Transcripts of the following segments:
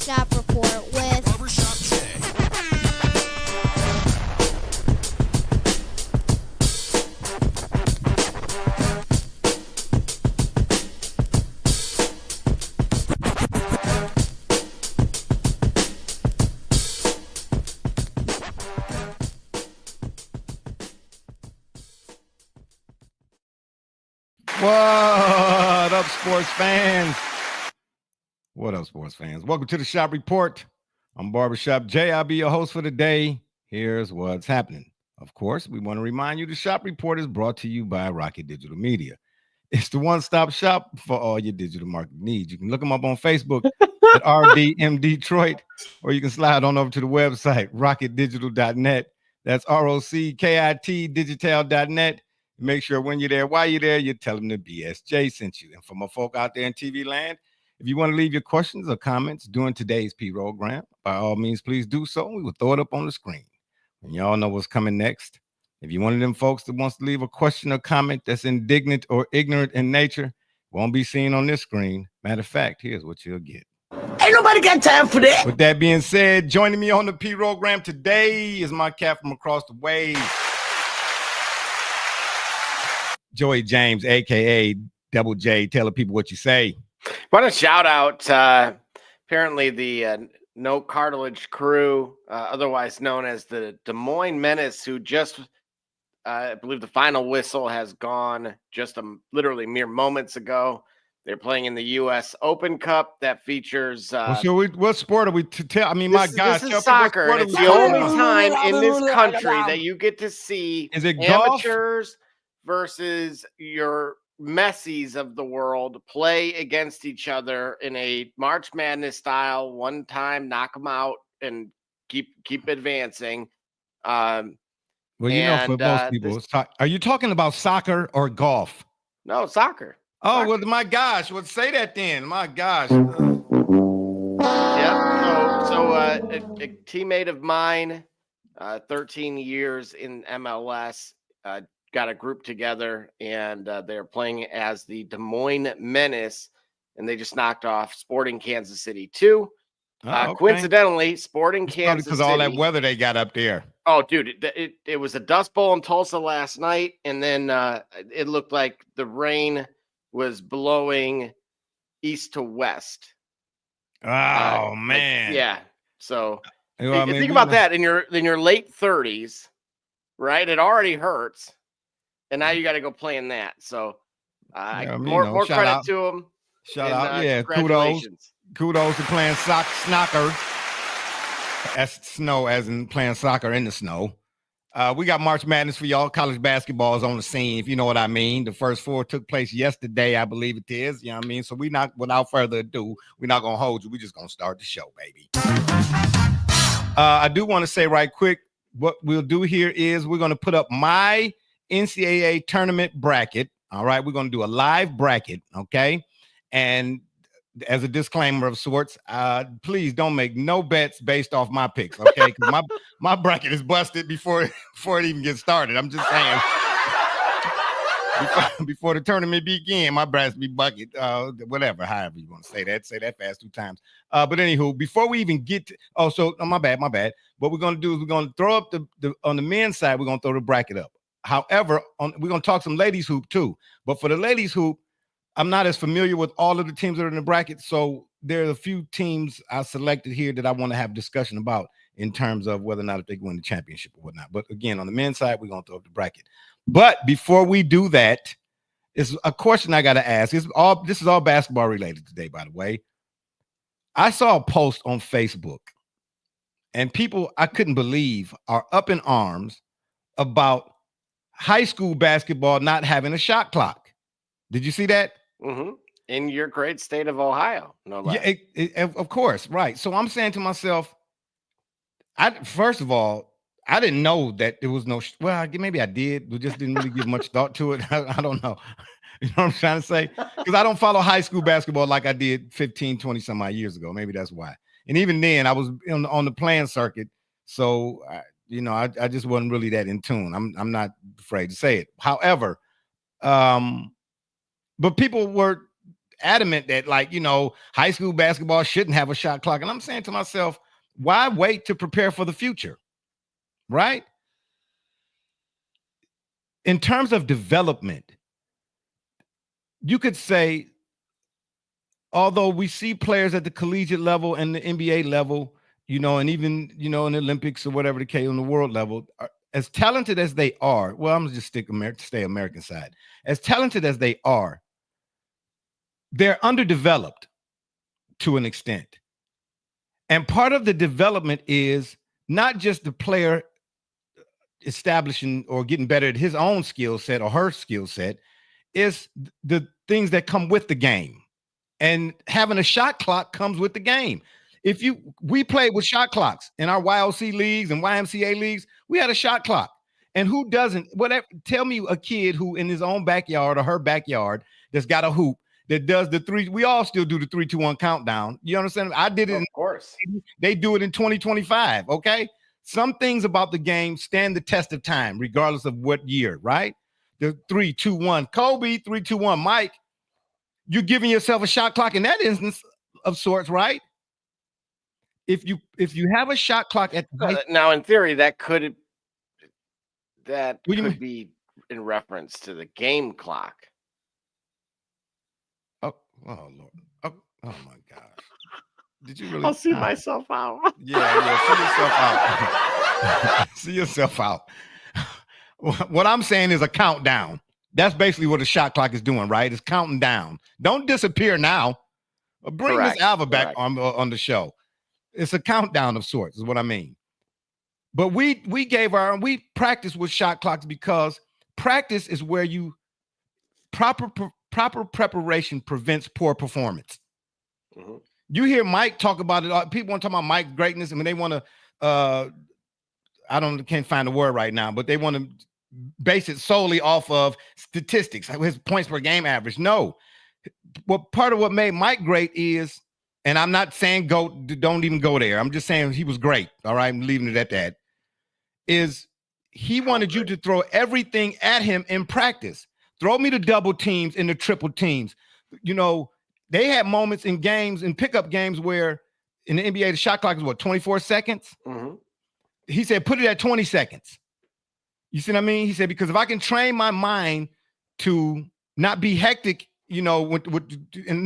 Barbershop Report with Barbershop Jay. What up, sports fans? What up, sports fans? Welcome to the Shop Report. I'm Barbershop Jay. I'll be your host for the day. Here's what's happening. Of course, we want to remind you the Shop Report is brought to you by Rocket Digital Media. It's the one-stop shop for all your digital marketing needs. You can look them up on Facebook at RDM Detroit, or you can slide on over to the website, rocketdigital.net. That's ROCKIT digital.net. Make sure when you're there, while you're there, you tell them the BSJ sent you. And for my folk out there in TV land, if you want to leave your questions or comments during today's program, by all means, please do so. We will throw it up on the screen. And y'all know what's coming next. If you're one of them folks that wants to leave a question or comment that's indignant or ignorant in nature, won't be seen on this screen. Matter of fact, here's what you'll get. Ain't nobody got time for that. With that being said, joining me on the program today is my cat from across the way, Joey James, a.k.a. Double J. Tell the people what you say. Want to shout out, apparently, the No Cartilage crew, otherwise known as the Des Moines Menace, who just, I believe the final whistle has gone just literally mere moments ago. They're playing in the U.S. Open Cup that features. What sport are we to tell? I mean, my gosh, this is soccer. And it's the only time in this country that you get to see amateurs versus your Messies of the world play against each other in a March Madness style, one time, knock them out and keep advancing. Well, you know, for most people, are you talking about soccer or golf? No, soccer. Oh, soccer. Well, my gosh. Well, say that then. My gosh. Yeah. So a teammate of mine, 13 years in MLS, got a group together, and they're playing as the Des Moines Menace, and they just knocked off Sporting Kansas City 2. Okay. Coincidentally, Sporting Kansas City. Because all that weather they got up there. Oh, dude, it was a dust bowl in Tulsa last night, and then it looked like the rain was blowing east to west. Oh, man. Yeah. So think about that in your late 30s, right? It already hurts. And now you got to go play in that. So more credit to them. Shout out. Yeah, kudos to playing soccer. That's snow, as in playing soccer in the snow. We got March Madness for y'all. College basketball is on the scene, if you know what I mean. The first four took place yesterday, I believe it is. You know what I mean? So without further ado, we're not going to hold you. We're just going to start the show, baby. I do want to say right quick, what we'll do here is we're going to put up my NCAA tournament bracket. All right, we're going to do a live bracket, okay? And as a disclaimer of sorts, please don't make no bets based off my picks, okay? Because my bracket is busted before it even gets started. I'm just saying. Before the tournament begin, my bracket be bucket, whatever, however you want to say that fast 2 times. But anywho, before we even get to, my bad. What we're going to do is we're going to throw up on the men's side, we're going to throw the bracket up. However, we're going to talk some ladies hoop too. But for the ladies hoop, I'm not as familiar with all of the teams that are in the bracket. So there are a few teams I selected here that I want to have discussion about in terms of whether or not if they win the championship or whatnot. But again, on the men's side, we're going to throw up the bracket. But before we do that, is a question I got to ask. This is all basketball related today, by the way. I saw a post on Facebook, and people I couldn't believe are up in arms about high school basketball not having a shot clock. Did you see that? Mm-hmm. In your great state of Ohio, no less. Yeah, of course, right. So I'm saying to myself, first of all, I didn't know that there was no. Well, maybe I did, but just didn't really give much thought to it. I don't know. You know what I'm trying to say? Because I don't follow high school basketball like I did 15, 20 some odd years ago. Maybe that's why. And even then, I was on the playing circuit, so I just wasn't really that in tune. I'm not afraid to say it. However, but people were adamant that, like, high school basketball shouldn't have a shot clock. And I'm saying to myself, why wait to prepare for the future? Right? In terms of development, you could say, although we see players at the collegiate level and the NBA level, and even, in the Olympics or whatever the case, on the world level, as talented as they are, well, I'm gonna just stay American side. As talented as they are, they're underdeveloped to an extent. And part of the development is not just the player establishing or getting better at his own skill set or her skill set, is the things that come with the game. And having a shot clock comes with the game. We played with shot clocks in our YOC leagues and YMCA leagues. We had a shot clock. And who doesn't? Whatever. Tell me a kid who in his own backyard or her backyard that's got a hoop that does the three. We all still do the 3, 2, 1 countdown. You understand? I did it. Of course. They do it in 2025. Okay. Some things about the game stand the test of time, regardless of what year, right? The 3, 2, 1. Kobe, 3, 2, 1. Mike, you're giving yourself a shot clock in that instance of sorts, right? If you have a shot clock at now, in theory, that could be in reference to the game clock. Oh Lord! Oh my gosh! Did you really? I'll see myself out. Yeah, see yourself out. See yourself out. What I'm saying is a countdown. That's basically what a shot clock is doing, right? It's counting down. Don't disappear now. Bring Miss Alva back on the show. It's a countdown of sorts, is what I mean. But we practice with shot clocks because practice is where you proper preparation prevents poor performance. Mm-hmm. You hear Mike talk about it. People want to talk about Mike's greatness. I mean, they want to. Can't find the word right now, but they want to base it solely off of statistics, his points per game average. No, well, part of what made Mike great is, and I'm not saying don't even go there. I'm just saying he was great. All right, I'm leaving it at that. Is he wanted you to throw everything at him in practice? Throw me the double teams and the triple teams. They had moments in games, in pickup games, where in the NBA, the shot clock is 24 seconds? Mm-hmm. He said, put it at 20 seconds. You see what I mean? He said, because if I can train my mind to not be hectic, and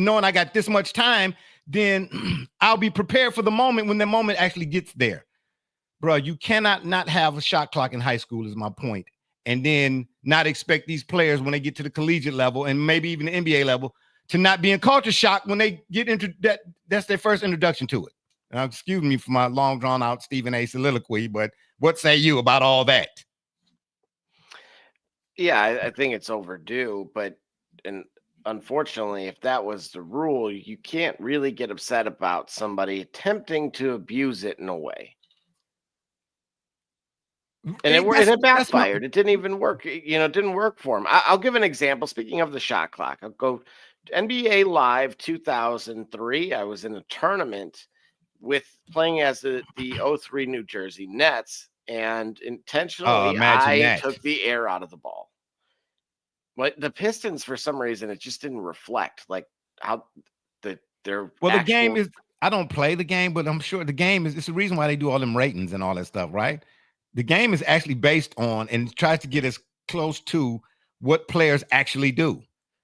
knowing I got this much time, then I'll be prepared for the moment when the moment actually gets there. Bro, you cannot not have a shot clock in high school is my point. And then not expect these players when they get to the collegiate level and maybe even the NBA level to not be in culture shock when they get into that. That's their first introduction to it. Now, excuse me for my long drawn out Stephen A. soliloquy, but what say you about all that? Yeah, I think it's overdue, and unfortunately, if that was the rule, you can't really get upset about somebody attempting to abuse it in a way. And it backfired. It didn't even work. It didn't work for him. I'll give an example. Speaking of the shot clock, I'll go NBA Live 2003. I was in a tournament playing as the 03 New Jersey Nets, and intentionally I took the air out of the ball. But the Pistons, for some reason, it just didn't reflect like how their the game is. I don't play the game, but I'm sure the game is. It's the reason why they do all them ratings and all that stuff, right? The game is actually based on and tries to get as close to what players actually do.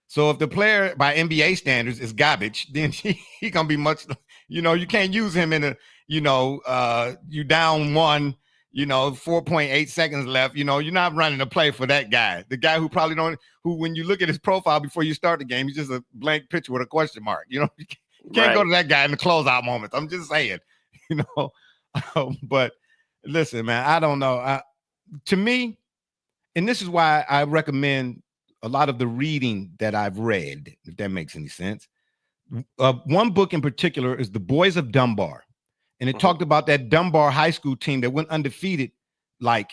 So if the player by NBA standards is garbage, then he gonna be much. You can't use him in a. You down one. 4.8 seconds left. You're not running a play for that guy. The guy who probably who when you look at his profile before you start the game, he's just a blank picture with a question mark. You can't go to that guy in the closeout moments. I'm just saying. But listen, man, I don't know. To me, and this is why I recommend a lot of the reading that I've read, if that makes any sense. One book in particular is The Boys of Dunbar. And it talked about that Dunbar high school team that went undefeated like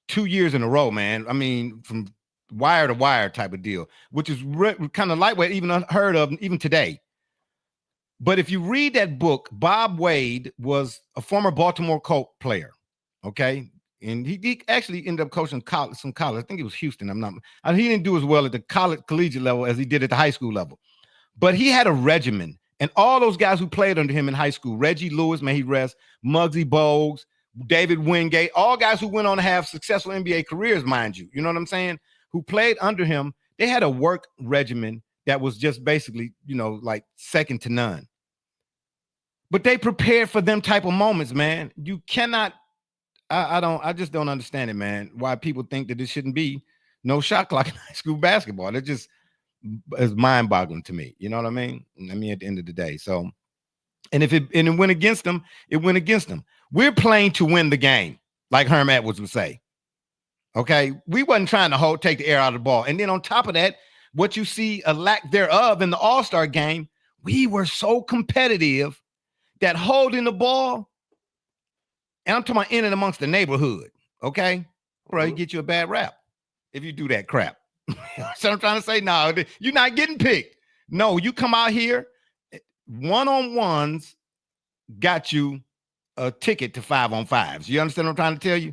2 years in a row, man. I mean, from wire to wire type of deal, which is kind of lightweight, even unheard of, even today. But if you read that book, Bob Wade was a former Baltimore Colt player, okay? And he actually ended up coaching some college. I think it was Houston. He didn't do as well at the collegiate level as he did at the high school level. But he had a regimen. And all those guys who played under him in high school, Reggie Lewis, may he rest, Muggsy Bogues, David Wingate, all guys who went on to have successful NBA careers, mind you. You know what I'm saying? Who played under him, they had a work regimen that was just basically, like second to none. But they prepared for them type of moments, man. You cannot, I just don't understand it, man. Why people think that there shouldn't be no shot clock in high school basketball. It just is mind-boggling to me. You know what I mean? At the end of the day. So, and if it went against them, it went against them. We're playing to win the game, like Herm Edwards would say. Okay, we wasn't trying to take the air out of the ball. And then on top of that, what you see a lack thereof in the All-Star game, we were so competitive that holding the ball, and I'm talking about in and amongst the neighborhood, okay? Bro, you get you a bad rap if you do that crap. So I'm trying to say, no, you're not getting picked. No, you come out here, one-on-ones got you a ticket to 5-on-5s. You understand what I'm trying to tell you?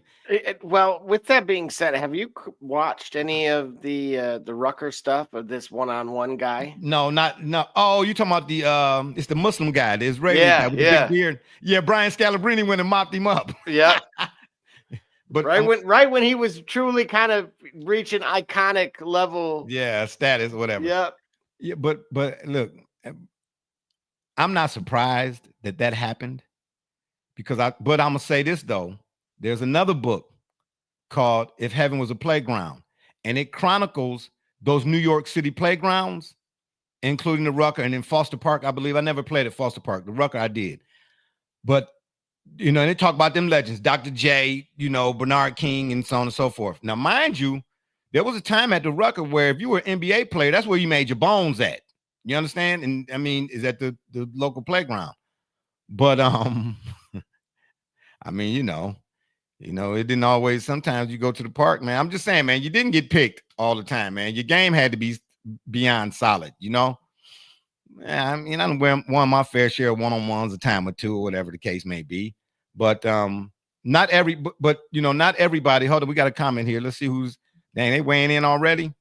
Well, with that being said, have you watched any of the Rucker stuff of this one-on-one guy? No. Oh, you talking about the it's the Muslim guy, the Israeli guy with the big beard. Yeah, Brian Scalabrine went and mopped him up. Yeah. But right when he was truly kind of reaching iconic level. Yeah, status, whatever. Yep. Yeah, but look, I'm not surprised that happened but I'm gonna say this though. There's another book called If Heaven Was a Playground, and it chronicles those New York City playgrounds, including the Rucker, and in Foster Park, I believe. I never played at Foster Park. The Rucker I did. But and they talk about them legends, Dr. J, Bernard King, and so on and so forth. Now, mind you, there was a time at the Rucker where if you were an NBA player, that's where you made your bones at. You understand? And is at the local playground. But it didn't always. Sometimes you go to the park, man. I'm just saying, man, you didn't get picked all the time, man. Your game had to be beyond solid, Yeah, I won my fair share of one-on-ones a time or two, or whatever the case may be. But not everybody. Hold on, we got a comment here. Let's see who's they weighing in already.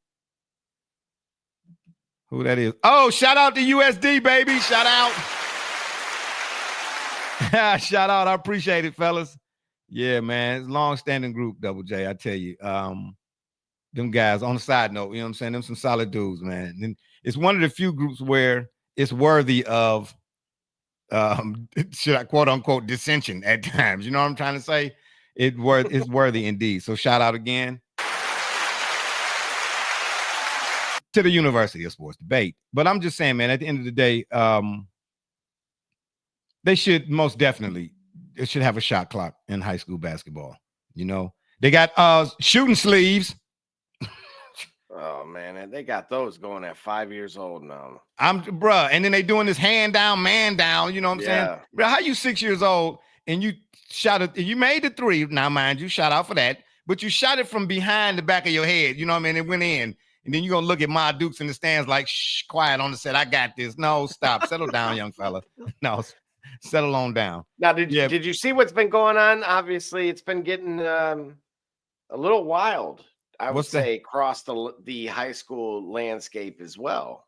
Who that is? Oh, shout out to USD, baby. Shout out. Shout out. I appreciate it, fellas. Yeah, man. It's a long-standing group, Double J. I tell you. Them guys, on the side note, you know what I'm saying? Them some solid dudes, man. And it's one of the few groups where it's worthy of should I quote unquote dissension at times. You know what I'm trying to say? It's worthy indeed. So shout out again to the University of Sports Debate. But I'm just saying, man, at the end of the day, they should most definitely have a shot clock in high school basketball. They got shooting sleeves. Oh man, they got those going at 5 years old now. Bruh, and then they doing this hand down, man down. You know what I'm saying? Bro, how you 6 years old and you shot it? You made the three. Now, mind you, shout out for that. But you shot it from behind the back of your head. You know what I mean? It went in, and then you're gonna look at Ma Dukes in the stands like, shh, quiet on the set. I got this. No, stop. Settle down, young fella. No, settle on down. Now, did you see what's been going on? Obviously, it's been getting a little wild. I would say across the high school landscape as well.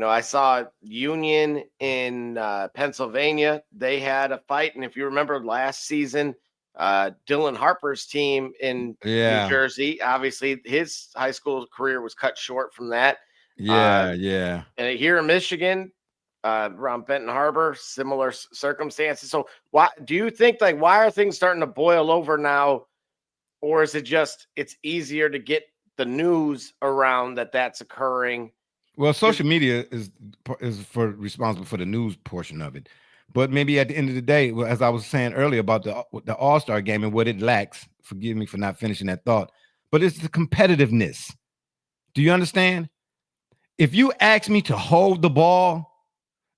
I saw Union in Pennsylvania. They had a fight. And if you remember last season, Dylan Harper's team in New Jersey, obviously his high school career was cut short from that. Yeah. And here in Michigan, around Benton Harbor, similar circumstances. So why do you think, why are things starting to boil over now? Or is it just it's easier to get the news around that's occurring? Well, social media is responsible for the news portion of it. But maybe at the end of the day, as I was saying earlier about the All-Star game and what it lacks, forgive me for not finishing that thought, but it's the competitiveness. Do you understand? If you ask me to hold the ball,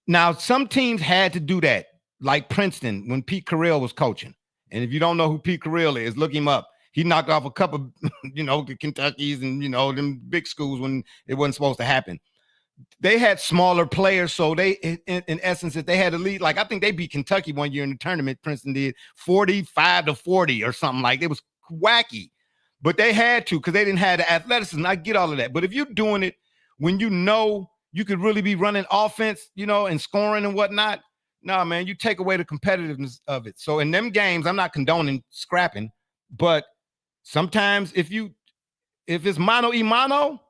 now some teams had to do that, like Princeton when Pete Carril was coaching. And if you don't know who Pete Carril is, look him up. He knocked off a couple, the Kentuckies and, them big schools when it wasn't supposed to happen. They had smaller players, so they, in essence, if they had a lead, I think they beat Kentucky one year in the tournament, Princeton did 45-40 or something like that. It was wacky. But they had to because they didn't have the athleticism. I get all of that. But if you're doing it when you know you could really be running offense, and scoring and whatnot. No, man, you take away the competitiveness of it. So in them games, I'm not condoning scrapping, but sometimes if it's mano y mano,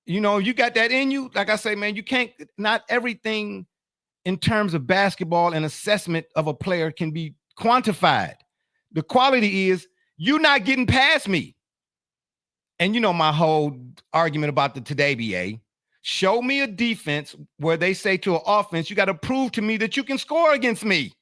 you got that in you. Like I say, man, you can't, not everything in terms of basketball and assessment of a player can be quantified. The quality is you not getting past me. And my whole argument about the today BA, show me a defense where they say to an offense, you got to prove to me that you can score against me.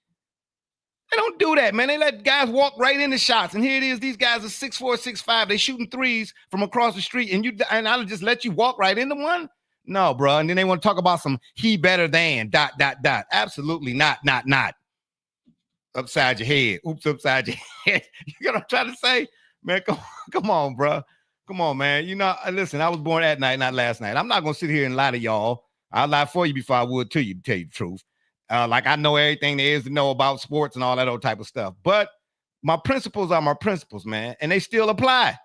They don't do that, man. They let guys walk right into shots. And here it is. These guys are 6'4", 6'5". They shooting threes from across the street. And I'll just let you walk right into one? No, bro. And then they want to talk about some he better than ... Absolutely not. Upside your head. Oops, upside your head. You know what I'm trying to say? Man, come on, bro. Come on, man. Listen, I was born at night, not last night. I'm not going to sit here and lie to y'all. I'll lie for you before I would to you, to tell you the truth. Like I know everything there is to know about sports and all that old type of stuff. But my principles are my principles, man. And they still apply.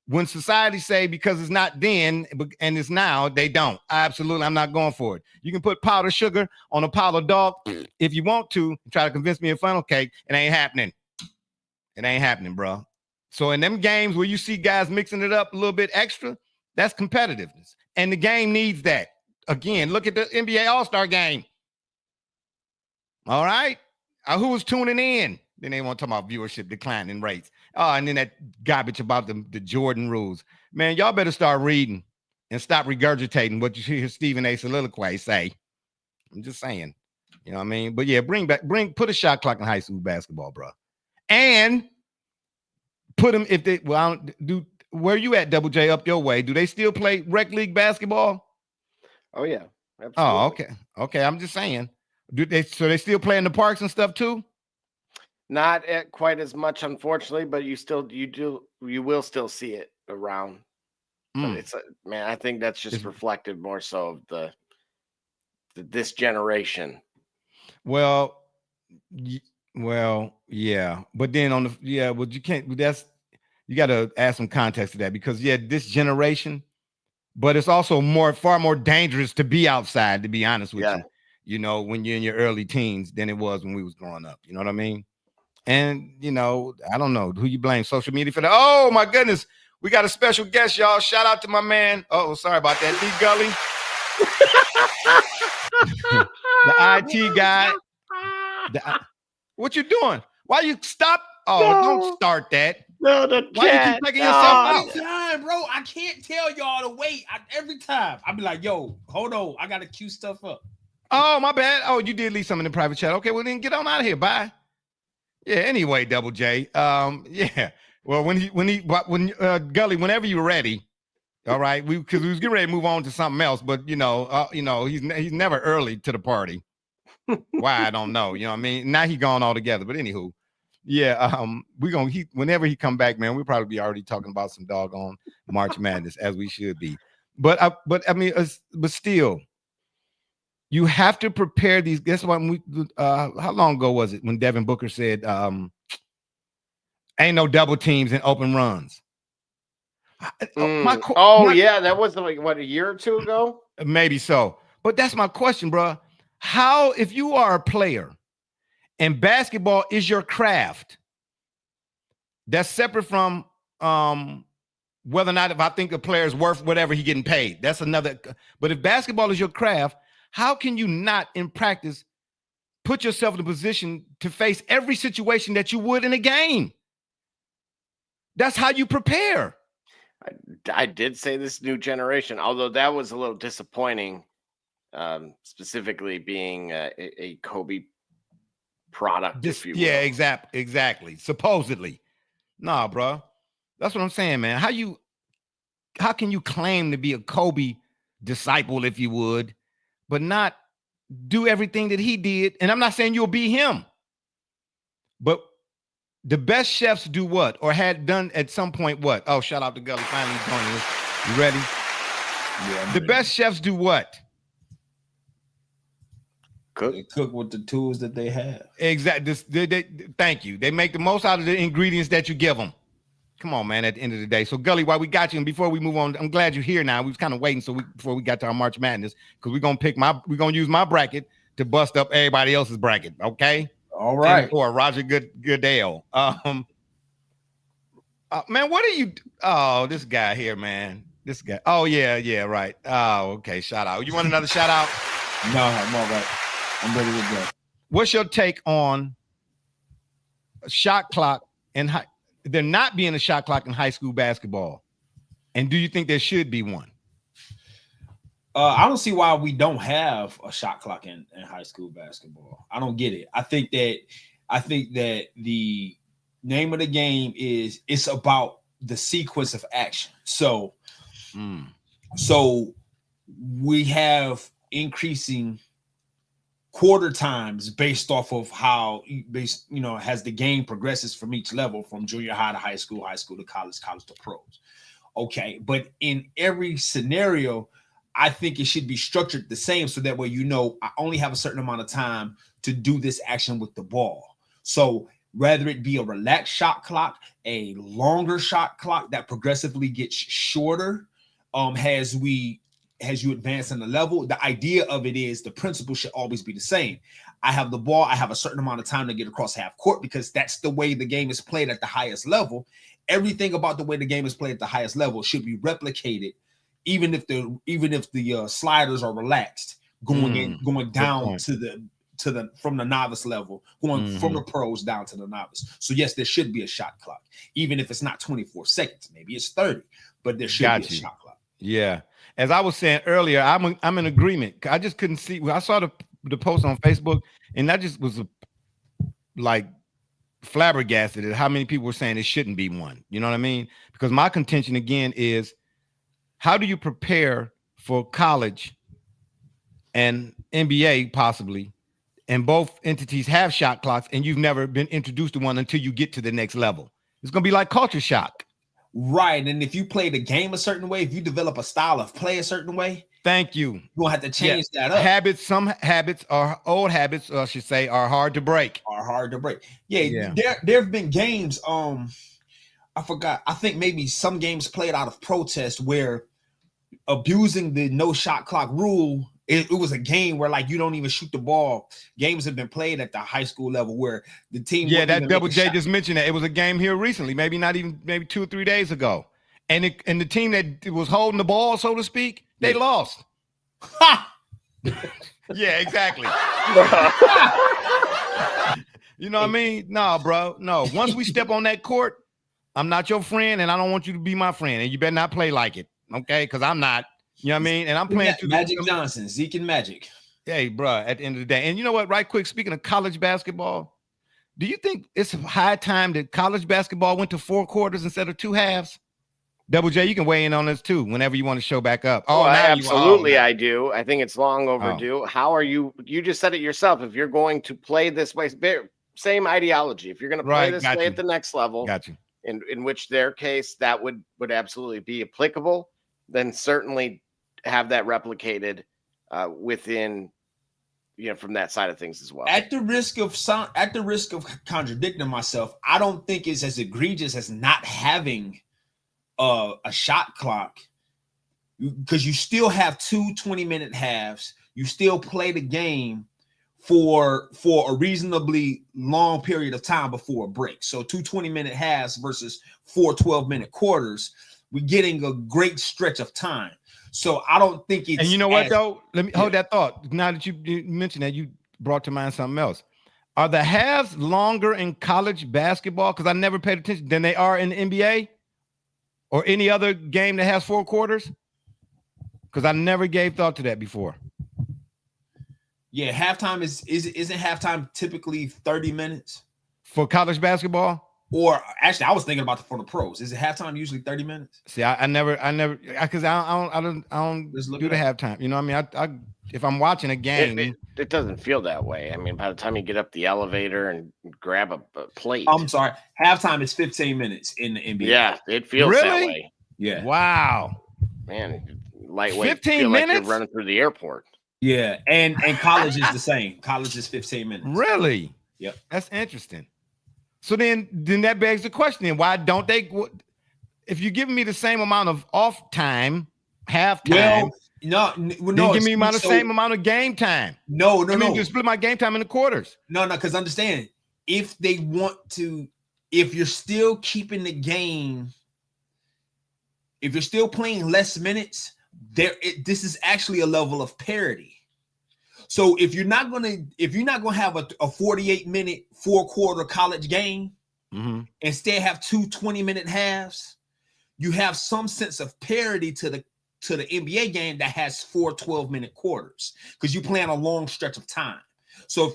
When society say because it's not then and it's now, they don't. Absolutely, I'm not going for it. You can put powdered sugar on a pile of dog if you want to try to convince me of funnel cake. It ain't happening. It ain't happening, bro. So in them games where you see guys mixing it up a little bit extra, that's competitiveness. And the game needs that. Again, look at the NBA All-Star game. All right? Who was tuning in? Then they want to talk about viewership declining rates. And then that garbage about the Jordan rules. Man, y'all better start reading and stop regurgitating what you hear Stephen A. Soliloquy say. I'm just saying. You know what I mean? But yeah, put a shot clock in high school basketball, bro. And put them where you at, Double J, up your way? Do they still play rec league basketball? Oh yeah, absolutely. Oh, okay. I'm just saying. So they still play in the parks and stuff too? Not quite as much, unfortunately, but you will still see it around. But it's man, I think that's just reflective more so of this generation. Well, yeah, but then you can't. You got to add some context to that because this generation, but it's also far more dangerous to be outside. To be honest with you, when you're in your early teens than it was when we was growing up. You know what I mean? And I don't know who you blame. Social media for that. Oh my goodness, we got a special guest, y'all. Shout out to my man. Oh, sorry about that, D Gully, the IT guy. What you doing? Why you stop? Oh, don't start that. No, why you keep taking yourself out? Every time, bro. I can't tell y'all to wait. Every time I be like, yo, hold on. I gotta queue stuff up. Oh, my bad. Oh, you did leave some in the private chat. Okay, well then get on out of here. Bye. Yeah, anyway, Double J. Yeah. Well, when Gully, whenever you're ready, all right, because we was getting ready to move on to something else, but he's never early to the party. Why I don't know. You know what I mean? Now he gone altogether. But anywho, yeah, whenever he come back, man, we'll probably be already talking about some doggone March Madness as we should be. But still, you have to prepare these. Guess what? How long ago was it when Devin Booker said, "Ain't no double teams and open runs"? That was like what, a year or two ago? Maybe so. But that's my question, bro. How, if you are a player and basketball is your craft, that's separate from whether or not if I think a player is worth whatever he getting paid. That's another. But if basketball is your craft, how can you not in practice put yourself in a position to face every situation that you would in a game? That's how you prepare. I did say this new generation, although that was a little disappointing, specifically being a Kobe product. If you will. Yeah, exactly. Supposedly. Nah, bro. That's what I'm saying, man. How can you claim to be a Kobe disciple, if you would, but not do everything that he did? And I'm not saying you'll be him, but the best chefs do what? Or had done at some point what? Oh, shout out to Gully. Finally joining us. You ready? Yeah. The best chefs do what? They cook with the tools that they have. Exactly. Thank you. They make the most out of the ingredients that you give them. Come on, man. At the end of the day. So Gully, while we got you, and before we move on, I'm glad you're here now. We was kind of waiting before we got to our March Madness, because we're gonna use my bracket to bust up everybody else's bracket. Okay. All right. Or Roger Goodale. Man, what are you? Oh, this guy here, man. This guy. Oh, yeah, right. Oh, okay. Shout out. You want another shout out? No, I'm all right. I'm ready to go. What's your take on a shot clock in there not being a shot clock in high school basketball? And do you think there should be one? I don't see why we don't have a shot clock in high school basketball. I don't get it. I think that the name of the game is it's about the sequence of action. So we have increasing quarter times based off of how as the game progresses from each level, from junior high to high school to college to pros. Okay, but in every scenario, I think it should be structured the same, so that way I only have a certain amount of time to do this action with the ball. So whether it be a relaxed shot clock, a longer shot clock that progressively gets shorter as you advance in the level, the idea of it is the principle should always be the same. I have the ball, I have a certain amount of time to get across half court, because that's the way the game is played at the highest level. Everything about the way the game is played at the highest level should be replicated, even if the sliders are relaxed, going down from the novice level, going from the pros down to the novice. So yes, there should be a shot clock, even if it's not 24 seconds, maybe it's 30, but there should be a shot clock. Yeah. As I was saying earlier, I'm in agreement. I just couldn't see. I saw the post on Facebook, and I just was like flabbergasted at how many people were saying it shouldn't be one. You know what I mean? Because my contention again is, how do you prepare for college and NBA possibly, and both entities have shot clocks, and you've never been introduced to one until you get to the next level? It's going to be like culture shock. Right. And if you play the game a certain way, if you develop a style of play a certain way, thank you. You're going to have to change that up. Some habits are old habits, I should say, are hard to break. Yeah. There have been games. I forgot. I think maybe some games played out of protest where abusing the no shot clock rule. It was a game where you don't even shoot the ball. Games have been played at the high school level where the team. Yeah, that Double J just mentioned that. It was a game here recently, maybe 2 or 3 days ago. And the team that was holding the ball, so to speak, they lost. Yeah, exactly. You know what I mean? No, bro. No. Once we step on that court, I'm not your friend, and I don't want you to be my friend. And you better not play like it, okay? Because I'm not. You know what I mean? And I'm playing through Magic Johnson, Zeke and Magic. Hey, bro, at the end of the day. And you know what? Right quick, speaking of college basketball, do you think it's high time that college basketball went to 4 quarters instead of 2 halves? Double J, you can weigh in on this too whenever you want to show back up. Absolutely, I do. I think it's long overdue. How are you? You just said it yourself. If you're going to play this way, same ideology. If you're going to play this way at the next level, in which their case that would absolutely be applicable, then certainly have that replicated within, from that side of things as well. At the risk of contradicting myself, I don't think it's as egregious as not having a shot clock, because you still have 2 20-minute halves. You still play the game for a reasonably long period of time before a break. So 2 20-minute halves versus 4 12-minute quarters, we're getting a great stretch of time. So I don't think it's. And you know what though? Let me hold that thought. Now that you mentioned that, you brought to mind something else. Are the halves longer in college basketball? Because I never paid attention, than they are in the NBA or any other game that has 4 quarters? Because I never gave thought to that before. Yeah, halftime isn't halftime typically 30 minutes for college basketball? Or actually, I was thinking about for the pros. Is it halftime usually 30 minutes? See, I never, because I don't do the halftime. You know what I mean? If I'm watching a game, it doesn't feel that way. I mean, by the time you get up the elevator and grab a plate. I'm sorry, halftime is 15 minutes in the NBA. Yeah, it feels that way. Yeah. Wow. Man, lightweight. 15 minutes. Like you're running through the airport. Yeah, and college is the same. College is 15 minutes. Really? Yep. That's interesting. So then that begs the question: then why don't they? if you're giving me the same amount of off time, halftime, then give me the same amount of game time. No. Just split my game time in the quarters. No, because understand, if they want to, if you're still keeping the game, if you're still playing less minutes, this is actually a level of parity. So if you're not gonna have a 48-minute 4-quarter college game, instead have 2 20-minute halves, you have some sense of parity to the NBA game that has 4 12-minute quarters, because you play on a long stretch of time. So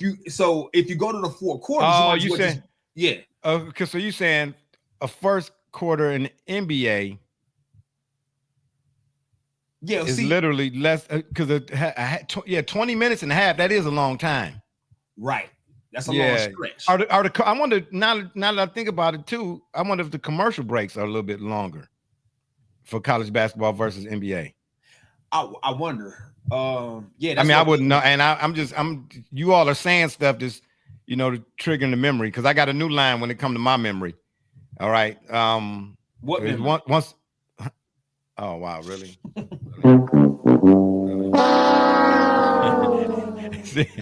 if you go to the 4 quarters, you saying okay? So you saying a first quarter in the NBA? Yeah, it's literally less because 20 minutes and a half. That is a long time, right? That's a long stretch. I wonder now that I think about it too. I wonder if the commercial breaks are a little bit longer for college basketball versus NBA. I wonder. I wouldn't know, and I'm. You all are saying stuff that's, triggering the memory, because I got a new line when it comes to my memory. All right. What memory? Once. Oh wow! Really?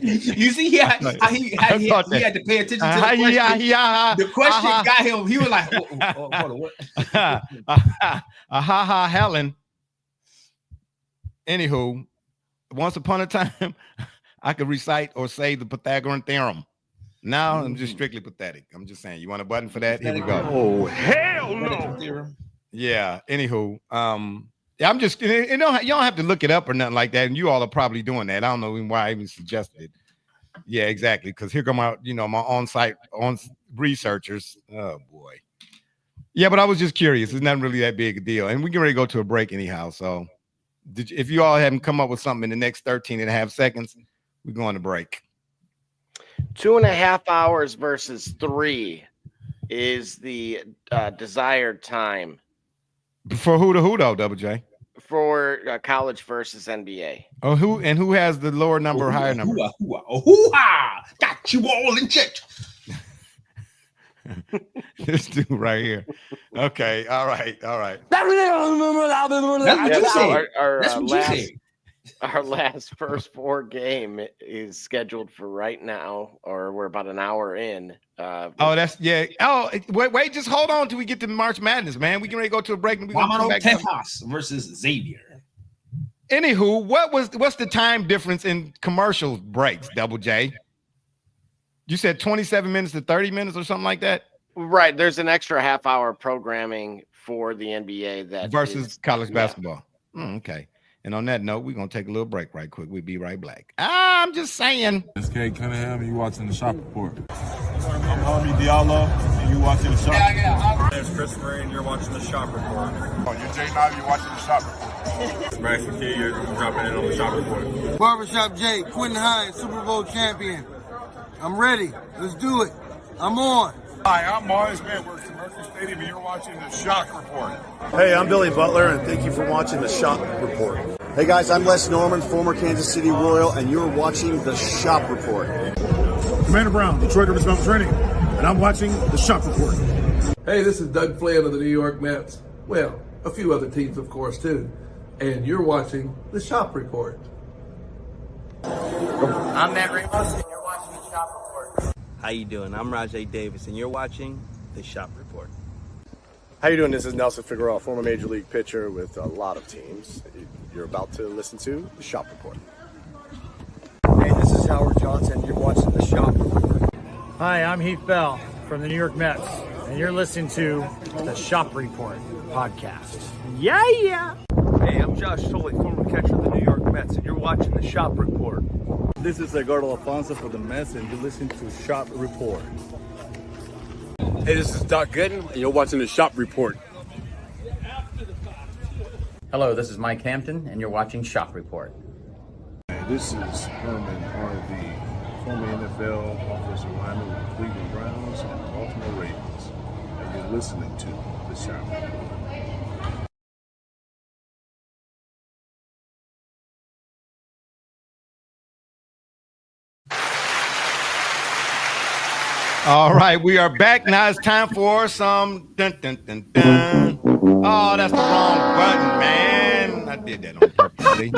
You see, he had to pay attention to the question. The question got him. He was like, hold on, what? Helen. Anywho, once upon a time, I could recite or say the Pythagorean theorem. Now I'm just strictly pathetic. I'm just saying. You want a button for that? Here we go. Oh, hell no. Yeah. Anywho, I'm just, you don't have to look it up or nothing like that. And you all are probably doing that. I don't know why I even suggested it. Yeah, exactly. Because here come my on-site researchers. Oh boy. Yeah, but I was just curious. It's not really that big a deal. And we get ready to go to a break anyhow. So if you all haven't come up with something in the next 13 and a half seconds, we're going to break. 2.5 hours versus 3 is the desired time. For who though, Double J? For college versus NBA. Oh, who has the lower number or higher number? Got you all in check. This dude right here. Okay, all right. That's what you said. That's what you said. Our last first 4 game is scheduled for right now, or we're about an hour in. Oh, wait, just hold on till we get to March Madness, man. We can ready to go to a break. And Texas versus Xavier. Anywho, what's the time difference in commercial breaks, Double J? You said 27 minutes to 30 minutes or something like that? Right. There's an extra half-hour programming for the NBA that versus college basketball. Okay. And on that note, we're going to take a little break right quick. We'll be right back. I'm just saying. It's K. Cunningham, and you watching the Shop Report. I'm Harvey Diallo, and you watching the Shop Report. My name's Chris Murray, and you're watching the Shop Report. Oh, you're Jay Knight, you're watching the Shop Report. It's Max McKee, you're dropping in on the Shop Report. Barbershop Jay, Quentin Hines, Super Bowl champion. I'm ready. Let's do it. I'm on. Hi, I'm Mars Manworks from Mercury Stadium, and you're watching the Shock Report. Hey, I'm Billy Butler, and thank you for watching the Shop Report. Hey guys, I'm Les Norman, former Kansas City Royal, and you're watching the Shop Report. Commander Brown, Detroit Rivers Mountain Training, and I'm watching the Shop Report. Hey, this is Doug Flynn of the New York Mets. Well, a few other teams, of course, too. And you're watching the Shop Report. I'm Matt Ramos, and you're watching the Shop Report. How you doing? I'm Rajay Davis, and you're watching the Shop Report. How you doing? This is Nelson Figueroa, former Major League pitcher with a lot of teams. You're about to listen to the Shop Report. Hey, this is Howard Johnson. You're watching the Shop Report. Hi, I'm Heath Bell from the New York Mets, and you're listening to the Shop Report podcast. Yeah. Hey, I'm Josh Tolley, former catcher of the New York Mets, and you're watching the Shop Report. This is Edgardo Alfonso for the Mets, and you're listening to Shop Report. Hey, this is Doc Gooden, and you're watching the Shop Report. Hello, this is Mike Hampton, and you're watching Shop Report. Hey, this is Herman Harvey, former NFL offensive lineman with the Cleveland Browns and the Baltimore Ravens, and you're listening to the Shop Report. All right, we are back. Now it's time for some dun dun dun dun. Oh, that's the wrong button, man. I did that on purpose. See?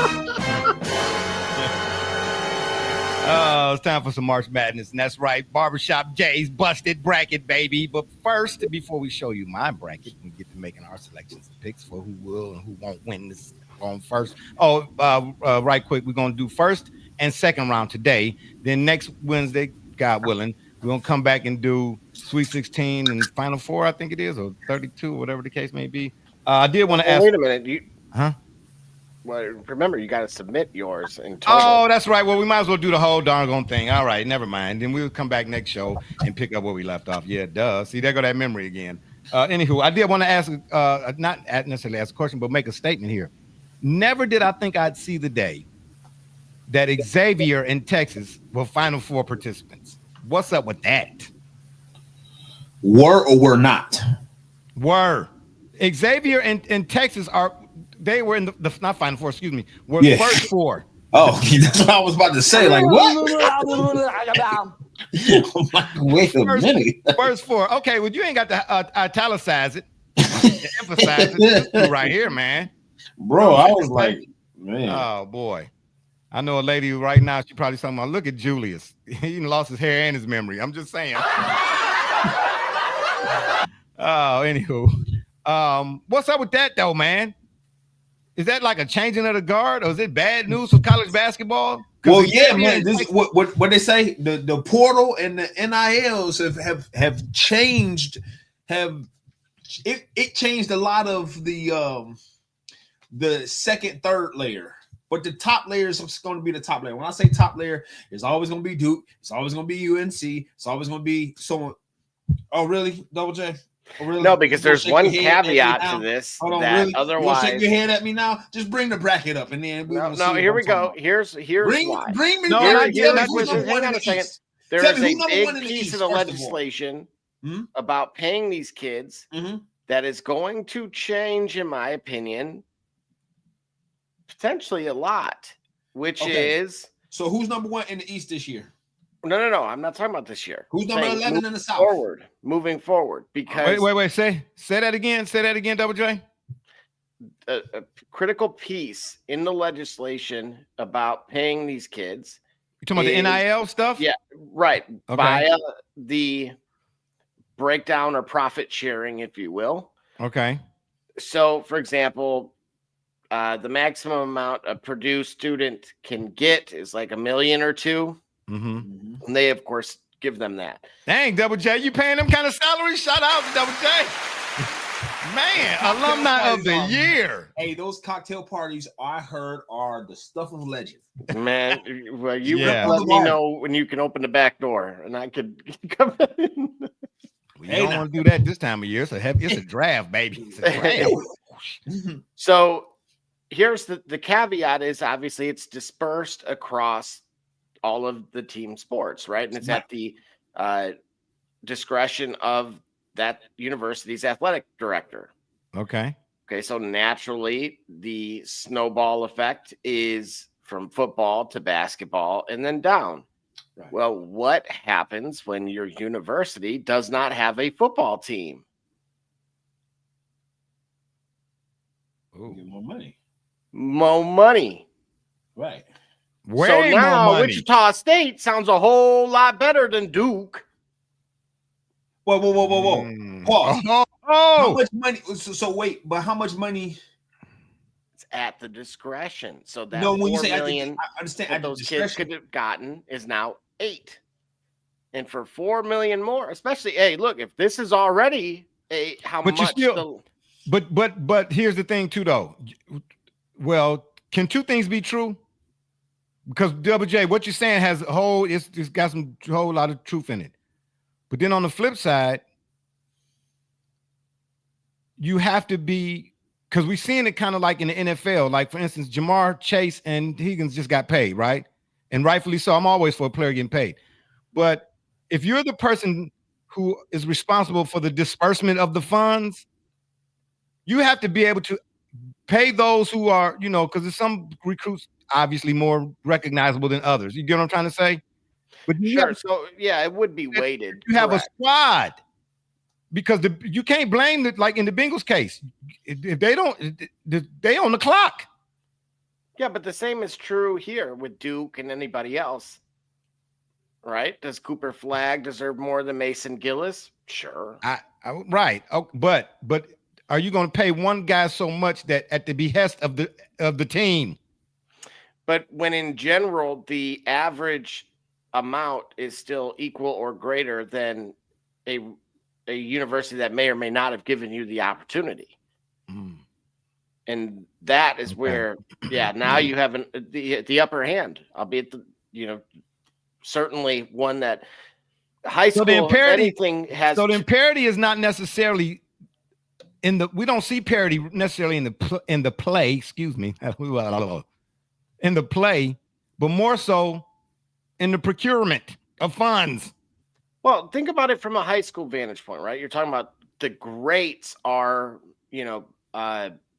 Oh, it's time for some March Madness, and that's right. Barbershop J's busted bracket, baby. But first, before we show you my bracket, we get to making our selections and picks for who will and who won't win this on first. Oh, right quick, we're going to do first and second round today. Then next Wednesday, God willing, we're going to come back and do Sweet 16 and Final Four, I think it is, or 32, whatever the case may be. I did want to ask. Wait a minute. Huh? Well, remember, you got to submit yours in total. Oh, that's right. Well, we might as well do the whole darn thing. All right, never mind. Then we'll come back next show and pick up where we left off. Yeah, it does. See, there go that memory again. Anywho, I did want to ask, not necessarily ask a question, but make a statement here. Never did I think I'd see the day that Xavier in Texas were Final Four participants. What's up with that? Were or were not? Were. Xavier and Texas they were in the not Final Four, excuse me, were first four. Oh, that's what I was about to say. Like, what? Wait a minute. First four. Okay, well, you ain't got to italicize it, emphasize it right here, man. Bro, I was like, man. Oh, boy. I know a lady who right now, she probably talking about, look at Julius. He lost his hair and his memory. I'm just saying. Oh, anywho. What's up with that, though, man? Is that like a changing of the guard, or is it bad news for college basketball? Well, yeah, man. This what they say. The portal and the NILs have changed. It changed a lot of the second, third layer. But the top layer is going to be the top layer. When I say top layer, it's always going to be Duke. It's always going to be UNC. It's always going to be someone. Oh, really? Double J? Oh, really? No, because there's one caveat to this. Really? Otherwise, you shake your head at me now. Just bring the bracket up, and then no. Here we go. Here's why. Bring me. No, hang on a second. There is a big piece of the legislation about paying these kids that is going to change, in my opinion, potentially a lot. Which is so. Who's number one in the East this year? No. I'm not talking about this year. Who's number 11 in the South? Moving forward, because wait. Say that again. Say that again, Double J. A critical piece in the legislation about paying these kids. You talking about the NIL stuff? Yeah, right. Okay. Via the breakdown or profit sharing, if you will. Okay. So, for example, the maximum amount a Purdue student can get is like $1 million or $2 million. Mm-hmm. And they, of course, give them that. Dang, Double J, you paying them kind of salaries? Shout out to Double J. Man, alumni of the year. Hey, those cocktail parties I heard are the stuff of legend. Man, well, you let me know when you can open the back door, and I could come in. Well, you don't want to do that this time of year. It's a draft, baby. It's a draft. So here's the caveat is obviously it's dispersed across all of the team sports, right? And it's at the discretion of that university's athletic director. Okay. So naturally, the snowball effect is from football to basketball and then down. Right. Well, what happens when your university does not have a football team? Get more money. More money. Right. Way so now more money. Wichita State sounds a whole lot better than Duke. Whoa. Pause. Oh. How much money? So wait, but how much money? It's at the discretion. So that when you say million I understand that those kids could have gotten is now 8. And for $4 million more, especially, hey, look, if this is already But here's the thing too, though. Well, can two things be true? Because Double J, what you're saying has it's got some whole lot of truth in it. But then on the flip side, you have to be, because we're seeing it kind of like in the NFL. Like, for instance, Jamar Chase and Higgins just got paid, right? And rightfully so. I'm always for a player getting paid. But if you're the person who is responsible for the disbursement of the funds, you have to be able to pay those who are, because there's some recruits obviously more recognizable than others. You get what I'm trying to say? But sure. So yeah, it would be weighted. You have a squad. because you can't blame it like in the Bengals case. If they don't, they on the clock. Yeah, but the same is true here with Duke and anybody else. Right? Does Cooper Flagg deserve more than Mason Gillis? Sure. Right. Oh, but are you going to pay one guy so much that at the behest of the team? But when in general the average amount is still equal or greater than a university that may or may not have given you the opportunity. And that is where, now you have the upper hand, albeit certainly one that high school, if anything, has. So then parity is not necessarily we don't see parity necessarily in the play. Excuse me, in the play, but more so in the procurement of funds. Well, think about it from a high school vantage point, right? You're talking about the greats are,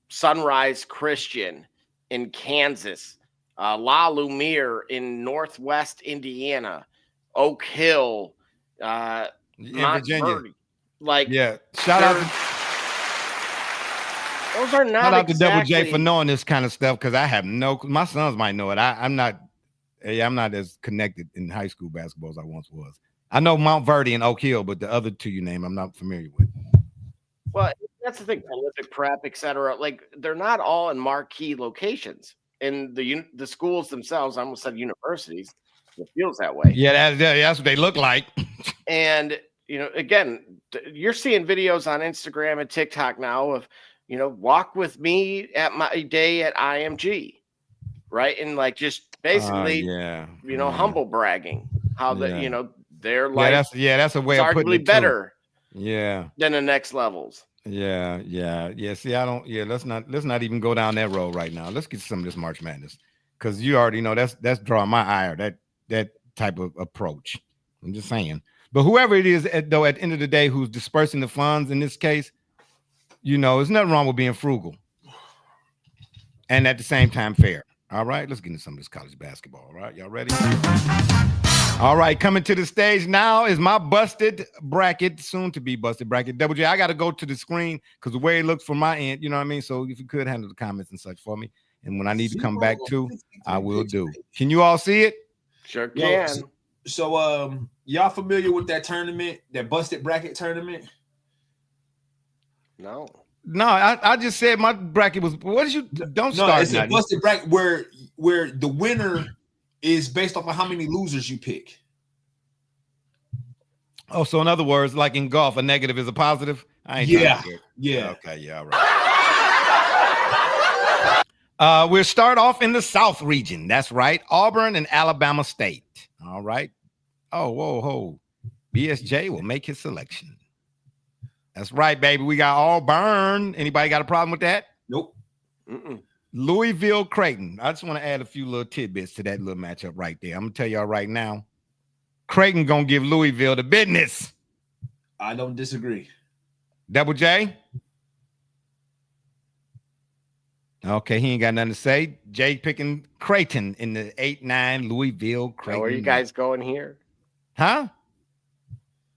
Sunrise Christian in Kansas, La Lumiere in Northwest Indiana, Oak Hill, in Virginia. Shout out. Those are not. Shout out to Double J for knowing this kind of stuff, because I have my sons might know it. I'm not as connected in high school basketball as I once was. I know Mount Verdi and Oak Hill, but the other two you name, I'm not familiar with. Well, that's the thing. Olympic Prep, etc. Like, they're not all in marquee locations. In the schools themselves, I almost said universities. It feels that way. Yeah, that's what they look like. And again, you're seeing videos on Instagram and TikTok now of walk with me at my day at IMG, right? And like just basically, humble bragging how they're like, that's a way of putting it better, than the next levels. Yeah. See, let's not even go down that road right now. Let's get some of this March Madness, because you already know that's drawing my ire, that type of approach. I'm just saying. But whoever it is, though, at the end of the day, who's dispersing the funds in this case, there's nothing wrong with being frugal and at the same time fair. All right, let's get into some of this college basketball. All right, y'all ready? All right, coming to the stage now is my busted bracket, soon to be busted bracket. Double J, I got to go to the screen because the way it looks from my end, you know what I mean? So if you could handle the comments and such for me, and when I need to come back too, I will do. Can you all see it? Sure can. So y'all familiar with that tournament, that busted bracket tournament? No, I just said my bracket was. What did you? Don't start. It's a busted bracket where the winner is based off of how many losers you pick. Oh, so in other words, like in golf, a negative is a positive. Yeah. Okay, yeah, all right. We'll start off in the South region. That's right, Auburn and Alabama State. All right. Oh, whoa. BSJ will make his selection. That's right, baby. We got Auburn. Anybody got a problem with that? Nope. Louisville, Creighton. I just want to add a few little tidbits to that little matchup right there. I'm going to tell y'all right now, Creighton going to give Louisville the business. I don't disagree. Double J? Okay, he ain't got nothing to say. Jay picking Creighton in the 8-9 Louisville, Creighton. Where are you guys going here? Huh?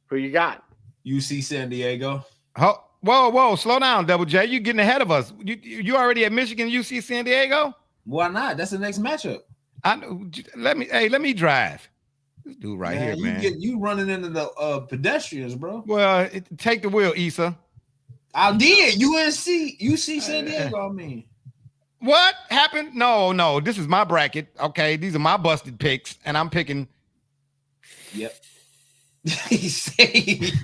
Who you got? UC San Diego. Whoa, slow down, Double J. You getting ahead of us. You already at Michigan, UC San Diego? Why not? That's the next matchup. Let me drive. This dude right here, man. You running into the pedestrians, bro. Well, take the wheel, Issa. I did. UC San Diego, I mean. What happened? No. This is my bracket. Okay, these are my busted picks, and I'm picking. Yep.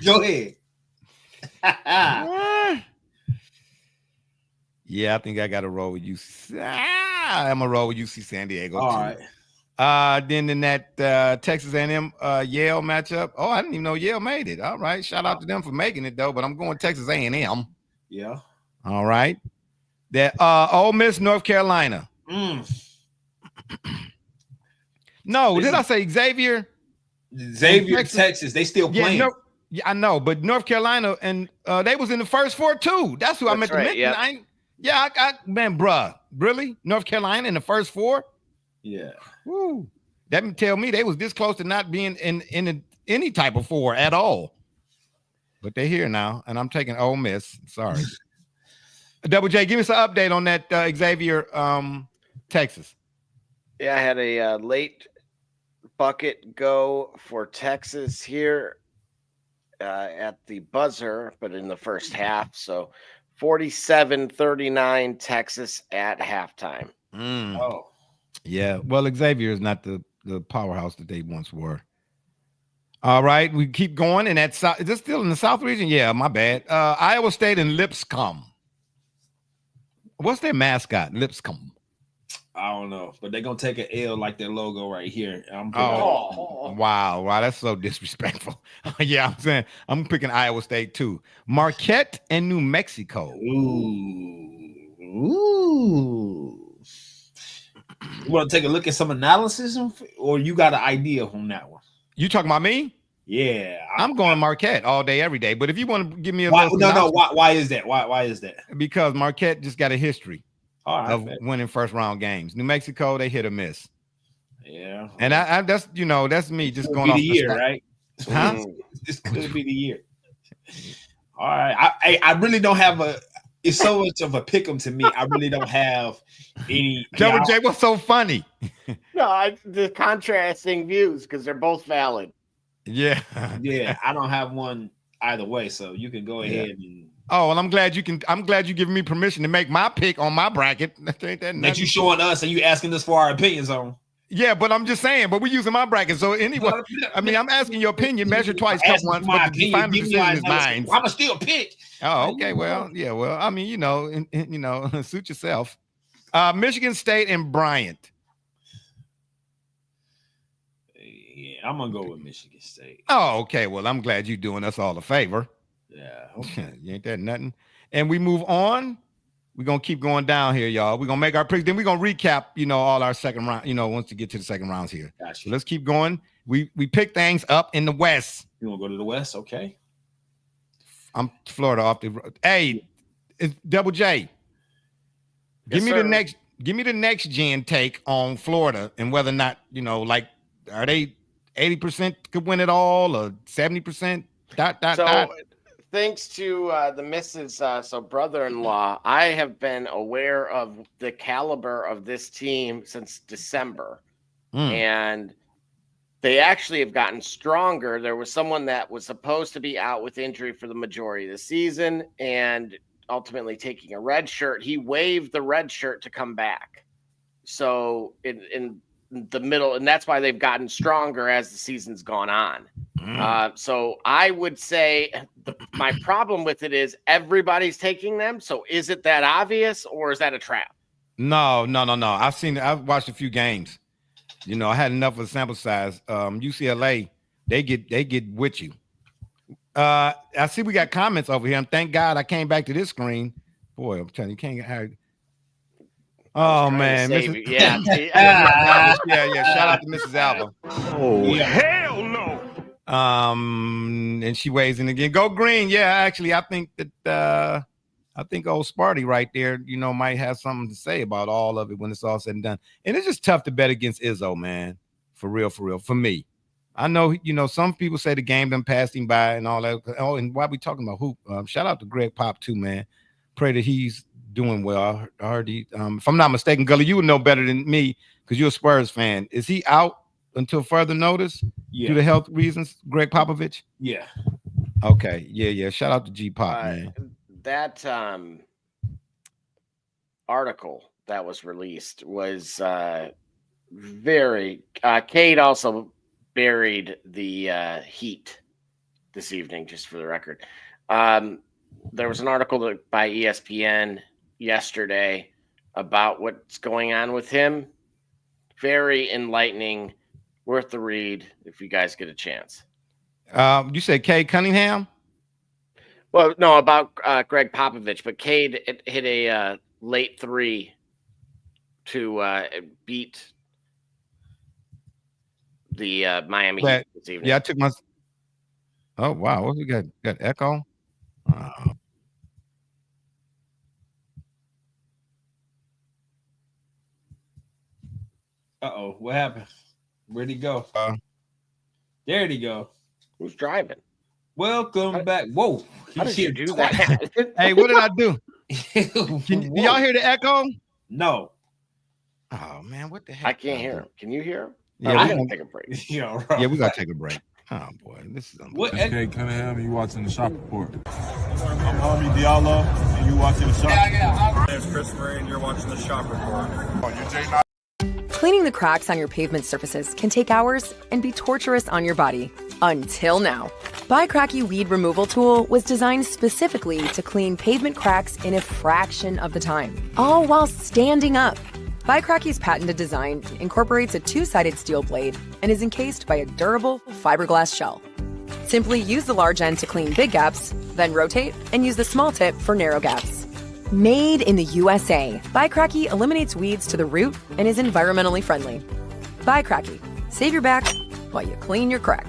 Go ahead. Yeah, I think I got to roll with UC. I'm gonna roll with UC San Diego. All right. Then in that Texas A&M Yale matchup. Oh, I didn't even know Yale made it. All right, shout out to them for making it though. But I'm going Texas A&M. Yeah. All right. That Ole Miss, North Carolina. No, did I say Xavier? Xavier, Texas, they still playing. Yeah, I know, but North Carolina and they was in the first four too. That's who I meant to mention. Man, bruh, really? North Carolina in the first four? Yeah. Woo. That tell me they was this close to not being in any type of four at all. but they're here now, and I'm taking Ole Miss. Sorry. Double J, give us an update on that Xavier, Texas. Yeah, I had a late bucket go for Texas here at the buzzer, but in the first half. So 47-39 Texas at halftime. Oh, yeah. Well, Xavier is not the powerhouse that they once were. All right, we keep going. And that's is this still in the South region? Yeah, my bad. Iowa State and Lipscomb. What's their mascot? Lipscomb. I don't know, but they're gonna take an L like their logo right here. Wow, that's so disrespectful. Yeah, I'm saying I'm picking Iowa State too. Marquette and New Mexico. Ooh. You want to take a look at some analysis, or you got an idea on that one? You talking about me? Yeah, I'm going Marquette all day, every day. But if you want to give me a why, little, why is that? Why is that? Because Marquette just got a history of man. winning first round games. New Mexico, they hit or miss. Yeah, and I that's that's me just going off the year, right? Huh? This could be the year. All right, I really don't have it's so much of a pick 'em to me. I really don't have any. Double J, what's so funny? No, the contrasting views because they're both valid. Yeah, I don't have one either way, so you can go ahead and. Oh, well, I'm glad you're giving me permission to make my pick on my bracket. That you showing us and you asking us for our opinions on. Yeah, but I'm just saying, but we're using my bracket. So anyway, I mean, I'm asking your opinion, measure twice, cut once, but the final decision is mine. I'm still pick. Oh, okay. Well, yeah, well, I mean, suit yourself. Michigan State and Bryant. Yeah, I'm gonna go with Michigan State. Oh, okay. Well, I'm glad you're doing us all a favor. Yeah. Okay. You ain't that nothing. And we move on. We're gonna keep going down here, y'all. We're gonna make our picks. Then we're gonna recap, all our second round, once we get to the second rounds here. Gotcha. So let's keep going. We pick things up in the West. You wanna go to the West? Okay. I'm Florida off the road. Hey, it's Double J. Give me the next gen take on Florida and whether or not, are they 80% could win it all or 70%? Thanks to the missus, brother-in-law, I have been aware of the caliber of this team since December. And they actually have gotten stronger. There was someone that was supposed to be out with injury for the majority of the season and ultimately taking a red shirt. He waived the red shirt to come back. So in the middle, and that's why they've gotten stronger as the season's gone on. So I would say my problem with it is everybody's taking them. So is it that obvious or is that a trap? No. I've watched a few games. I had enough of a sample size. UCLA, they get with you. I see we got comments over here, and thank God I came back to this screen. Boy, I'm telling you, can't get hired. Oh man, yeah. Shout out to Mrs. Alva. Oh hell no. And she weighs in again. Go green. Yeah, actually, I think that old Sparty right there, might have something to say about all of it when it's all said and done. And it's just tough to bet against Izzo, man. For real. For me. I know, some people say the game done passed him by and all that. Oh, and why we talking about hoop? Shout out to Greg Pop too, man. Pray that he's doing well. I heard he, if I'm not mistaken, Gully, you would know better than me because you're a Spurs fan. Is he out until further notice due to health reasons, Greg Popovich? Yeah. Okay. Yeah. Shout out to G Pop, man. That article that was released was very Cade also buried the Heat this evening, just for the record. There was an article by ESPN yesterday about what's going on with him. Very enlightening, worth the read if you guys get a chance. You said Cade Cunningham? Well, no, about Greg Popovich, but Cade hit a late three to beat the Miami Heat this evening. Yeah, I took my. Oh wow, what we got? Got echo. Uh-oh, what happened? Where'd he go? There'd he go. Who's driving? Welcome back. Whoa. How did you do that? Hey, what did I do? Do y'all hear the echo? No. Oh man, what the heck? I can't hear him. Can you hear him? Yeah, I gotta take a break. Yeah, we gotta take a break. Oh boy, this is what? K. Cunningham, and you watching the Shop Report. I'm Harvey Diallo, and you watching the Shop Report. My name's Chris Murray, and you're watching the Shop Report. Cleaning the cracks on your pavement surfaces can take hours and be torturous on your body. Until now. Bi-Cracky Weed Removal Tool was designed specifically to clean pavement cracks in a fraction of the time, all while standing up. Bi-Cracky's patented design incorporates a two-sided steel blade and is encased by a durable fiberglass shell. Simply use the large end to clean big gaps, then rotate and use the small tip for narrow gaps. Made in the USA, Bi-Cracky eliminates weeds to the root and is environmentally friendly. Bi-Cracky, save your back while you clean your crack.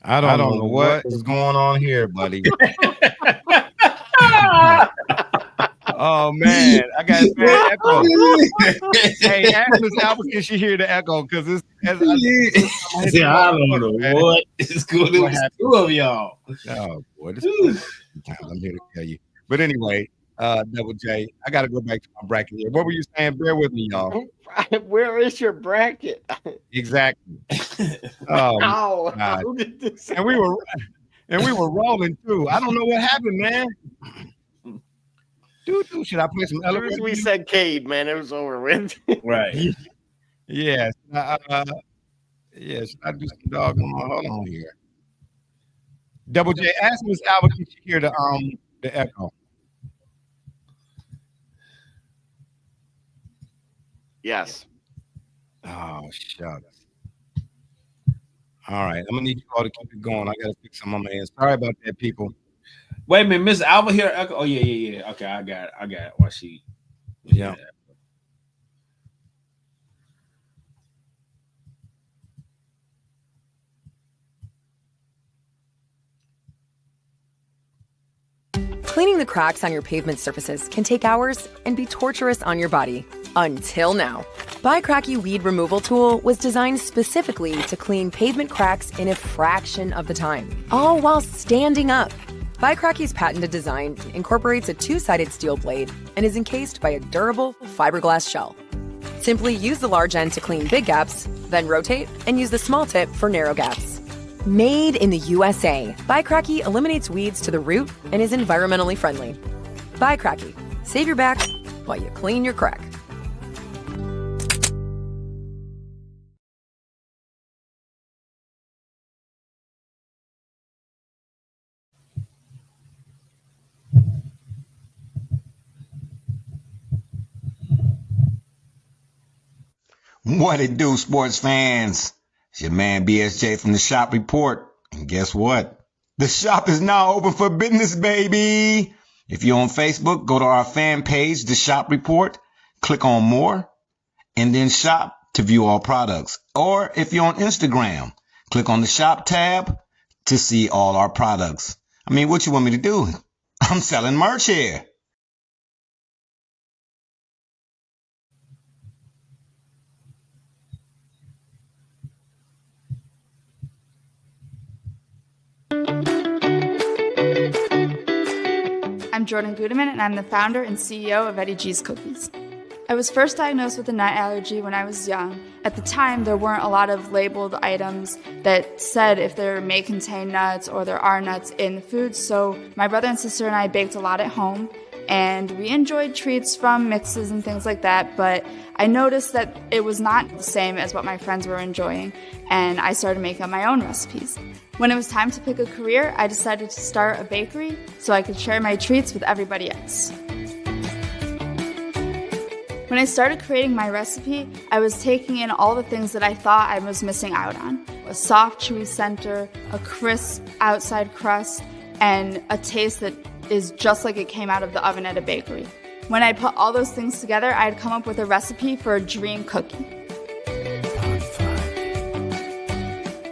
I don't know what is going on here, buddy. Oh man, I got a bad echo. Hey, ask Miss Albert, can she hear the echo? Because it's I don't know what is going on with two of y'all. Oh boy, this is I'm here to tell you. But anyway, Double J, I gotta go back to my bracket here. What were you saying? Bear with me, y'all. Where is your bracket? Exactly. Oh, Ow. God. How did this and we were rolling too. I don't know what happened, man. Dude, should I play some As soon as we said Cade, man, it was over with. Right. Yes. Yes. I do some dog. Hold on here. Double J, ask Miss Albert, can she hear the echo? Yes. Oh, shucks. All right. I'm gonna need you all to keep it going. I gotta fix some on my end. Sorry about that, people. Wait a minute, Miss Alva here. Oh yeah. Okay, I got it. Why she? Yeah. Cleaning the cracks on your pavement surfaces can take hours and be torturous on your body. Until now. Bi-Cracky Weed Removal Tool was designed specifically to clean pavement cracks in a fraction of the time, all while standing up. Bi-Cracky's patented design incorporates a two-sided steel blade and is encased by a durable fiberglass shell. Simply use the large end to clean big gaps, then rotate and use the small tip for narrow gaps. Made in the USA, Bi-Cracky eliminates weeds to the root and is environmentally friendly. Bi-Cracky, save your back while you clean your crack. What it do, sports fans? It's your man BSJ from the Shop Report. And guess what? The shop is now open for business, baby. If you're on Facebook, go to our fan page, The Shop Report, click on more, and then shop to view all products. Or if you're on Instagram, click on the shop tab to see all our products. I mean, what you want me to do? I'm selling merch here. I'm Jordan Gudeman, and I'm the founder and CEO of Eddie G's Cookies. I was first diagnosed with a nut allergy when I was young. At the time, there weren't a lot of labeled items that said if there may contain nuts or there are nuts in the food, so my brother and sister and I baked a lot at home, and we enjoyed treats from mixes and things like that, but I noticed that it was not the same as what my friends were enjoying, and I started making up my own recipes. When it was time to pick a career, I decided to start a bakery so I could share my treats with everybody else. When I started creating my recipe, I was taking in all the things that I thought I was missing out on. A soft, chewy center, a crisp outside crust, and a taste that is just like it came out of the oven at a bakery. When I put all those things together, I had come up with a recipe for a dream cookie.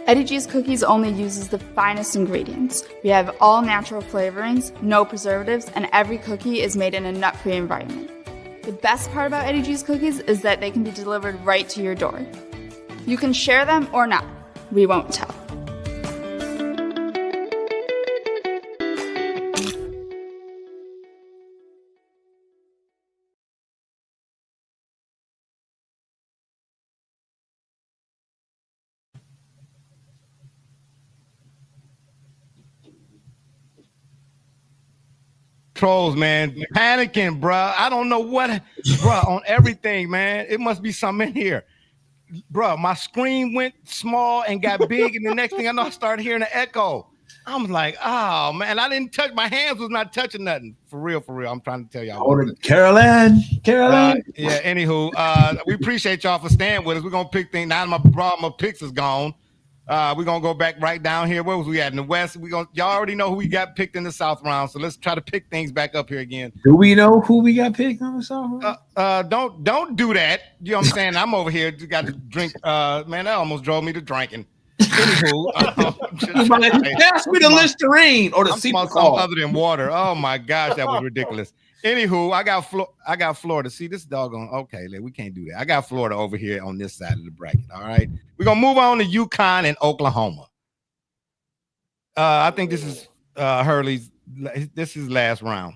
Eddie G's Cookies only uses the finest ingredients. We have all natural flavorings, no preservatives, and every cookie is made in a nut-free environment. The best part about Eddie G's cookies is that they can be delivered right to your door. You can share them or not. We won't tell. Trolls, man, panicking, bruh. I don't know what, bruh, on everything, man. It must be something in here. Bruh, my screen went small and got big, and the next thing I know, I started hearing an echo. I'm like, oh, man, I didn't touch, my hands was not touching nothing. For real, I'm trying to tell y'all. Caroline. Yeah, anywho, we appreciate y'all for staying with us. We're going to pick things. Now my picks is gone. We're gonna go back right down here. Where was we at in the West? Y'all already know who we got picked in the South round. So let's try to pick things back up here again. Do we know who we got picked on the South round? Don't do that. You know what I'm saying? I'm over here, got to drink. Man, that almost drove me to drinking. Anywho, pass me the Listerine or the something other than water. Oh my gosh, that was ridiculous. Anywho, I got Florida. See, this doggone. Okay, we can't do that. I got Florida over here on this side of the bracket. All right, we're gonna move on to UConn and Oklahoma. I think this is Hurley's. This is last round.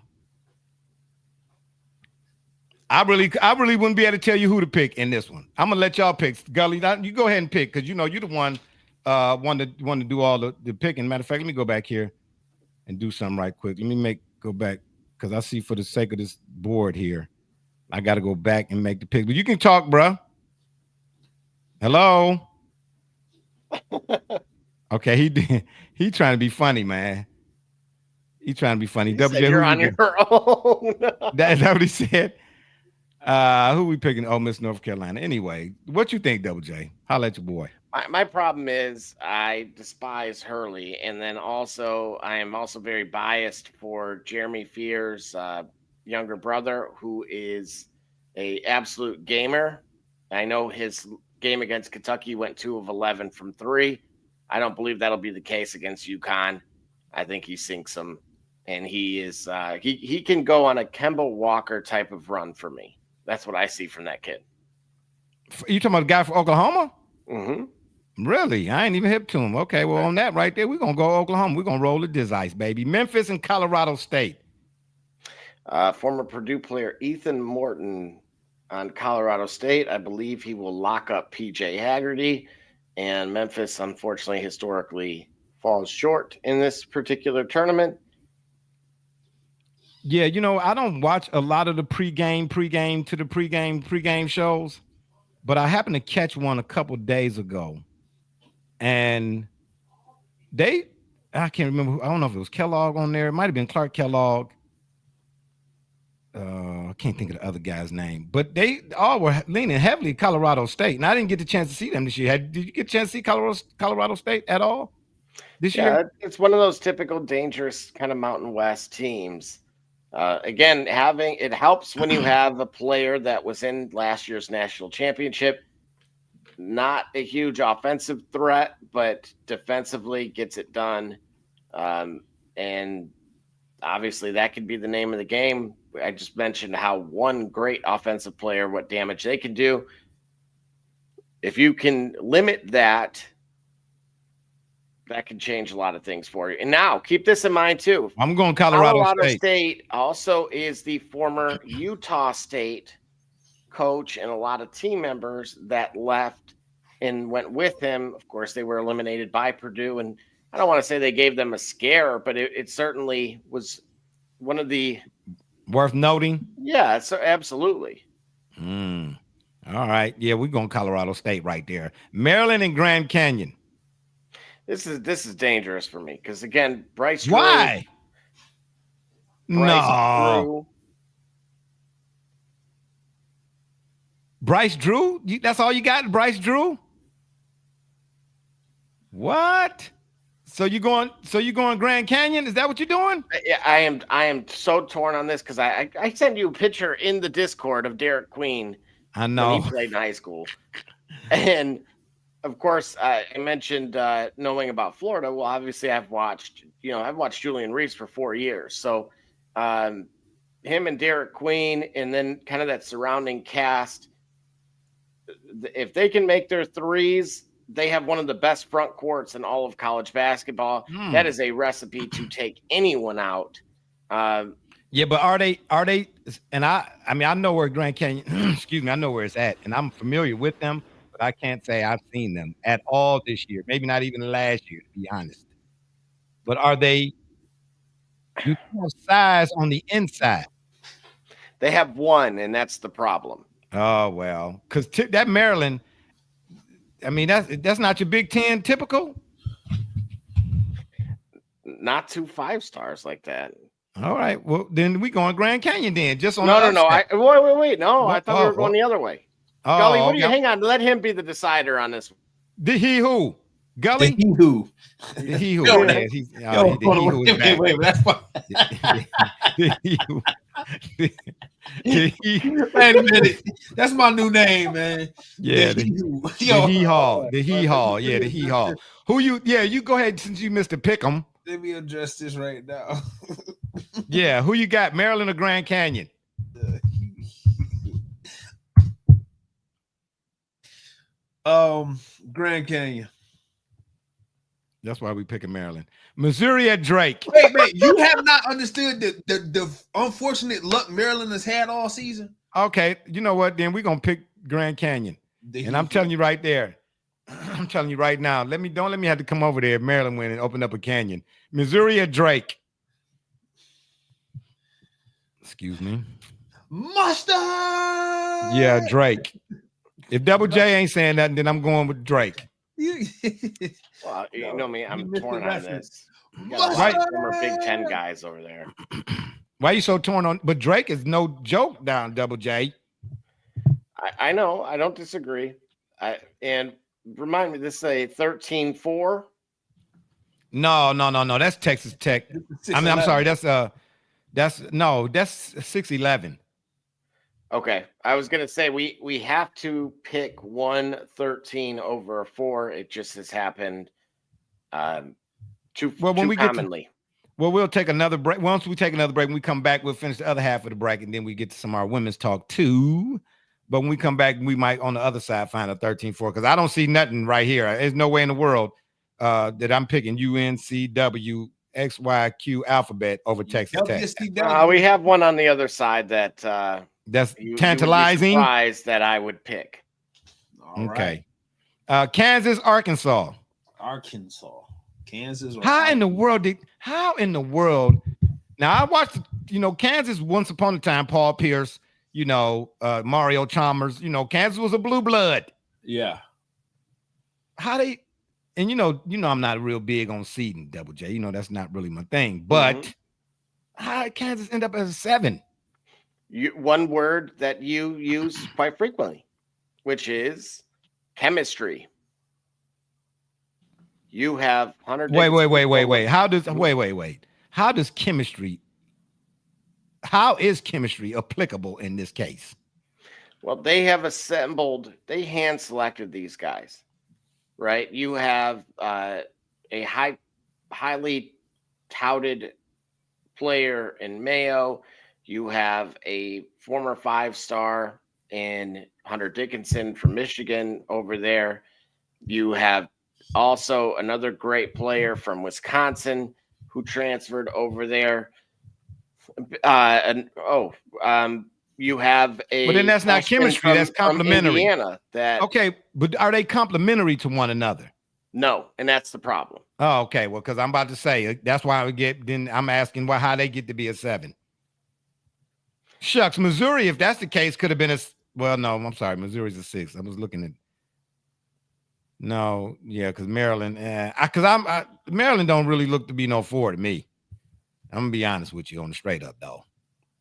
I really wouldn't be able to tell you who to pick in this one. I'm gonna let y'all pick. Gully, you go ahead and pick because you know you're the one to do all the picking. Matter of fact, let me go back here and do something right quick. Let me go back because I see for the sake of this board here, I got to go back and make the pick. But you can talk, bro. Hello. Okay, he trying to be funny, man. He trying to be funny. WJ, you're on your own. That's what he said. Who we picking? Oh, Miss North Carolina. Anyway, what you think, WJ? Holla at your boy. My problem is I despise Hurley, and then I am also very biased for Jeremy Fear's younger brother, who is a absolute gamer. I know his game against Kentucky went 2 of 11 from 3. I don't believe that'll be the case against UConn. I think he sinks them, and he is he can go on a Kemba Walker type of run for me. That's what I see from that kid. You talking about the guy from Oklahoma? Mm-hmm. Really? I ain't even hip to him. Okay, well, on that right there, we're going to go Oklahoma. We're going to roll the Diz Ice, baby. Memphis and Colorado State. Former Purdue player Ethan Morton on Colorado State. I believe he will lock up P.J. Haggerty. And Memphis, unfortunately, historically falls short in this particular tournament. Yeah, you know, I don't watch a lot of the pregame shows, but I happened to catch one a couple days ago. And I can't remember. I don't know if it was Kellogg on there. It might have been Clark Kellogg. I can't think of the other guy's name, but they all were leaning heavily Colorado State. And I didn't get the chance to see them this year. Did you get a chance to see Colorado State at all this year? It's one of those typical dangerous kind of Mountain West teams. Again, it helps when you have a player that was in last year's national championship. Not a huge offensive threat, but defensively gets it done. And obviously that could be the name of the game. I just mentioned how one great offensive player, what damage they can do. If you can limit that, that can change a lot of things for you. And now keep this in mind too. I'm going Colorado State also is the former Utah State coach and a lot of team members that left and went with him. Of course, they were eliminated by Purdue, and I don't want to say they gave them a scare, but it certainly was one of the worth noting. Yeah, so absolutely. All right. Yeah, we're going Colorado State right there. Maryland and Grand Canyon. This is dangerous for me because again, Bryce Drew. Why? No. Bryce Drew? That's all you got, Bryce Drew? What? So you going Grand Canyon? Is that what you're doing? Yeah, I am so torn on this because I sent you a picture in the Discord of Derek Queen. I know. When he played in high school. And of course, I mentioned knowing about Florida. Well, obviously I've watched Julian Reese for 4 years. So him and Derek Queen, and then kind of that surrounding cast. If they can make their threes, they have one of the best front courts in all of college basketball. That is a recipe to take anyone out. Yeah, but are they? And I mean, I know where Grand Canyon. Excuse me, I know where it's at, and I'm familiar with them, but I can't say I've seen them at all this year. Maybe not even last year, to be honest. But are they? Do they have size on the inside? They have one, and that's the problem. Oh well, because that Maryland. I mean, that's not your Big Ten typical. Not 2 5-stars like that. All right, well then we going Grand Canyon then. Just on no. Wait. No, I thought we were going the other way. Oh, Gully, what do you? Hang on, let him be the decider on this. The he who Gully. The he who. The he who. Yo, Yeah, he's the he who is back. Wait, that's fine. The he who. Wait a minute. That's my new name, man. Yeah, the he haul. The he haul. Yeah, the he haul. Who you? Yeah, you go ahead since you missed the pick 'em. Let me address this right now. Yeah, who you got? Maryland or Grand Canyon? Grand Canyon. That's why we picking Maryland. Missouri at Drake. Wait, you have not understood the unfortunate luck Maryland has had all season. Okay, you know what? Then we're gonna pick Grand Canyon. And I'm telling you right there. I'm telling you right now. Don't let me have to come over there if Maryland win and open up a canyon. Missouri at Drake. Excuse me. Mustard. Yeah, Drake. If Double J ain't saying nothing, then I'm going with Drake. Well, you know me, I'm torn on this. You got a lot of former Big Ten guys over there. Why are you so torn on? But Drake is no joke down, Double J. I know. I don't disagree. And remind me, this is a 13-4? No. That's Texas Tech. I mean, I'm sorry. That's 6-11. Okay. I was gonna say we have to pick 1-13 over a 4. It just has happened too commonly. We'll take another break. Once we take another break, when we come back, we'll finish the other half of the bracket, and then we get to some of our women's talk too. But when we come back, we might on the other side find a 13-4 because I don't see nothing right here. There's no way in the world that I'm picking UNCW XYQ alphabet over Texas Tech. We have one on the other side that that's tantalizing. You would be surprised that I would pick. Okay. Kansas, Arkansas. Kansas. How in the world? Now I watched, Kansas once upon a time, Paul Pierce, Mario Chalmers, Kansas was a blue blood. Yeah. And I'm not real big on seeding, Double J. That's not really my thing. But how did Kansas end up as a 7? One word that you use quite frequently, which is chemistry. You have 100. Wait. How is chemistry applicable in this case? Well, they hand selected these guys, right? You have a highly touted player in Mayo. You have a former 5-star in Hunter Dickinson from Michigan over there. You have also another great player from Wisconsin who transferred over there. You have a. But then that's not chemistry. That's complementary. Indiana, okay, but are they complementary to one another? No, and that's the problem. Oh, okay. Well, because I'm about to say that's why I'm asking how they get to be a 7. Shucks, Missouri, if that's the case, could have been no, I'm sorry, Missouri's a 6. I was looking at. No, yeah, because Maryland, Maryland don't really look to be no 4 to me. I'm gonna be honest with you on the straight up though.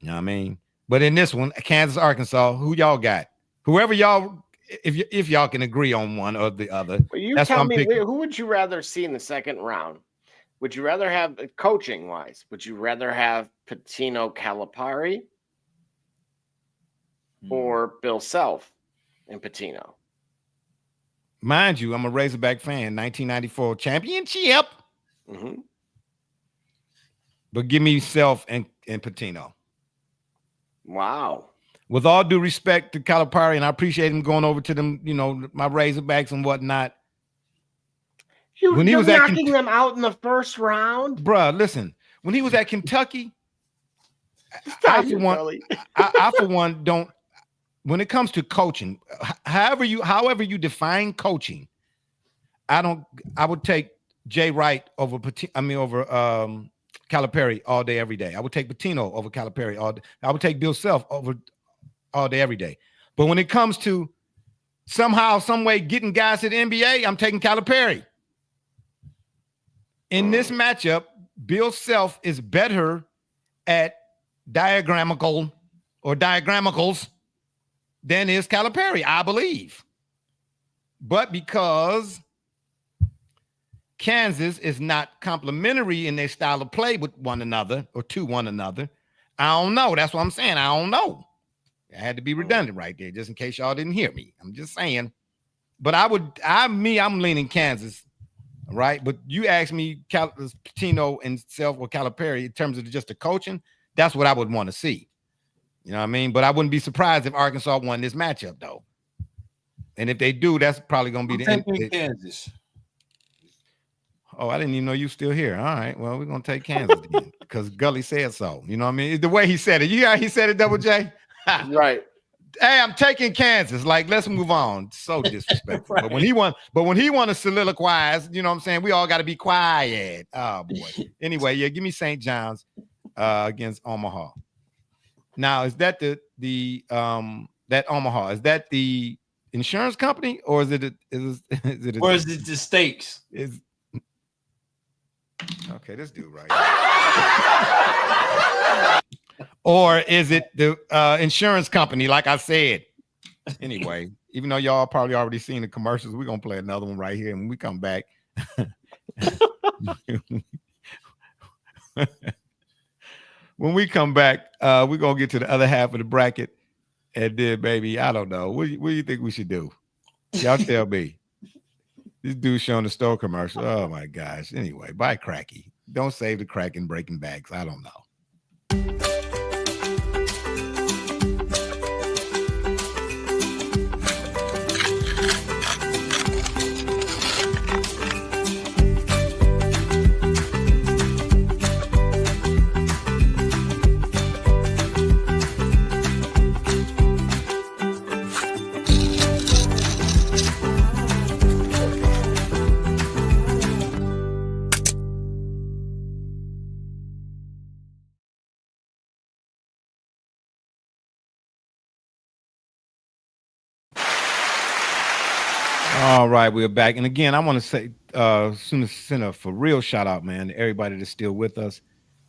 You know what I mean? But in this one, Kansas, Arkansas, who y'all got? Whoever y'all, if y'all can agree on one or the other. Well, you tell me, who would you rather see in the second round? Would you rather have coaching wise? Would you rather have Pitino Calipari or Bill Self and Pitino? Mind you, I'm a Razorback fan. 1994 championship. But give me Self and Pitino. Wow. With all due respect to Calipari, and I appreciate him going over to them, you know, my Razorbacks and whatnot. When he was knocking them out in the first round, bruh, listen. When he was at Kentucky, I for one don't. When it comes to coaching, however you define coaching, I would take Jay Wright over Calipari all day, every day. I would take Pitino over Calipari all day. I would take Bill Self over all day, every day. But when it comes to somehow, some way getting guys to the NBA, I'm taking Calipari. In this matchup, Bill Self is better at diagrammicals than is Calipari, I believe. But because Kansas is not complementary in their style of play with one another or to one another, I don't know. That's what I'm saying. I don't know. I had to be redundant right there, just in case y'all didn't hear me. I'm just saying. But I'm leaning Kansas, right? But you asked me Pitino and Self or Calipari in terms of just the coaching. That's what I would want to see. You know what I mean? But I wouldn't be surprised if Arkansas won this matchup, though. And if they do, that's probably going to be the end. Kansas. Oh, I didn't even know you still here. All right. Well, we're going to take Kansas again because Gully said so. You know what I mean? The way he said it. You got he said it, Double J? Right. Hey, I'm taking Kansas. Like, let's move on. So disrespectful. Right. But when he want to soliloquize, you know what I'm saying? We all got to be quiet. Oh boy. Anyway, yeah, give me St. John's against Omaha. Now, is that that Omaha? Is that the insurance company or is it or is it the stakes? Okay, this dude right here. Or is it the insurance company, like I said? Anyway, even though y'all probably already seen the commercials, we're going to play another one right here. And when we come back, we're going to get to the other half of the bracket. And then, baby, I don't know. What do you think we should do? Y'all tell me. This dude showing the store commercial. Oh, my gosh. Anyway, bye, Cracky. Don't save the crack in breaking bags. I don't know. All right, we're back. And again, I want to say, send a for real shout out, man, to everybody that's still with us.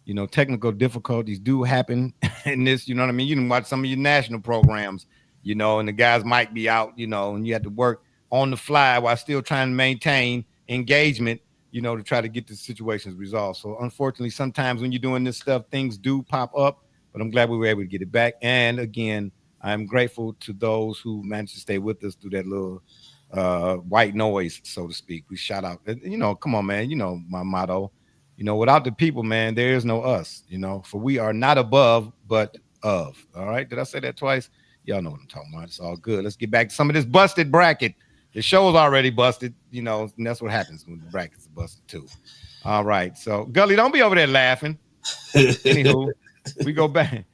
You know, technical difficulties do happen in this, you know what I mean? You can watch some of your national programs, you know, and the guys might be out, you know, and you have to work on the fly while still trying to maintain engagement, you know, to try to get the situations resolved. So unfortunately, sometimes when you're doing this stuff, things do pop up, but I'm glad we were able to get it back. And again, I'm grateful to those who managed to stay with us through that little white noise, so to speak. We shout out, you know, come on, man. You know, my motto, you know, without the people, man, there is no us, you know, for we are not above, but of. All right. Did I say that twice? Y'all know what I'm talking about. It's all good. Let's get back to some of this busted bracket. The show's already busted, you know, and that's what happens when the brackets are busted too. All right. So Gully, don't be over there laughing. Anywho, we go back.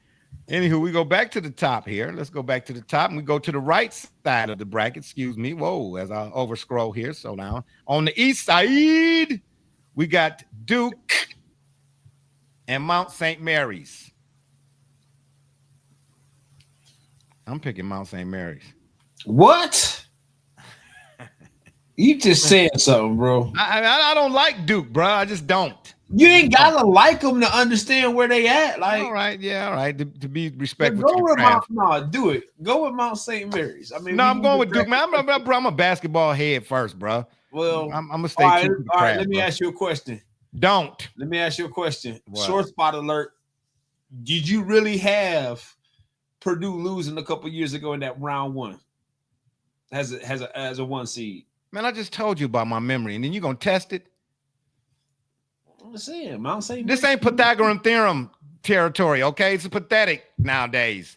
We go back to the top here. Let's go back to the top and we go to the right side of the bracket. Excuse me. Whoa, as I over scroll here. So now on the east side, we got Duke and Mount St. Mary's. I'm picking Mount St. Mary's. What? You just saying something, bro. I don't like Duke, bro. I just don't. You ain't gotta like them to understand where they at. Like, all right, yeah, all right. To be respectful. Go with do it. Go with Mount St. Mary's. I mean, no, I'm going with Duke, man. I'm a basketball head first, bro. Well, I'm gonna stay all true to the right. craft, Let me bro. ask you a question. Don't. Let me ask you a question. What? Short spot alert. Did you really have Purdue losing a couple years ago in that round one as a one seed? Man, I just told you about my memory, and then you're gonna test it. I'm saying Mount St. This ain't Pythagorean theorem territory. Okay, it's pathetic nowadays.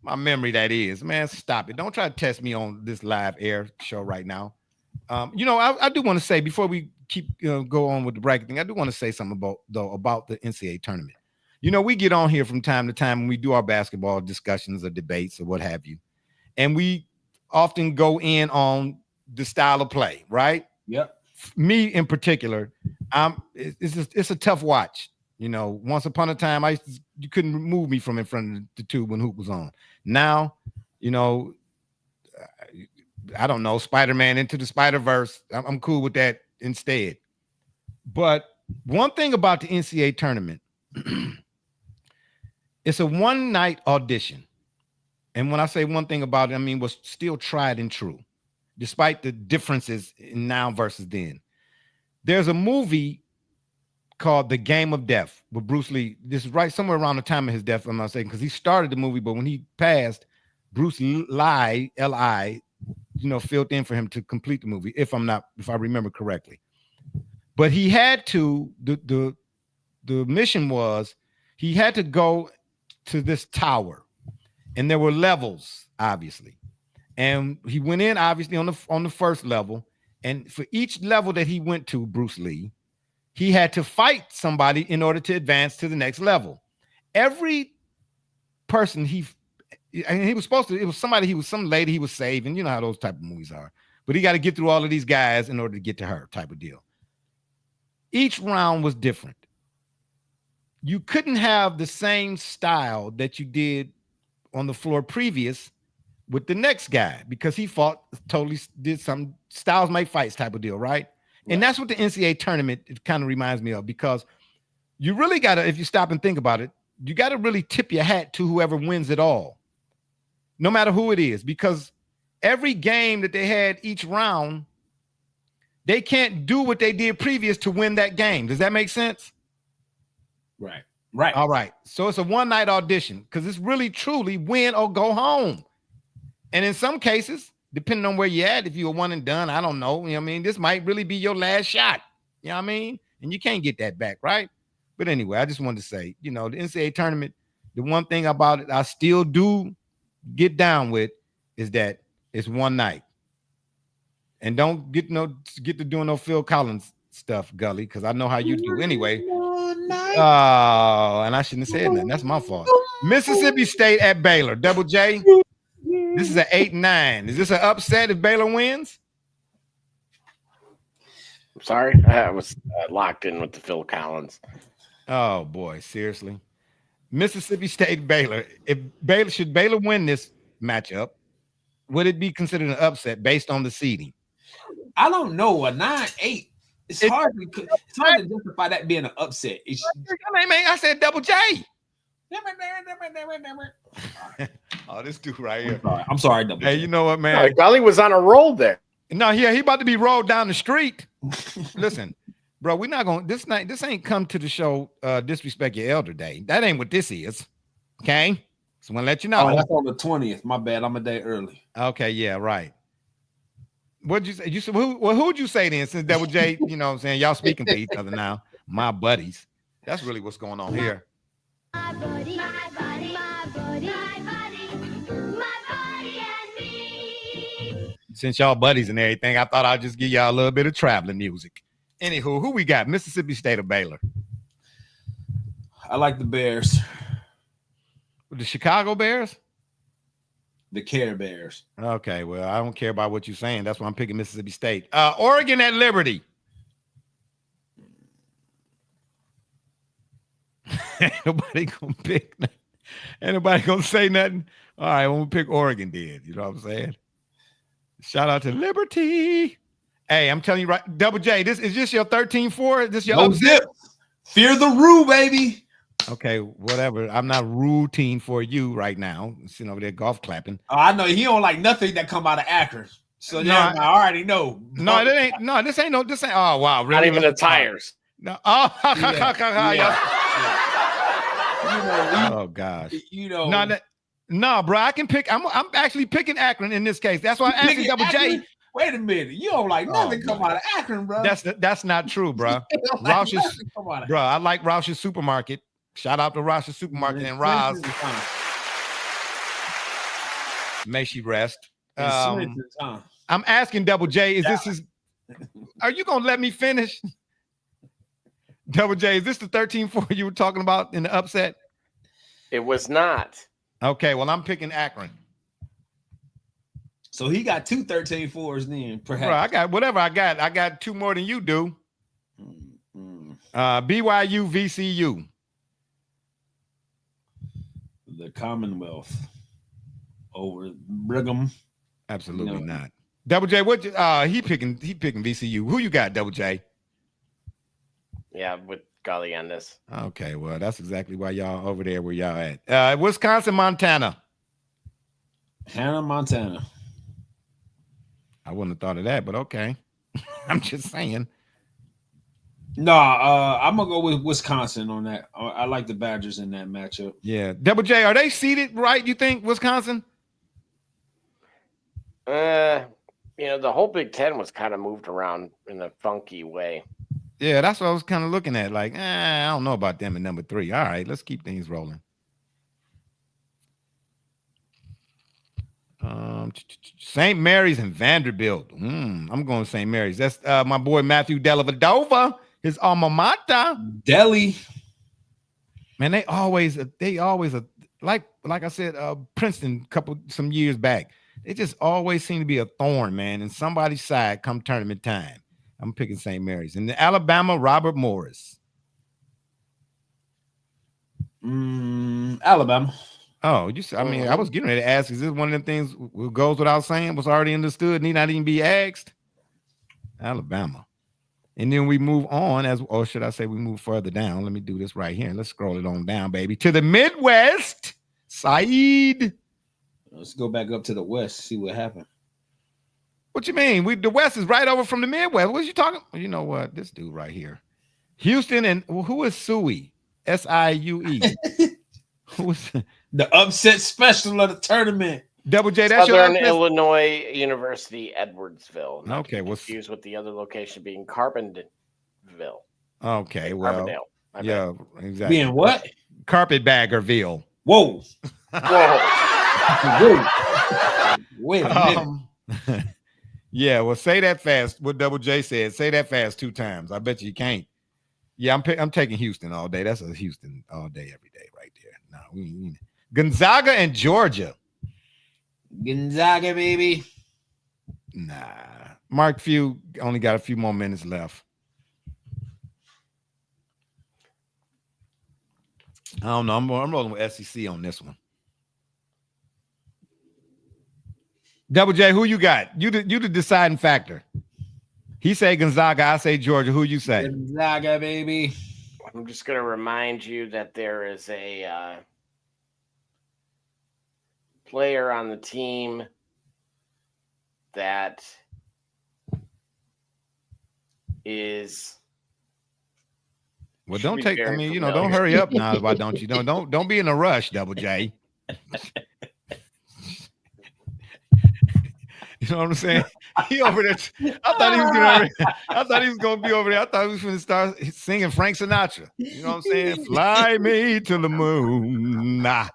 My memory, that is, man. Stop it. Don't try to test me on this live air show right now. I do want to say before we keep go on with the bracket thing, I do want to say something about the NCAA tournament. We get on here from time to time when we do our basketball discussions or debates or what have you, and we often go in on the style of play, right? Yep. Me in particular, it's a tough watch. Once upon a time, you couldn't remove me from in front of the tube when hoop was on. Now, I don't know, Spider-Man into the Spider-Verse. I'm cool with that instead. But one thing about the NCAA tournament, it's a one-night audition. And when I say one thing about it, I mean was still tried and true, despite the differences in now versus then. There's a movie called The Game of Death with Bruce Lee. This is right somewhere around the time of his death, I'm not saying, because he started the movie, but when he passed, Bruce Lee, L.I., filled in for him to complete the movie, if I remember correctly. But he had to, the mission was, he had to go to this tower, and there were levels, obviously. And he went in, obviously, on the first level, and for each level that he went to, Bruce Lee, he had to fight somebody in order to advance to the next level. Every person he was supposed to, it was some lady he was saving. You know how those type of movies are. But he got to get through all of these guys in order to get to her, type of deal. Each round was different. You couldn't have the same style that you did on the floor previous with the next guy, because he did some styles make fights type of deal, right? And that's what the NCAA tournament, it kind of reminds me of, because you really got to, if you stop and think about it, you got to really tip your hat to whoever wins it all, no matter who it is, because every game that they had each round, they can't do what they did previous to win that game. Does that make sense? Right. All right. So it's a one-night audition, because it's really truly win or go home. And in some cases, depending on where you're at, if you're one and done, I don't know. This might really be your last shot. You know what I mean? And you can't get that back, right? But anyway, I just wanted to say, the NCAA tournament, the one thing about it I still do get down with is that it's one night. And don't get to doing no Phil Collins stuff, Gully, because I know how you do anyway. Oh, and I shouldn't have said that. That's my fault. Mississippi State at Baylor. Double J. This is an 8-9. Is this an upset if Baylor wins? I'm sorry. I was locked in with the Phil Collins. Oh, boy. Seriously. Mississippi State, Baylor. Should Baylor win this matchup, would it be considered an upset based on the seeding? I don't know. A 9-8. It's hard to justify that being an upset. I said Double J. Oh, this dude right here. I'm sorry, Double J. Hey, you know what, man? Gully was on a roll there. No, he about to be rolled down the street. Listen, bro, we're not going to, this ain't come to the show Disrespect Your Elder Day. That ain't what this is. Okay? So I'm going to let you know. Oh, that's on the 20th. My bad. I'm a day early. Okay, yeah, right. What'd you say? You said who'd you say then? Since Double J, you know what I'm saying? Y'all speaking to each other now. My buddies. That's really what's going on here. My buddy, my buddy, my buddy, my buddy, my buddy and me. Since y'all buddies and everything, I thought I'd just give y'all a little bit of traveling music. Anywho, who we got? Mississippi State or Baylor? I like the Bears. The Chicago Bears? The Care Bears. Okay, well, I don't care about what you're saying. That's why I'm picking Mississippi State. Oregon at Liberty. Ain't nobody gonna pick nothing. Ain't nobody gonna say nothing. All right, when we pick Oregon, did you know what I'm saying? Shout out to Liberty. Hey, I'm telling you right, Double J, is this your 13-4? This your upset? Fear the rule, baby. Okay, whatever. I'm not rooting for you right now. Sitting over there golf clapping. Oh, I know he don't like nothing that come out of Akron. So I already know. No, this ain't. Oh wow, really? Not even the tires. No. Oh, yeah. Oh gosh. No, bro. I can pick. I'm actually picking Akron in this case. That's why I asked Double J. Wait a minute. You don't like nothing come out of Akron, bro. That's not true, bro. Roush's, bro. I like Roush's Supermarket. Shout out to Rocha Supermarket and Roz. May she rest. I'm asking Double J, is this his? Are you gonna let me finish? Double J, is this the 13-4 you were talking about in the upset? It was not. Okay, well, I'm picking Akron. So he got 2 13-4s then, perhaps. Bro, I got whatever I got. I got 2 more than you do. BYU, VCU. The Commonwealth over Brigham. Absolutely not. Double J, what he picking VCU. Who you got, Double J? Yeah, with Golly on this. Okay, well, that's exactly why y'all over there where y'all at. Wisconsin, Montana. Hannah, Montana. I wouldn't have thought of that, but okay. I'm just saying. No, I'm gonna go with Wisconsin on that. I like the Badgers in that matchup. Yeah, Double J, are they seated right? You think Wisconsin? The whole Big Ten was kind of moved around in a funky way. Yeah, that's what I was kind of looking at. Like, I don't know about them at number 3. All right, let's keep things rolling. St. Mary's and Vanderbilt. I'm going St. Mary's. That's my boy Matthew Dellavedova, his alma mater. Delhi. Man, they always like I said, Princeton some years back. They just always seem to be a thorn, man, in somebody's side come tournament time. I'm picking St. Mary's. And the Alabama, Robert Morris. Alabama. Oh, I was getting ready to ask, is this one of them things that goes without saying, was already understood, need not even be asked? Alabama. And then we move on or should I say we move further down? Let me do this right here. Let's scroll it on down, baby. To the Midwest, Saeed. Let's go back up to the West, see what happened. What you mean? The West is right over from the Midwest. What you talking? You know what? This dude right here. Houston and who is Suey? S-I-U-E. Who is the upset special of the tournament? Double J, that's Southern your Illinois University, Edwardsville. Not okay, well, confused with the other location being Carbondale. Okay, well, Carbondale. Yeah, exactly. Being what? Carpetbaggerville. Whoa. Whoa. Wait a minute. Yeah, well, say that fast. What Double J said. Say that fast 2 times. I bet you can't. Yeah, I'm taking Houston all day. That's a Houston all day, every day, right there. No, we Gonzaga and Georgia. Gonzaga, baby. Nah, Mark Few only got a few more minutes left. I don't know. I'm rolling with SEC on this one. Double J, who you got? You the deciding factor. He say Gonzaga, I say Georgia. Who you say? Gonzaga, baby. I'm just going to remind you that there is a player on the team that is. Well, don't take. I mean, don't hurry up now. Why don't you? Don't be in a rush, Double J. You know what I'm saying? He over there. I thought he was gonna be over there. I thought he was gonna start singing Frank Sinatra. You know what I'm saying? Fly me to the moon. Nah.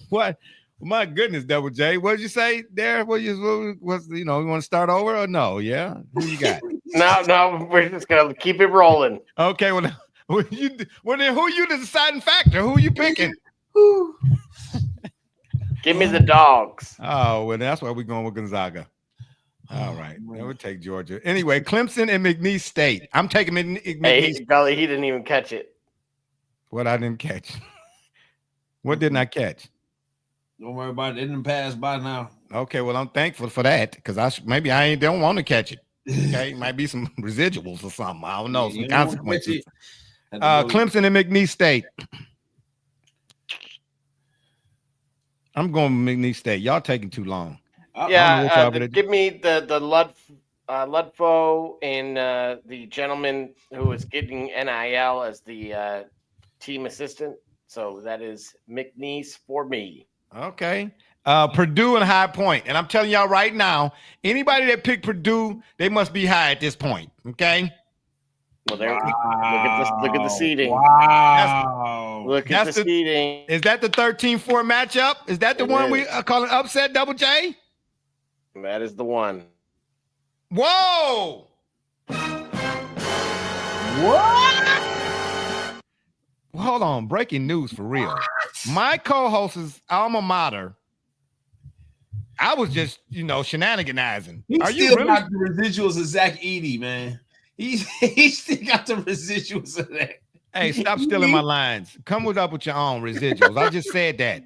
What? My goodness, Double J. What did you say there? You want to start over or no? Yeah. Who you got? No, we're just gonna keep it rolling. Okay, well, then who you the deciding factor? Who you picking? Give me the Dogs. Oh, well, that's why we're going with Gonzaga. All right. Then we'll take Georgia. Anyway, Clemson and McNeese State. I'm taking McNeese. Hey, Golly, he didn't even catch it. What I didn't catch? What didn't I catch? Don't worry about it. It didn't pass by now. Okay, well, I'm thankful for that because I don't want to catch it. Okay, might be some residuals or something. I don't know, some consequences. Clemson and McNeese State. I'm going with McNeese State. Y'all taking too long. Give me the Ludfo and the gentleman who is getting NIL as the team assistant. So that is McNeese for me. Okay. Purdue and High Point. And I'm telling y'all right now, anybody that picked Purdue, they must be high at this point. Okay. Well, there. Look at the seeding. Wow. Look at the seeding. Is that the 13-4 matchup? Is that the one we call an upset, Double J? That is the one. Whoa. What? Well, hold on. Breaking news for real. My co-host's alma mater. I was just, shenaniganizing. He's Are still you really? got the residuals of Zach Edey, man. He's still got the residuals of that. Hey, stop stealing my lines. Come up with your own residuals. I just said that.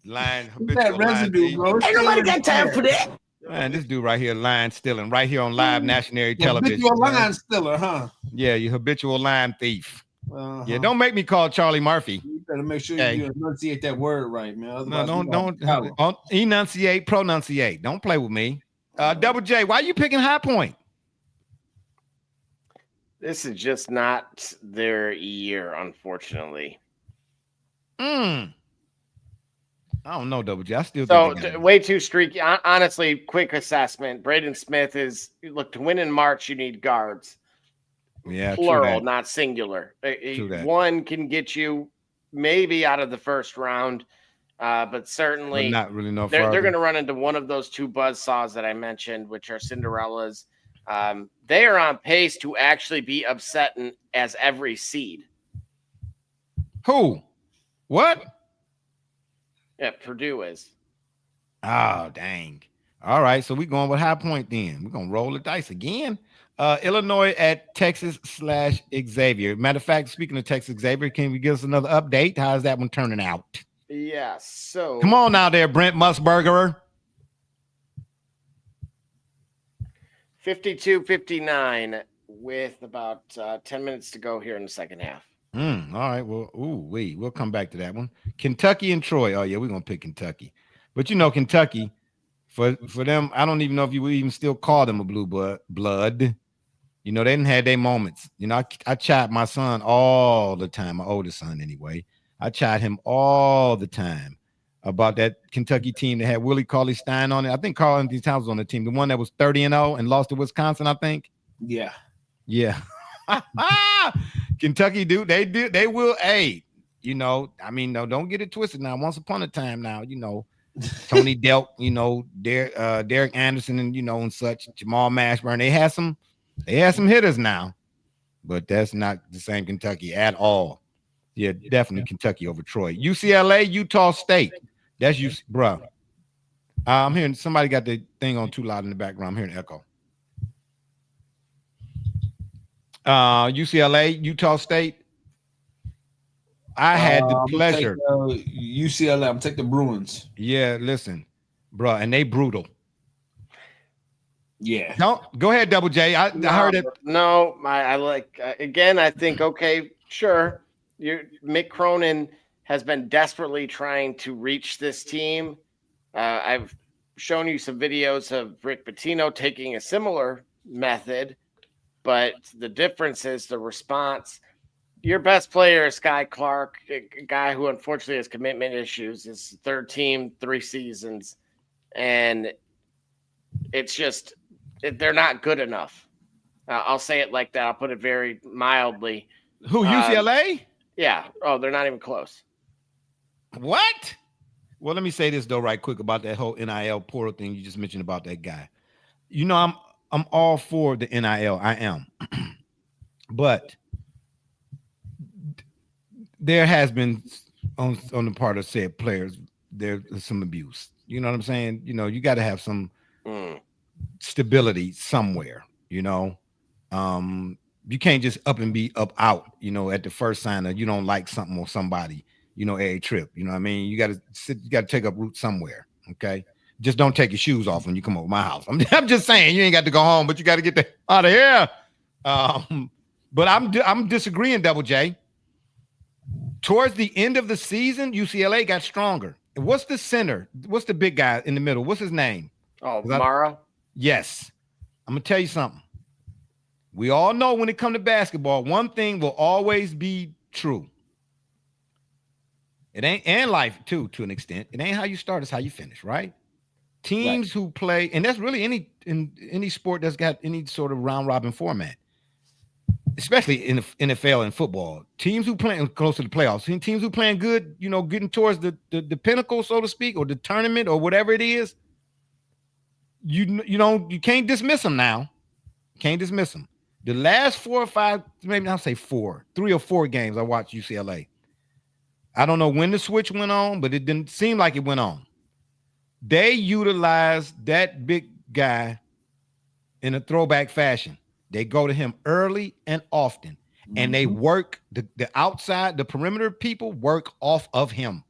That residue, bro. Ain't nobody got time for that. Man, this dude right here, line stealing, right here on live national television. Habitual line stealer, huh? Yeah, you habitual line thief. Yeah, don't make me call Charlie Murphy. You better make sure you enunciate that word right, man. Otherwise, don't enunciate, pronunciate. Don't play with me. Double J, why are you picking High Point? This is just not their year, unfortunately. I don't know, Double J. I still think way too streaky. Honestly, quick assessment. Braden Smith is to win in March. You need guards. Yeah, plural, not singular. One can get you maybe out of the first round, but certainly not really. They're going to run into one of those two buzzsaws that I mentioned, which are Cinderellas. They are on pace to actually be upsetting as every seed. Who? What? Yeah, Purdue is. Oh, dang. All right, so we're going with High Point then. We're going to roll the dice again. Illinois at Texas/Xavier. Matter of fact, speaking of Texas Xavier, can you give us another update? How's that one turning out? Yeah, so come on now there, Brent Musburger. 52-59 with about 10 minutes to go here in the second half. All right. Well, we'll come back to that one. Kentucky and Troy. Oh, yeah, we're going to pick Kentucky. But Kentucky, for them, I don't even know if you would even still call them a blue blood. They didn't have their moments. I chide my son all the time, my oldest son anyway. I chide him all the time about that Kentucky team that had Willie Cauley-Stein on it. I think Carl Anthony Towns was on the team, the one that was 30-0 and lost to Wisconsin, I think. Yeah. Kentucky, dude, they will aid. Don't get it twisted now. Once upon a time now, Tony Delk, Derek Anderson and such, Jamal Mashburn, they had some hitters now, but that's not the same Kentucky at all. Yeah, definitely Kentucky over Troy. UCLA, Utah State. That's you, bro. I'm hearing somebody got the thing on too loud in the background. I'm hearing echo. UCLA, Utah State. I had the pleasure. UCLA. I'm taking the Bruins. Yeah, listen, bro, and they brutal. Yeah. No, go ahead, Double J. I heard it. No, I like again. I think okay, sure. Mick Cronin has been desperately trying to reach this team. I've shown you some videos of Rick Pitino taking a similar method, but the difference is the response. Your best player is Sky Clark, a guy who unfortunately has commitment issues. His third team, 3 seasons, and it's just they're not good enough. I'll say it like that. I'll put it very mildly. Who, UCLA? Yeah. Oh, they're not even close. What? Well, let me say this though, right quick about that whole NIL portal thing you just mentioned about that guy. I'm all for the NIL. I am, but there has been on the part of said players, there's some abuse. You know what I'm saying? You got to have some stability somewhere. You can't just up and be up out. At the first sign of you don't like something or somebody. A trip. You know what I mean? You got to take up root somewhere. Okay. Just don't take your shoes off when you come over my house. I'm just saying you ain't got to go home, but you got to get out of here. But I'm disagreeing, Double J. Towards the end of the season, UCLA got stronger. And what's the center? What's the big guy in the middle? What's his name? Oh, Mara. Yes. I'm gonna tell you something. We all know when it comes to basketball, one thing will always be true. It ain't, and life too, to an extent. It ain't how you start, it's how you finish, right? Teams who play, and that's really any sport that's got any sort of round robin format, especially in the NFL and football. Teams who playing close to the playoffs, teams who playing good, getting towards the pinnacle, so to speak, or the tournament or whatever it is. You can't dismiss them now. Can't dismiss them. The last 4 or 5, maybe I'll say 3 or 4 games I watched UCLA. I don't know when the switch went on, but it didn't seem like it went on. They utilized that big guy in a throwback fashion. They go to him early and often, and they work the outside, the perimeter people work off of him.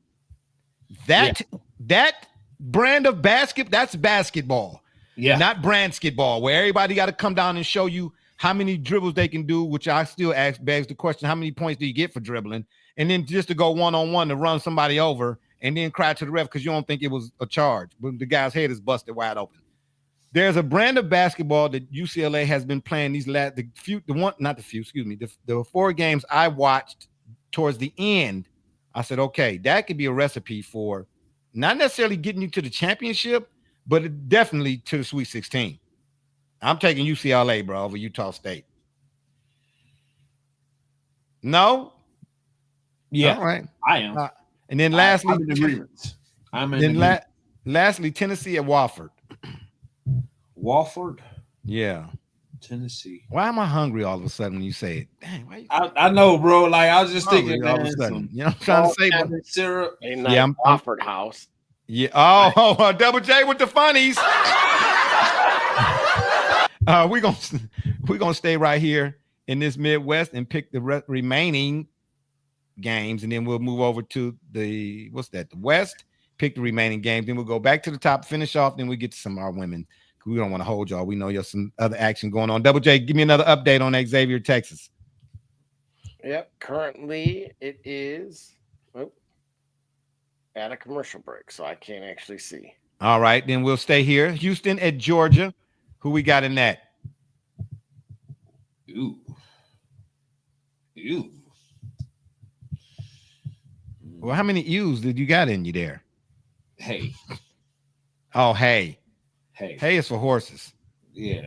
That brand of that's basketball. Yeah. Not brandsketball, where everybody got to come down and show you how many dribbles they can do, which I still begs the question, how many points do you get for dribbling? And then just to go one-on-one to run somebody over and then cry to the ref because you don't think it was a charge, but the guy's head is busted wide open. There's a brand of basketball that UCLA has been playing the 4 games I watched towards the end. I said, okay, that could be a recipe for not necessarily getting you to the championship, but definitely to the Sweet 16. I'm taking UCLA, bro, over Utah State. No? Yeah. All right. I am. And then lastly, I'm in agreement. Lastly, Tennessee at Wofford. Wofford? Yeah. Tennessee. Why am I hungry all of a sudden when you say it? Dang, why I know, bro. Like I was just thinking, all of a sudden. You know what I'm trying to say? But syrup. Yeah, I'm Wofford House. Yeah. Oh, Double J with the funnies. We're gonna stay right here in this Midwest and pick the remaining games, and then we'll move over to the West. Pick the remaining games, then we'll go back to the top, finish off, then we get to some of our women. We don't want to hold y'all. We know there's some other action going on. Double J, give me another update on Xavier, Texas. Yep. Currently, it is at a commercial break, so I can't actually see. All right, then we'll stay here. Houston at Georgia. Who we got in that? Ooh. Well, how many U's did you got in you there? Hey. Oh, hey. Hey is for horses. Yeah.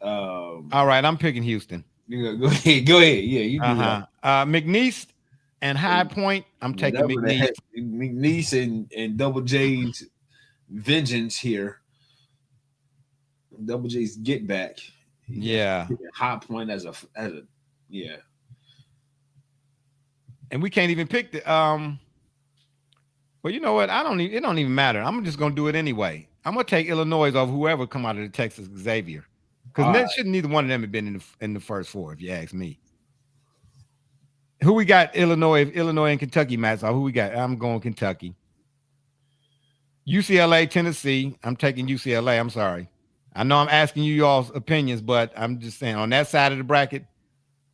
All right, I'm picking Houston. Go ahead. Yeah, you do that. McNeese and High Point. I'm taking McNeese. McNeese and Double J's vengeance here. Double J's get back. Yeah. High Point as a yeah. And we can't even pick the well, you know what? It don't even matter. I'm just gonna do it anyway. I'm gonna take Illinois over whoever come out of the Texas Xavier. Because shouldn't neither one of them have been in the first 4, if you ask me. Who we got? Illinois and Kentucky, Matt. So who we got? I'm going Kentucky. UCLA, Tennessee. I'm taking UCLA. I'm sorry. I know I'm asking you y'all's opinions, but I'm just saying on that side of the bracket,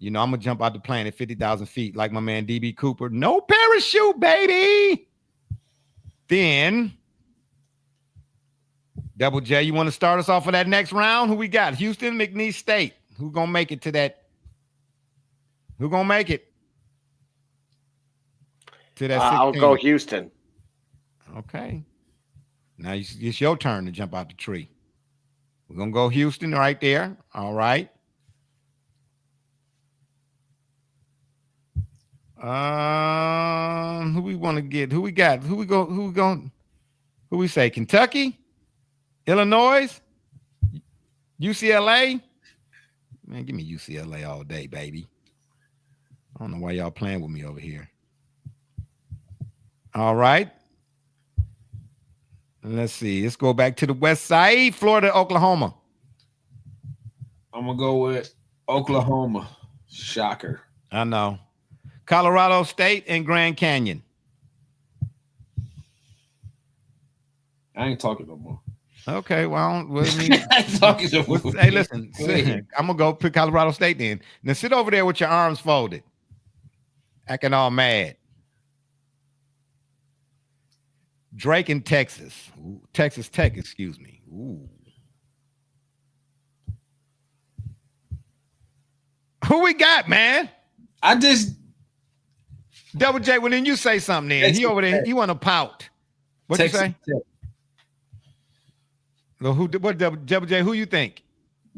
I'm gonna jump out the plane at 50,000 feet like my man DB Cooper. No parachute, baby. Then Double J, you want to start us off for that next round? Who we got? Houston, McNeese State. Who gonna make it to that? Who gonna make it to that? I'll go Houston. Okay. Now it's your turn to jump out the tree. We're gonna go Houston right there. All right. Who we want to get? Who we got? Who we say? Kentucky, Illinois, UCLA. Man, give me UCLA all day, baby. I don't know why y'all playing with me over here. All right. Let's see. Let's go back to the West Side. Florida, Oklahoma. I'm gonna go with Oklahoma. Shocker. I know. Colorado State and Grand Canyon. I ain't talking no more. Okay, well, I ain't talking no more. Hey, listen, I'm gonna go pick Colorado State then. Now sit over there with your arms folded, acting all mad. Drake in Texas. Ooh, Texas Tech, excuse me. Ooh. Who we got, man? Double J, well then you say something then. He over there, he want to pout. What you say? Well, what Double J, who you think?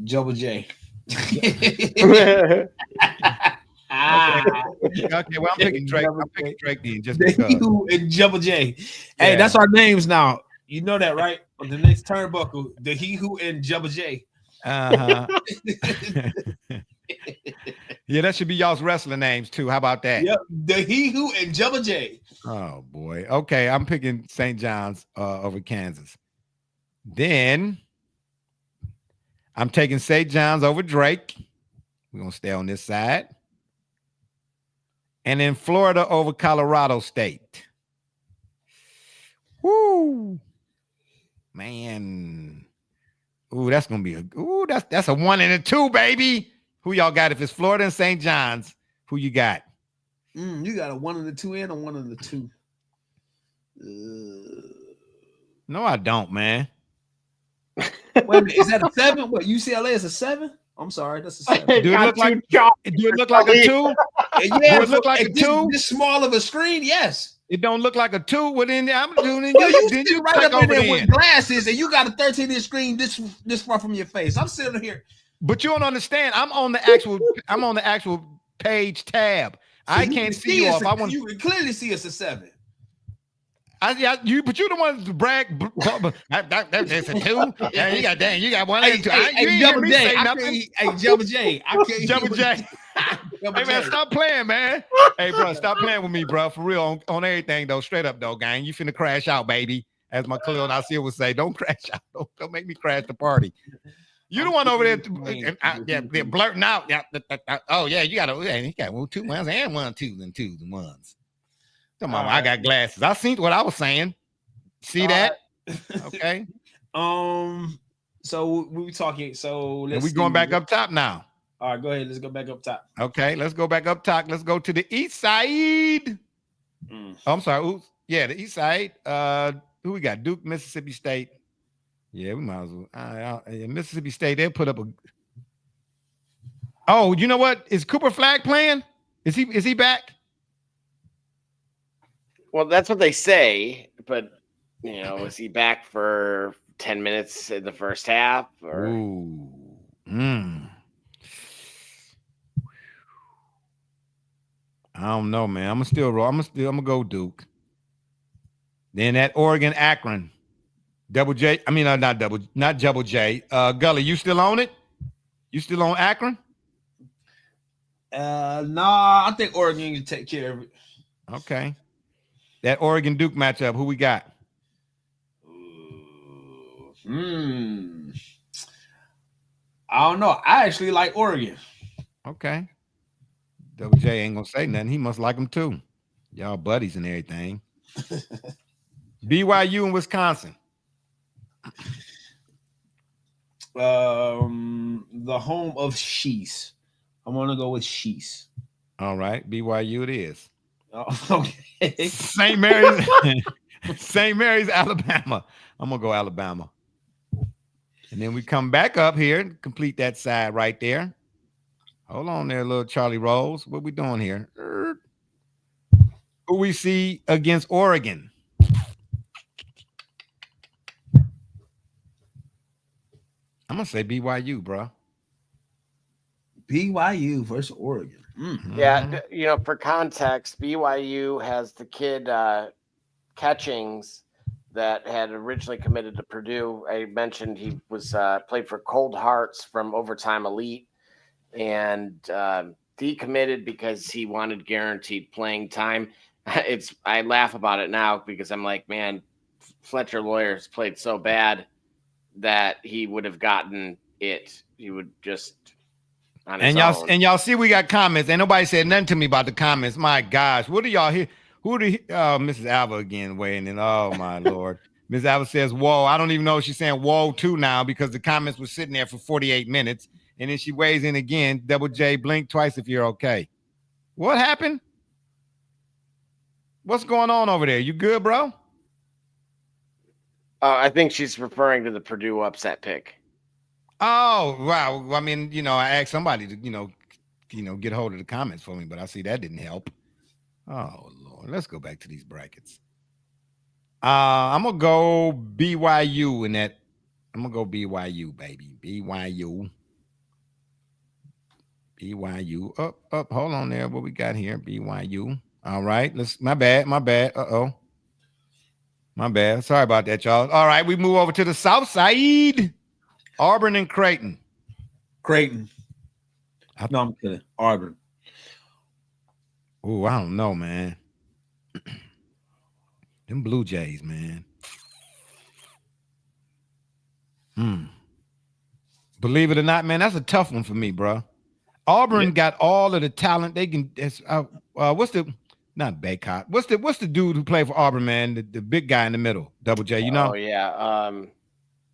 Double J. Okay, well, I'm picking Drake. I'm picking Drake then just because. He-Who and Double J. Hey, that's our names now. You know that, right? On the next turnbuckle, the He-Who and Double J. Uh-huh. Yeah, that should be y'all's wrestling names too. How about that? Yep, the He-Who and Double J. Oh boy. Okay, I'm picking St. John's over Kansas. Then I'm taking St. John's over Drake. We're gonna stay on this side. And then Florida over Colorado State. Woo, man. Ooh, that's gonna be that's a 1 and a 2, baby. Who y'all got? If it's Florida and St. John's, who you got? You got a 1 and a 2 and a 1 and a 2. No, I don't, man. Wait a minute, is that a 7? What, UCLA is a 7? I'm sorry, that's a 7. Do it look like a 2? Yeah, do it look like a 2? This small of a screen, yes. It don't look like a 2 within there. I'm doing it. Well, you right up in there with glasses, and you got a 13-inch screen this far from your face. I'm sitting here. But you don't understand. I'm on the actual page tab. So I can't see you off. You can clearly see it's a 7. But you're the one to brag. That's a 2. Yeah, you got 1 and 2. Double J. Hey, Double J. I can't. Double J. Hey man, stop playing, man. Hey, bro, stop playing with me, bro. For real, on everything though. Straight up though, gang. You finna crash out, baby. As my Khalil Nasir would say, don't crash out. Don't make me crash the party. You the one over there, they're blurting out. Oh yeah, you got 2 1s and 1 2s and 2s and 1s. Come on, I got glasses. I seen what I was saying. See that? Okay. So we were talking. So we going back up top now. All right, go ahead. Let's go back up top. Okay, let's go back up top. Let's go to the east side. Oh, I'm sorry. Oops. Yeah, the east side. Who we got? Duke, Mississippi State. Yeah, we might as well. Mississippi State, they put up a. Oh, you know what? Is Cooper Flag playing? Is he back? Well, that's what they say, but is he back for 10 minutes in the first half? Or I don't know, man. I'm gonna go Duke. Then that Oregon Akron. Double J. I mean, not Double J. Gully, you still on it? You still on Akron? Nah, I think Oregon can take care of it. Okay. That Oregon Duke matchup, who we got? I don't know. I actually like Oregon. Okay. Double J ain't gonna say nothing. He must like them too. Y'all buddies and everything. BYU and Wisconsin. The home of Sheese. I want to go with Sheese. All right, BYU it is. Oh, okay. St. Mary's, Alabama. I'm gonna go Alabama. And then we come back up here and complete that side right there. Hold on there, little Charlie Rose. What we doing here? Who we see against Oregon? I'm gonna say BYU, bro. BYU versus Oregon. Yeah, for context, BYU has the kid Catchings that had originally committed to Purdue. I mentioned he was played for Cold Hearts from Overtime Elite, and decommitted because he wanted guaranteed playing time. I laugh about it now because I'm like, man, Fletcher Lawyers played so bad that he would have gotten it. He would just on his own. Y'all see we got comments. Ain't nobody said nothing to me about the comments. My gosh, what do y'all hear? Mrs. Alva again weighing in. Oh my Lord. Ms. Alva says, whoa. I don't even know if she's saying whoa too now because the comments were sitting there for 48 minutes. And then she weighs in again. Double J, blink twice if you're okay. What happened? What's going on over there? You good, bro? I think she's referring to the Purdue upset pick. Oh, wow. I mean, I asked somebody to, get a hold of the comments for me, but I see that didn't help. Oh Lord, let's go back to these brackets. I'm gonna go BYU in that. I'm gonna go BYU, baby. BYU. Up. Hold on there. What we got here? BYU. All right. My bad. Uh-oh. My bad. Sorry about that, y'all. All right, we move over to the south side. Auburn and Creighton. No, I'm kidding. Auburn. Oh, I don't know, man. Them Blue Jays, man. Believe it or not, man, that's a tough one for me, bro. Auburn got all of the talent they can. What's the not Baycott? What's the dude who played for Auburn, man? The big guy in the middle, Double J. You know? Oh yeah.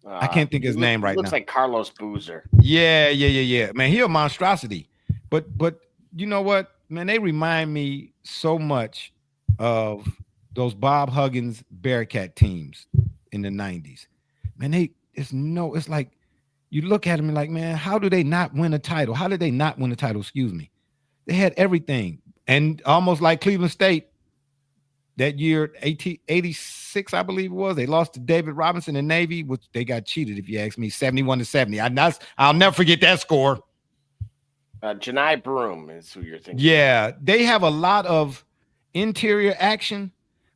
I can't think of his name right now. Looks like Carlos Boozer. Yeah. Man, he a monstrosity. But you know what, man? They remind me so much of those Bob Huggins Bearcat teams in the 90s. Man, it's like you look at them and like, man, how do they not win a title? How did they not win a title? Excuse me. They had everything. And almost like Cleveland State that year, 86, I believe it was. They lost to David Robinson and Navy, which they got cheated, if you ask me, 71-70. I'll never forget that score. Janai Broom is who you're thinking. Yeah, they have a lot of interior action,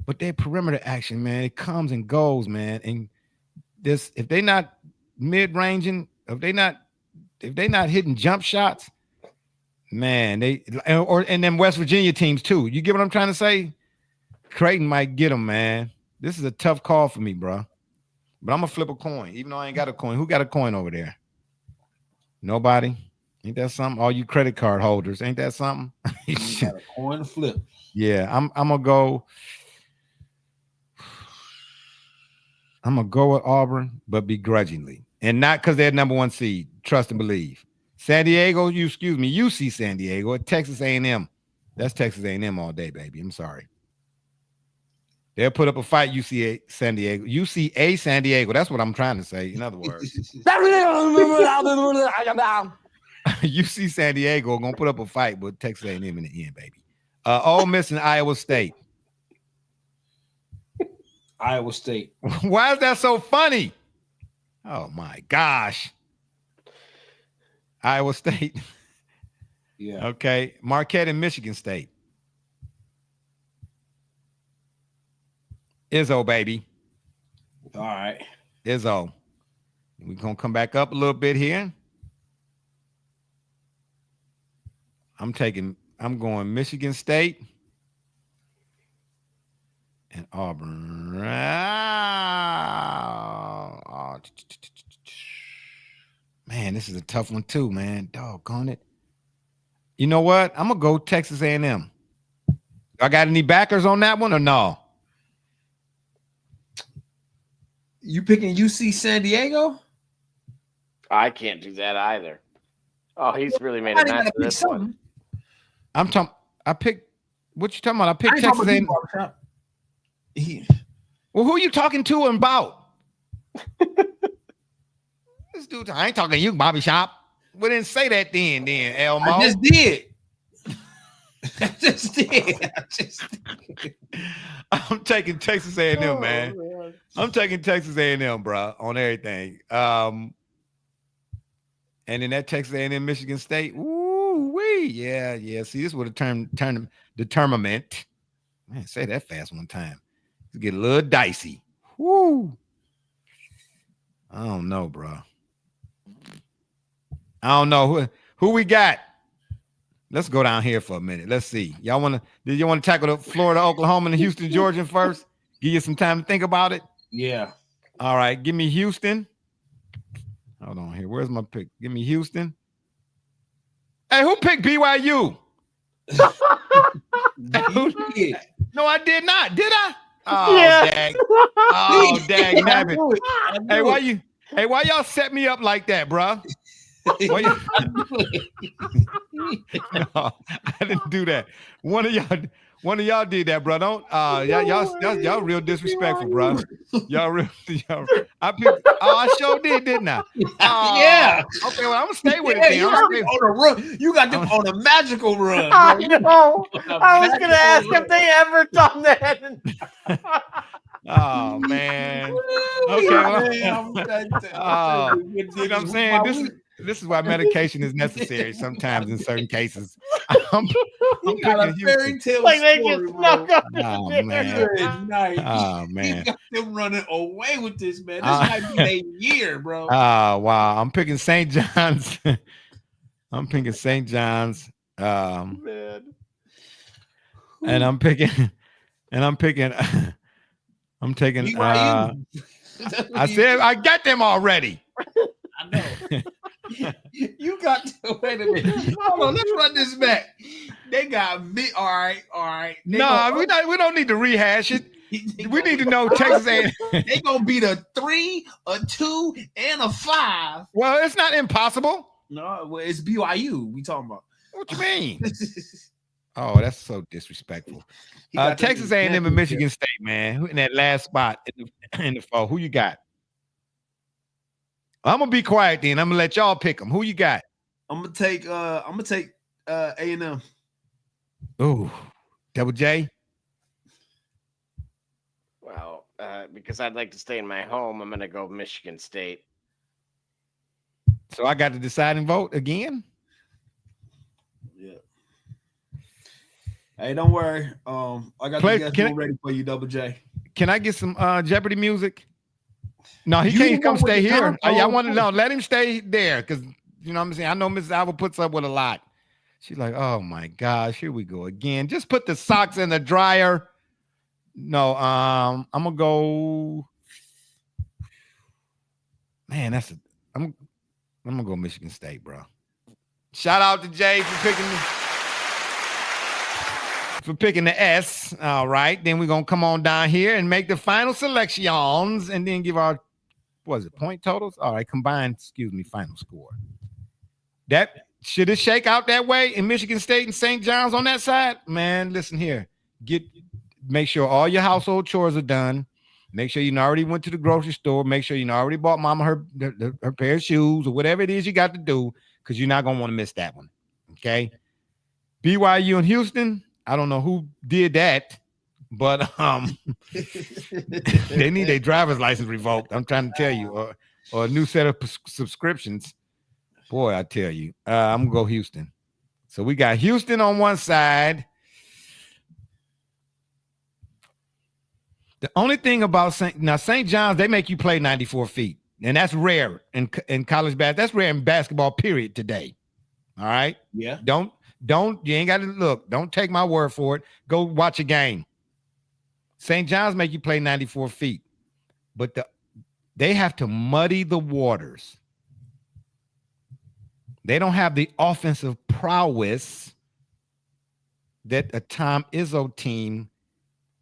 but their perimeter action, man, it comes and goes, man. And this, if they not mid-ranging, if they not hitting jump shots, man, and then West Virginia teams too. You get what I'm trying to say? Creighton might get them, man. This is a tough call for me, bro. But I'm gonna flip a coin, even though I ain't got a coin. Who got a coin over there? Nobody. Ain't that something? All you credit card holders, ain't that something? You got a coin to flip. Yeah, I'm gonna go. I'm gonna go with Auburn, but begrudgingly, and not because they're number one seed. Trust and believe. San Diego, UC San Diego, at Texas A&M. That's Texas A&M all day, baby. I'm sorry. They'll put up a fight. UCA San Diego. That's what I'm trying to say. In other words, UC San Diego gonna put up a fight with Texas A&M in the end, baby. Ole Miss and Iowa State. Iowa State. Why is that so funny? Oh my gosh. Iowa State. Yeah. Okay. Marquette and Michigan State. Izzo, baby. All right. Izzo. We're going to come back up a little bit here. I'm going Michigan State and Auburn. Man, this is a tough one too, man. Doggone it. You know what? I'm going to go Texas A&M. I got any backers on that one or no? You picking UC San Diego? I can't do that either. Oh, he's really made a mess of this one. I picked. What you talking about? I picked Texas A&M. Well, who are you talking to and about? This dude, I ain't talking to you, Bobby Shop. We didn't say that then, Elmo. I just did. I'm taking Texas A&M, man. Man. I'm taking Texas A&M, bro, on everything. And in that Texas A&M Michigan State, yeah. See, this would have turned the tournament. Man, say that fast one time. It's get a little dicey. Woo. I don't know, bro. I don't know who we got. Let's go down here for a minute. Let's see. Did you want to tackle the Florida, Oklahoma, and Houston, Georgia first? Give you some time to think about it? Yeah. All right. Give me Houston. Hold on here. Where's my pick? Give me Houston. Hey, who picked BYU? No, I did not. Did I? Oh, yeah. Dag. Oh, dag nabbit. Hey, why y'all set me up like that, bro? No, I didn't do that. One of One of y'all did that, bro. Don't y'all real disrespectful, bro. Y'all I sure did, didn't I? Yeah. Okay, well, I'm gonna stay with it Yeah, then. you I'm stay- on a run. You got them on a magical run. I Bro. know. I was magical gonna ask run. if they ever done that. Oh man. Okay. Well, see what I'm saying? This is why medication is necessary sometimes in certain cases. I'm got a picking fairy Houston. tale Like they story, get snuck bro. up. Oh in man. Good night. Oh You man. got them running away with this, man. This might be their year, bro. Oh wow. I'm picking St. John's. I'm picking St. John's. Man. And I'm picking I'm taking BYU. I said I got them already. I know. You got to wait a minute. Hold on, let's run this back. They got Vick. All right. We don't need to rehash it. We need to know Texas A&M. They gonna beat a 3, a 2, and a 5. Well, it's not impossible. No, well, it's BYU. We talking about. What you mean? Oh, that's so disrespectful. Texas A&M and Michigan State, man. Who in that last spot in the fall? Who you got? I'm gonna be quiet then. I'm gonna let y'all pick them. Who you got? I'm gonna take A&M. Ooh, Double J. Well, because I'd like to stay in my home, I'm gonna go Michigan State. So I got the deciding vote again. Yeah. Hey, don't worry. I got the guest ready for you, Double J. Can I get some Jeopardy music? No, he can't come stay here. I want to know. Let him stay there because you know what I'm saying. I know Mrs. Alva puts up with a lot. She's like, oh my gosh, here we go again. Just put the socks in the dryer. No, I'm gonna go. Man, I'm gonna go Michigan State, bro. Shout out to Jay for picking the S. All right, then we're gonna come on down here and make the final selections, and then give our point totals. All right, combined. Final score. That should it shake out that way in Michigan State and St. John's on that side, man. Listen here, make sure all your household chores are done. Make sure you already went to the grocery store. Make sure you already bought mama her pair of shoes or whatever it is you got to do because you're not gonna want to miss that one. Okay, BYU and Houston. I don't know who did that, but they need their driver's license revoked. I'm trying to tell you, or a new set of subscriptions. Boy, I tell you, I'm gonna go Houston. So we got Houston on one side. The only thing about St. John's, they make you play 94 feet, and that's rare in college basketball. That's rare in basketball. Period. Today. All right. Yeah. You ain't got to look. Don't take my word for it. Go watch a game. St. John's make you play 94 feet, but they have to muddy the waters. They don't have the offensive prowess that a Tom Izzo team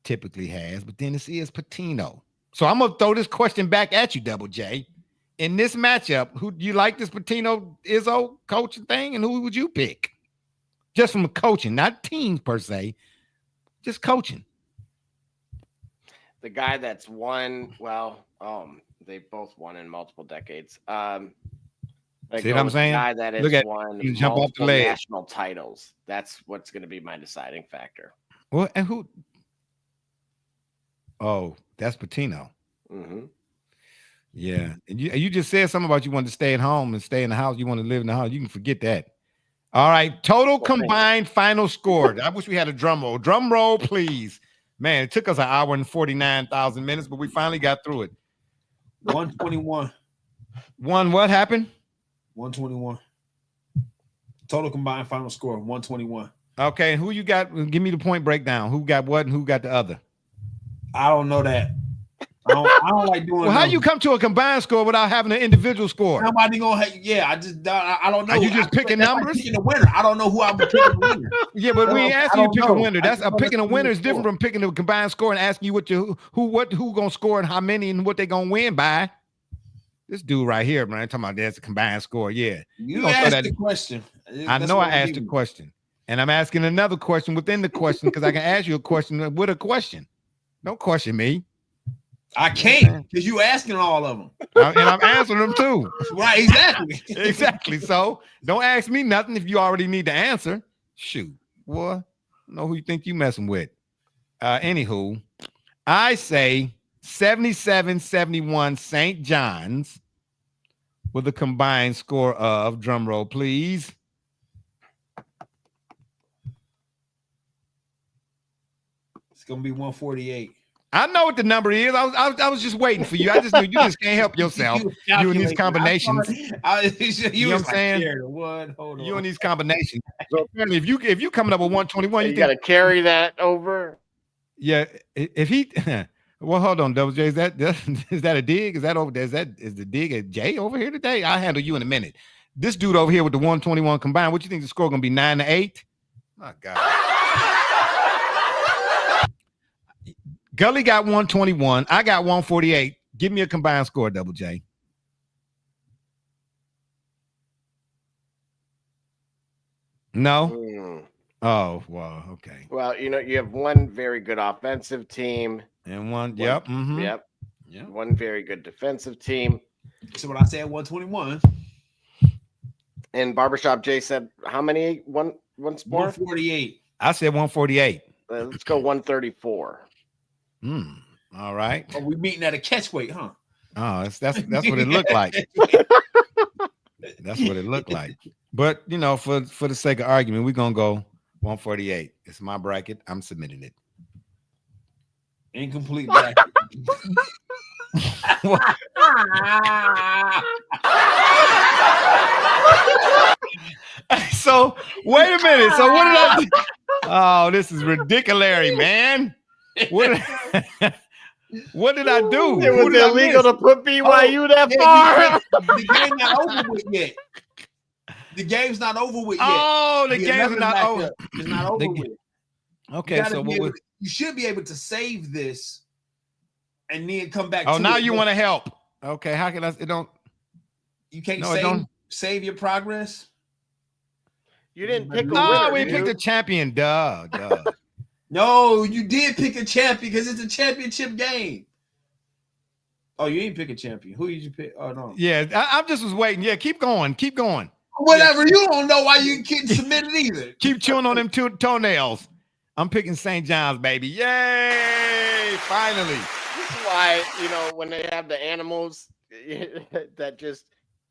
typically has, but then this is Pitino. So I'm going to throw this question back at you, Double J. In this matchup, who do you like this Pitino Izzo coaching thing, and who would you pick? Just from coaching, not teams per se, just coaching. The guy that's won, they both won in multiple decades. See what I'm saying? The guy that has won multiple national titles. That's what's going to be my deciding factor. Well, and who? Oh, that's Pitino. Mm-hmm. Yeah, and you just said something about you wanted to stay at home and stay in the house. You want to live in the house. You can forget that. All right, total combined final score. I wish we had a drum roll. Drum roll, please. Man, it took us an hour and 49,000 minutes, but we finally got through it. 121. What happened? 121. Total combined final score, 121. Okay, who you got? Give me the point breakdown. Who got what and who got the other? I don't know that. I don't like doing. Well, how you come to a combined score without having an individual score? Somebody gonna I don't know. Are you just picking numbers? Like picking a winner. I don't know who I'm picking a winner. Yeah, but we ain't asking you to pick a winner. That's picking a winner is different from picking a combined score and asking you who gonna score and how many and what they gonna win by. This dude right here, man, talking about that's a combined score. Yeah, you asked the question. I know I asked the question. And I'm asking another question within the question because I can ask you a question with a question. Don't question me. I can't because you asking all of them. And I'm answering them too. Right, exactly. Exactly. So don't ask me nothing if you already need to answer. Shoot, boy, I know who you think you messing with. Anywho, I say 77-71 St. John's with a combined score of, drum roll, please. It's gonna be 148. I know what the number is. I was just waiting for you. I just knew you just can't help yourself. You and these combinations. You know what I'm saying? Hold on. You and these combinations. So apparently, if you coming up with 121, you got to carry that over. Yeah, if he. Well, hold on, Double J. Is that a dig? Is that over there? Is the dig at Jay over here today? I'll handle you in a minute. This dude over here with the 121 combined. What you think the score gonna be? 9-8? My God. Gully got 121. I got 148. Give me a combined score, Double J. No? Oh, well, okay. Well, you have one very good offensive team. And one. Yep. Mm-hmm. Yep. One very good defensive team. So what I said, 121. And Barbershop Jay said, how many? One sport? 148. I said 148. Let's go 134. All right. Oh, we meeting at a catch weight, huh? Oh, that's what it looked like. That's what it looked like. But for the sake of argument, we're gonna go 148. It's my bracket. I'm submitting it. Incomplete bracket. So wait a minute. So what did I do? Oh, this is ridiculous, man. What did I do? It was illegal to put BYU that far. The game not over with yet. The game's not over with yet. Oh, the game's not over. It's not over with. Okay, so you should be able to save this and then come back. Oh, now you want to help? Okay, how can I? It don't. You can't save your progress. You didn't pick a winner. winner. We picked a champion. Duh. No, you did pick a champion because it's a championship game. Oh, you ain't pick a champion. Who did you pick? Oh no. Yeah, I just was waiting. Yeah, keep going. Whatever. You don't know why you couldn't submit it either. Keep chewing on them toenails. I'm picking St. John's, baby. Yay! Finally. This is why when they have the animals that just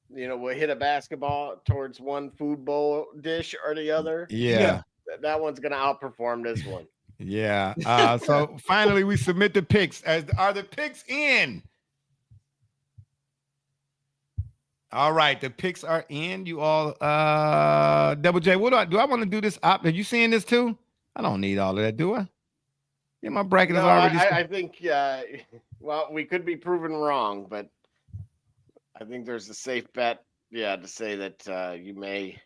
will hit a basketball towards one food bowl dish or the other. Yeah. That one's gonna outperform this one. Yeah. So finally we submit the picks. Are the picks in? All right, the picks are in. You all Double J, what do I want to do this op? Are you seeing this too? I don't need all of that, do I? Yeah, my bracket is already. I think well, we could be proven wrong, but I think there's a safe bet, to say that you may.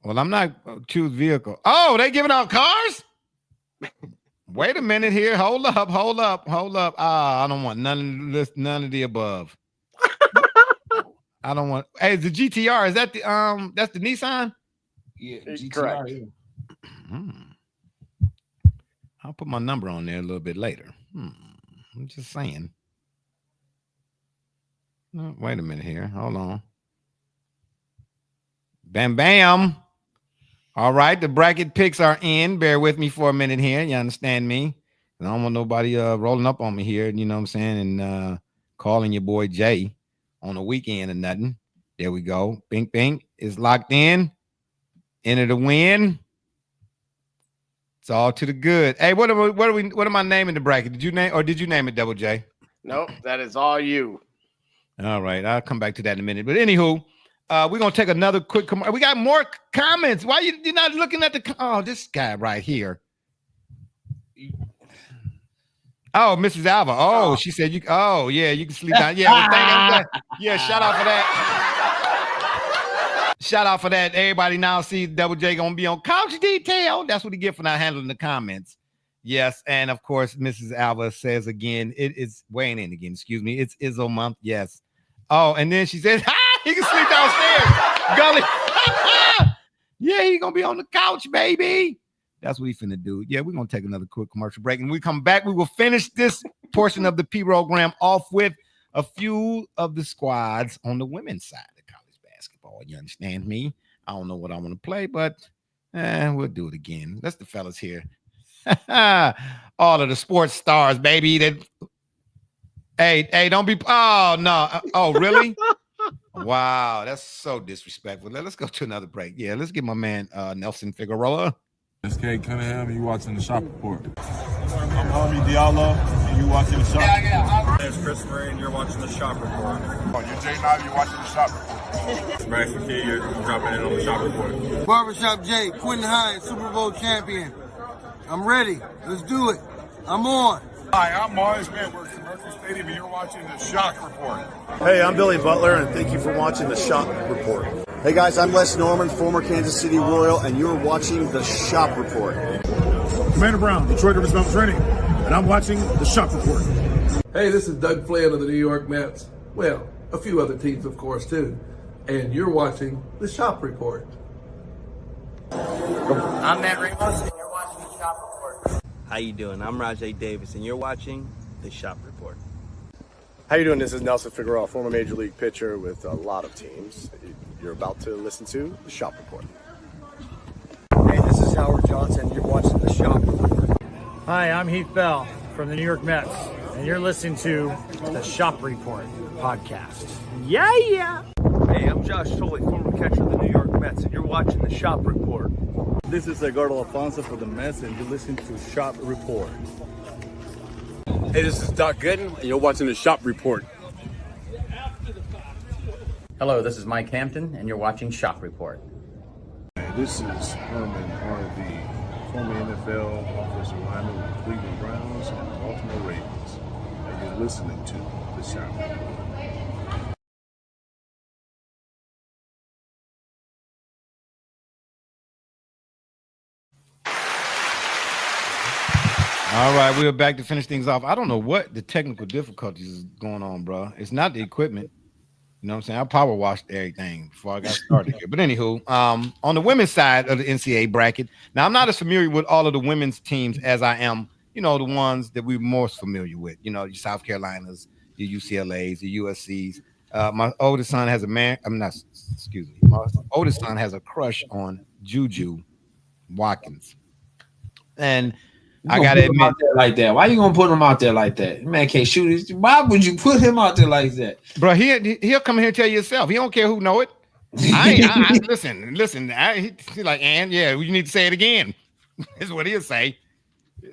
Well, I'm not choose vehicle. Oh, they giving out cars? Wait a minute here. Hold up. I don't want none of the above. I don't want. Hey, the GTR, is that the that's the Nissan? Yeah, GTR. Correct. I'll put my number on there a little bit later. I'm just saying. No, wait a minute here. Hold on. Bam. All right, the bracket picks are in. Bear with me for a minute here. You understand me? I don't want nobody rolling up on me here, you know what I'm saying, and calling your boy Jay on a weekend or nothing. There we go. Bing is locked in. Enter the win. It's all to the good. Hey, what am I naming the bracket? Did you name it, Double J? Nope, that is all you. All right, I'll come back to that in a minute. But anywho, we're gonna take another quick. We got more comments. Why you're not looking at this guy right here? Oh, Mrs. Alva. Oh, she said you. Oh, yeah, you can sleep down. Yeah, yeah. Shout out for that. Shout out for that. Everybody now sees Double J gonna be on couch detail. That's what he get for not handling the comments. Yes, and of course, Mrs. Alva says again, it is weighing in again. Excuse me, it's Izzo month. Yes. Oh, and then she says, he can sleep downstairs. Gully. Yeah, he's gonna be on the couch, baby. That's what we finna do. Yeah, we're gonna take another quick commercial break. And when we come back, we will finish this portion of the program off with a few of the squads on the women's side of college basketball. You understand me? I don't know what I want to play, but we'll do it again. That's the fellas here. All of the sports stars, baby. Hey, don't be. Oh no. Oh, really? Wow, that's so disrespectful. Let's go to another break. Yeah, let's get my man Nelson Figueroa. It's Kate Cunningham, and you watching the Shop Report. I'm Harvey Diallo, and you watching the Shop Report. My name's Chris Murray, and you're watching the Shop Report. Oh, you're Jay Knight, you're watching the Shop Report. Max McKee, you're dropping in on the Shop Report. Barbershop Jay, Quentin Hines, Super Bowl champion. I'm ready. Let's do it. I'm on. Hi, I'm Mars Man. We're at Mercury Stadium, and you're watching the Shock Report. Hey, I'm Billy Butler, and thank you for watching the Shop Report. Hey guys, I'm Les Norman, former Kansas City Royal, and you're watching the Shop Report. Commander Brown, Detroit Rivers Mountain Training, and I'm watching the Shop Report. Hey, this is Doug Flynn of the New York Mets. Well, a few other teams, of course, too. And you're watching the Shop Report. I'm Matt Ramos, and you're watching the Shop Report. How you doing? I'm Rajay Davis, and you're watching the Shop Report. How you doing? This is Nelson Figueroa, former Major League pitcher with a lot of teams. You're about to listen to the Shop Report. Hey, this is Howard Johnson. You're watching the Shop Report. Hi, I'm Heath Bell from the New York Mets, and you're listening to the Shop Report podcast. Yeah. Hey, I'm Josh Tolley, former catcher of the New York Mets, and you're watching the Shop Report. This is Edgardo Alfonso for the Mets, and you're listening to Shop Report. Hey, this is Doc Gooden, and you're watching the Shop Report. Hello, this is Mike Hampton, and you're watching Shop Report. This is Herman Harvey, former NFL offensive lineman with the Cleveland Browns and Baltimore Ravens, and you're listening to the Shop Report. All right, we're back to finish things off. I don't know what the technical difficulties is going on, bro. It's not the equipment. You know what I'm saying? I power washed everything before I got started here. But anywho, on the women's side of the NCAA bracket, now I'm not as familiar with all of the women's teams as I am, the ones that we're most familiar with. Your South Carolinas, your UCLAs, your USCs. My oldest son has my oldest son has a crush on Juju Watkins. And I gotta admit, like that. Why you gonna put him out there like that? Man can't shoot. Why would you put him out there like that, bro? He'll come here and tell you himself. He don't care who know it. I listen. He's like, and yeah, you need to say it again. Is what he'll say.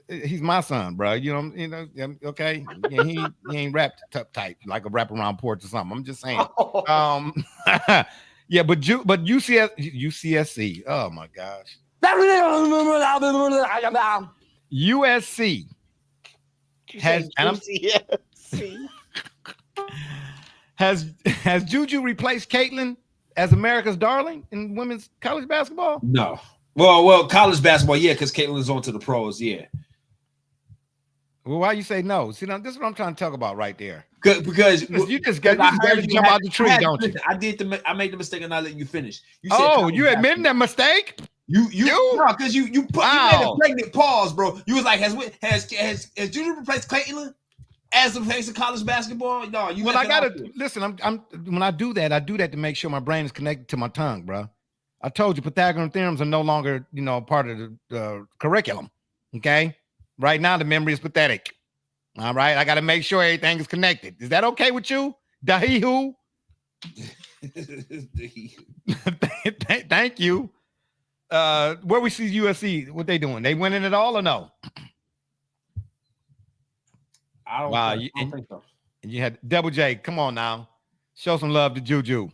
He's my son, bro. Okay. Yeah, he ain't wrapped up tight like a wraparound porch or something. I'm just saying. Yeah, but UCSC. Oh my gosh. USC has Juju replaced Caitlin as America's darling in women's college basketball? No. Well, college basketball, yeah, because Caitlin's on to the pros, yeah. Well, why you say no? See, now this is what I'm trying to talk about right there. Because you just got to jump out the tree, don't you? I made the mistake of not letting you finish. You admitting that mistake? You because you made a pregnant pause, bro. You was like, has Juju replaced Caitlin as the face of college basketball? No, you. Well, I gotta listen. I'm when I do that to make sure my brain is connected to my tongue, bro. I told you Pythagorean theorems are no longer part of the curriculum. Okay, right now the memory is pathetic. All right, I got to make sure everything is connected. Is that okay with you, Dahihu? Thank you. Where we see USC, what they doing? They winning it all or no? I don't think so. And you had Double J. Come on now, show some love to Juju.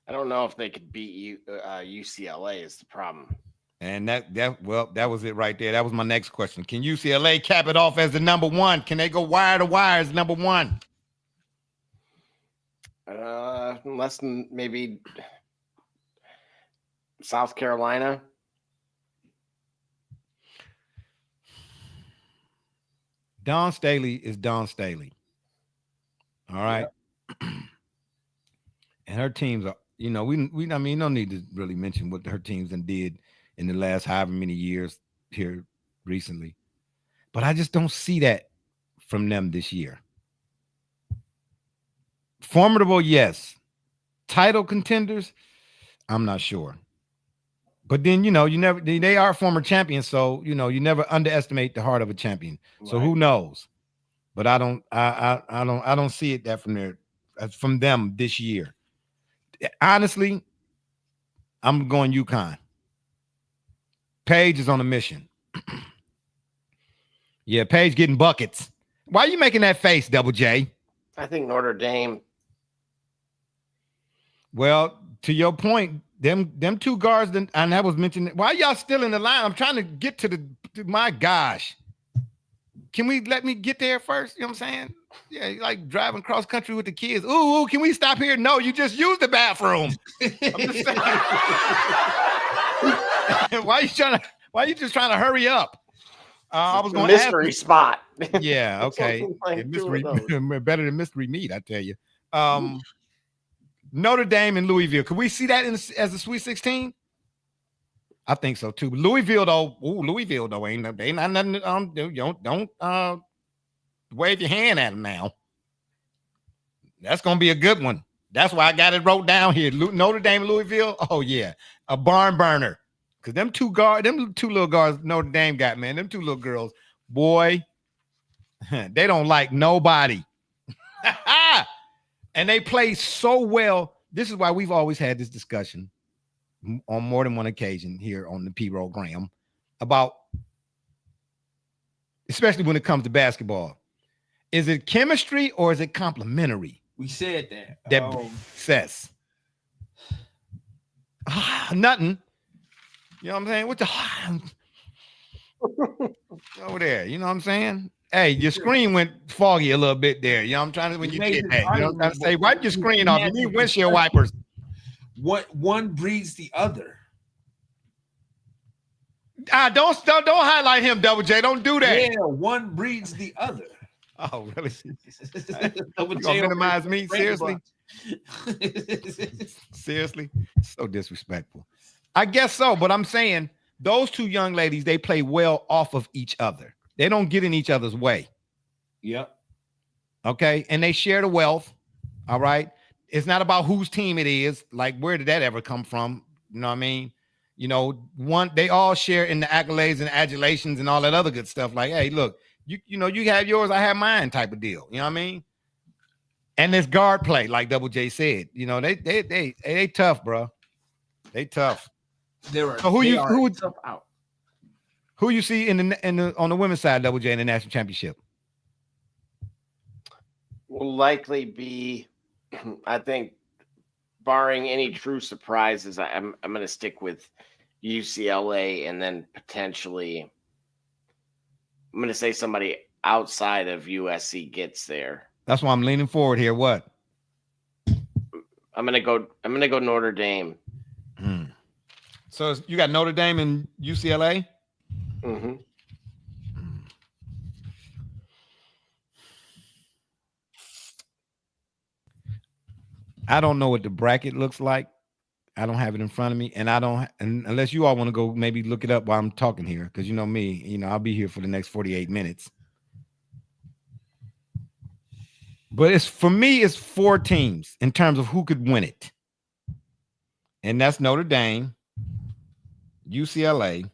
I don't know if they could beat UCLA is the problem. And that was it right there. That was my next question. Can UCLA cap it off as the number one? Can they go wire to wire as number one? Less than maybe South Carolina. Dawn Staley is Dawn Staley. All right. Yep. And her teams are You know, I mean, no need to really mention what her teams did in the last however many years here recently. But I just don't see that from them this year. Formidable, yes. Title contenders, I'm not sure. But then, you know, they are former champions, so you know, you never underestimate the heart of a champion. So who knows? But I don't see it that from them this year. Honestly, I'm going UConn. Paige is on a mission. Yeah, Paige getting buckets. Why are you making that face, Double J? I think Notre Dame. Well, to your point, them two guards, and that was mentioned. Why y'all still in the line? I'm trying to get to my gosh. Can we let me get there first? You know what I'm saying? Yeah, like driving cross country with the kids. Ooh, can we stop here? No, you just used the bathroom. I'm just saying. Why are you just trying to hurry up? I was going to mystery spot. Yeah, okay. Like mystery, better than mystery meat, I tell you. Notre Dame and Louisville. Could we see that as a Sweet 16? I think so too. Louisville though, ain't nothing. Don't wave your hand at them now. That's gonna be a good one. That's why I got it wrote down here. Notre Dame and Louisville. Oh yeah, a barn burner. Cause them two little guards Notre Dame got, man. Them two little girls, boy, they don't like nobody. And they play so well. This is why we've always had this discussion on more than one occasion here on the P-Rogram about, especially when it comes to basketball. Is it chemistry or is it complementary? We said that. That says nothing. You know what I'm saying? What the over there? You know what I'm saying? Hey, your screen went foggy a little bit there. You know, I'm trying to when you get that. You know, I'm trying to say, wipe your screen off. You need windshield wipers. What one breeds the other. Don't highlight him, Double J. Don't do that. Yeah, one breeds the other. Oh, really? You gonna minimize me? Seriously? Seriously? So disrespectful. I guess so, but I'm saying those two young ladies, they play well off of each other. They don't get in each other's way. Yep. Okay. And they share the wealth. All right. It's not about whose team it is. Like, where did that ever come from? You know what I mean? You know, they all share in the accolades and adulations and all that other good stuff. Like, hey, look, you know, you have yours, I have mine type of deal. You know what I mean? And this guard play, like Double J said, you know, they tough, bro. They tough. So who you see in the on the women's side, Double J, in the national championship? Will likely be, I think, barring any true surprises, I'm going to stick with UCLA, and then potentially I'm going to say somebody outside of USC gets there. That's why I'm leaning forward here. What? I'm going to go Notre Dame. So you got Notre Dame and UCLA? Mm-hmm. I don't know what the bracket looks like. I don't have it in front of me, and unless you all want to go maybe look it up while I'm talking here, because you know me, you know, I'll be here for the next 48 minutes. But for me, it's 4 teams in terms of who could win it. And that's Notre Dame, UCLA.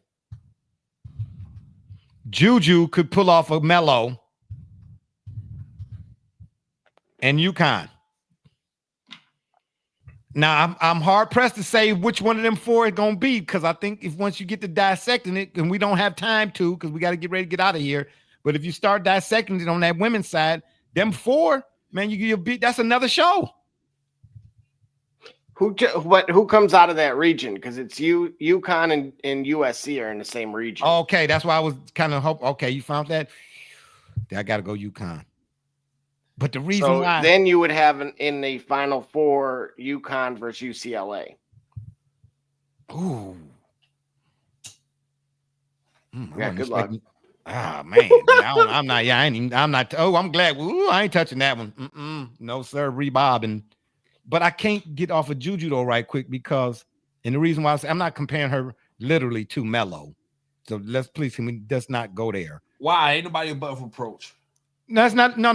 Juju could pull off a Melo, and UConn. Now, I'm hard pressed to say which one of them 4 is going to be, because I think if once you get to dissecting it, and we don't have time to, because we got to get ready to get out of here. But if you start dissecting it on that women's side, them 4, man, you'll beat. That's another show. Who comes out of that region? Because it's UConn and USC are in the same region. Okay, that's why I was kind of hope. Okay, you found that. I got to go UConn. But the reason why then you would have in the Final Four UConn versus UCLA. Ooh. Yeah, good luck. Man, I'm not. I'm not. Oh, I'm glad. Ooh, I ain't touching that one. No, sir. Rebobbing. But I can't get off of Juju though right quick because, and the reason why I'm not comparing her literally to Melo. So can we just not go there? Why? Ain't nobody above reproach. No, that's not. No.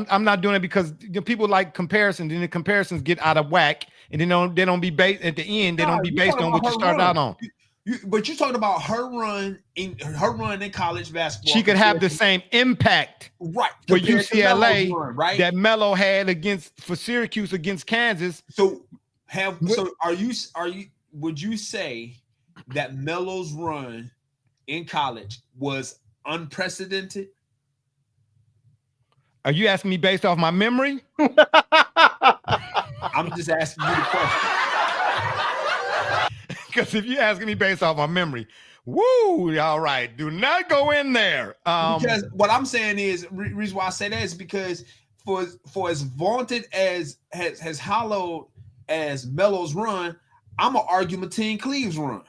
I'm not doing it because people like comparisons, and the comparisons get out of whack, and they don't be based at the end. They don't be based on what you started out on. But you're talking about her run in college basketball. She could have the same impact, right, for UCLA, run, right? that Melo had for Syracuse against Kansas. Would you say that Melo's run in college was unprecedented? Are you asking me based off my memory? I'm just asking you the question. Because if you're asking me based off my memory, woo, all right, do not go in there. Because what I'm saying is, reason why I say that is because for as vaunted as has hallowed as Melo's run, I'm gonna argue Mateen Cleave's run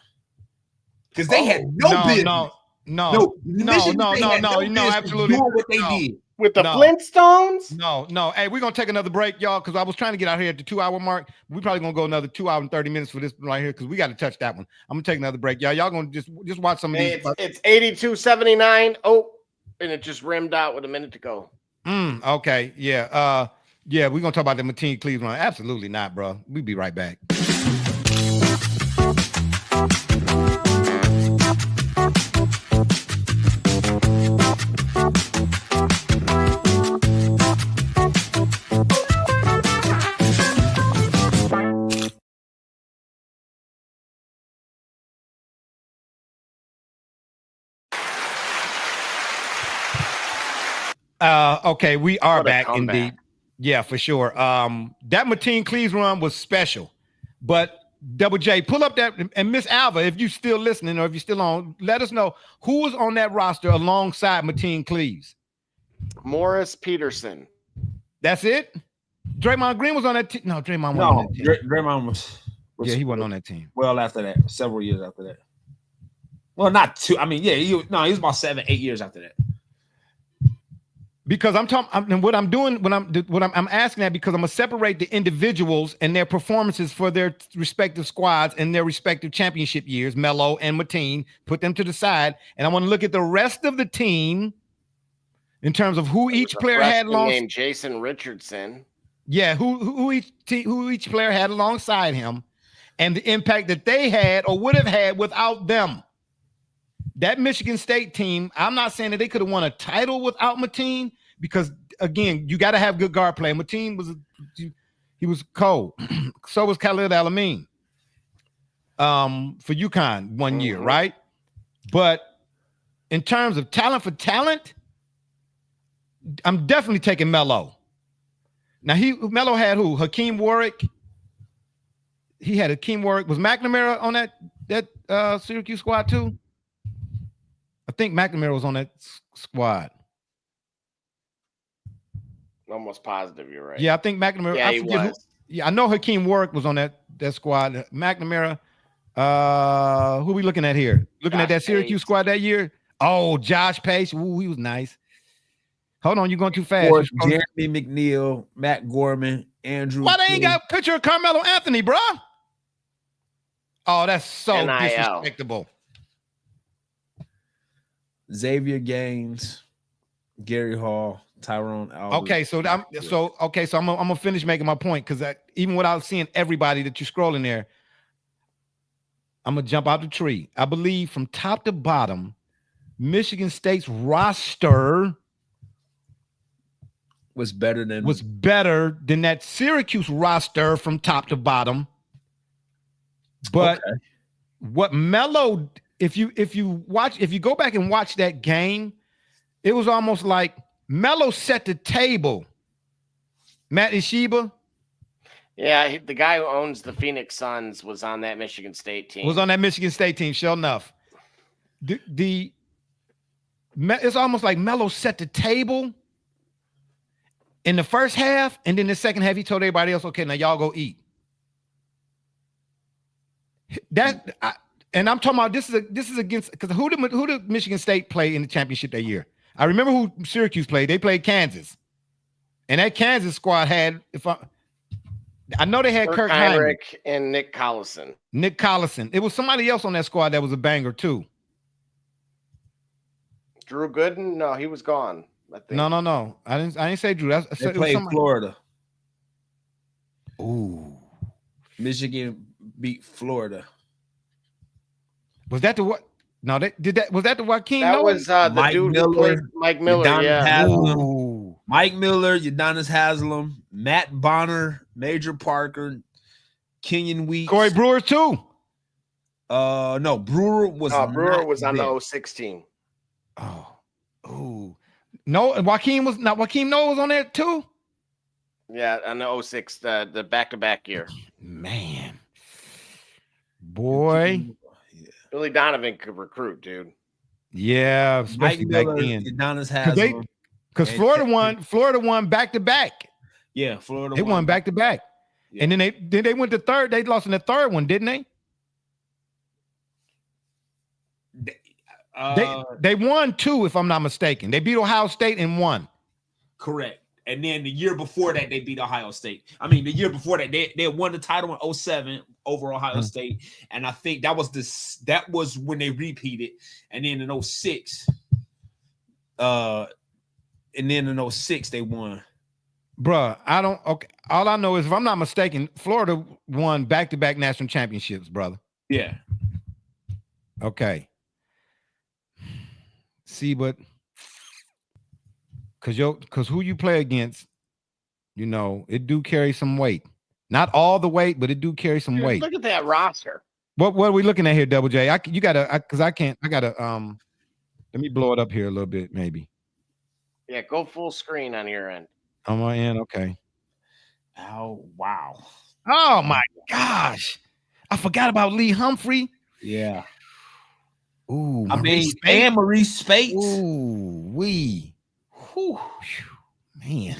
because they had no business. No, absolutely doing what they did. With the Flintstones? No. Hey, we're gonna take another break, y'all, because I was trying to get out here at the 2-hour mark. We're probably gonna go another 2 hours and 30 minutes for this right here because we got to touch that one. I'm gonna take another break, y'all. Y'all gonna just watch some of these. It's 82-79. Oh, and it just rimmed out with a minute to go. Okay, yeah. We're gonna talk about the Mateen Cleaves run. Absolutely not, bro. We'll be right back. Okay, we are back indeed. Yeah, for sure. That Mateen Cleaves run was special, but Double J, pull up that, and Miss Alva, if you still listening or if you're still on, let us know who was on that roster alongside Mateen Cleaves. Morris Peterson. That's it. Draymond Green was on that team. No, Draymond wasn't on that team. Draymond was he wasn't on that team. Well, after that, several years after that. Well, not two. I mean, yeah, he was about 7-8 years after that. Because I'm talking, what I'm doing, I'm asking that because I'm gonna separate the individuals and their performances for their respective squads and their respective championship years, Melo and Mateen, put them to the side, and I want to look at the rest of the team in terms of who each player had named Jason Richardson. Yeah, who each player had alongside him, and the impact that they had or would have had without them. That Michigan State team, I'm not saying that they could have won a title without Mateen, because again, you got to have good guard play. Mateen was cold. So was Khalid Al-Amin for UConn one year, right? But in terms of talent for talent, I'm definitely taking Melo. Now Melo had who? Hakeem Warwick. He had Hakeem Warwick. Was McNamara on that Syracuse squad too? I think McNamara was on that squad. Almost positive, you're right. Yeah, I think McNamara. Yeah, he was. I know Hakeem Warwick was on that squad. McNamara. Who are we looking at here? Looking at that Syracuse squad that year. Oh, Josh Pace. Ooh, he was nice. Hold on, you're going too fast. Jeremy McNeil, Matt Gorman, Andrew. Why they ain't got a picture of Carmelo Anthony, bro? Oh, that's so NIL. disrespectable. Xavier Gaines, Gary Hall, Tyrone Albert. Okay, so I'm gonna finish making my point, because even without seeing everybody that you're scrolling there, I'm gonna jump out the tree. I believe from top to bottom, Michigan State's roster was better than that Syracuse roster from top to bottom. But what Melo, if you go back and watch that game, it was almost like Melo set the table. Matt Ishiba. Yeah, the guy who owns the Phoenix Suns was on that Michigan State team. Sure enough. It's almost like Melo set the table in the first half, and then the second half, he told everybody else, okay, now y'all go eat. And I'm talking about this is against, because who did Michigan State play in the championship that year? I remember who Syracuse played. They played Kansas, and that Kansas squad had I know they had Kirk Heinrich and Nick Collison. Nick Collison. It was somebody else on that squad that was a banger too. Drew Gooden? No, he was gone. I think. No. I didn't say Drew. They played Florida. Ooh. Michigan beat Florida. Was that the what? No, they did that. Was that the Joaquin? That was the Mike dude Miller, who played Mike Miller. Udonis Yeah. Haslam, Ooh. Mike Miller, Udonis Haslam, Matt Bonner, Major Parker, Kenyon Weeks, Corey Brewer too. No, Brewer was on the 06 team. Oh, ooh. No, Joaquin was not. Joaquin Noah was on there too. Yeah, on the 06, the back-to-back year. Man, boy, Billy Donovan could recruit, dude. Yeah, especially Mike back Miller, then. Udonis Haslam. Because Florida won back to back. Yeah, Florida. They won back to back, and then they went to third. They lost in the third one, didn't they? They won 2, if I'm not mistaken. They beat Ohio State and won. Correct. And then the year before that, they beat Ohio State. I mean, the year before that, they won the title in 07 over Ohio State. And I think that was when they repeated. And then in 06, they won. Bruh, okay. All I know is, if I'm not mistaken, Florida won back-to-back national championships, brother. Yeah. Okay. See, but because who you play against, it do carry some weight. Not all the weight, but it do carry some weight. Look at that roster. What are we looking at here, Double J? Let me blow it up here a little bit, maybe. Yeah, go full screen on your end. On my end, okay. Oh, wow. Oh, my gosh. I forgot about Lee Humphrey. Yeah. Ooh, Maurice Spates. Ooh, man.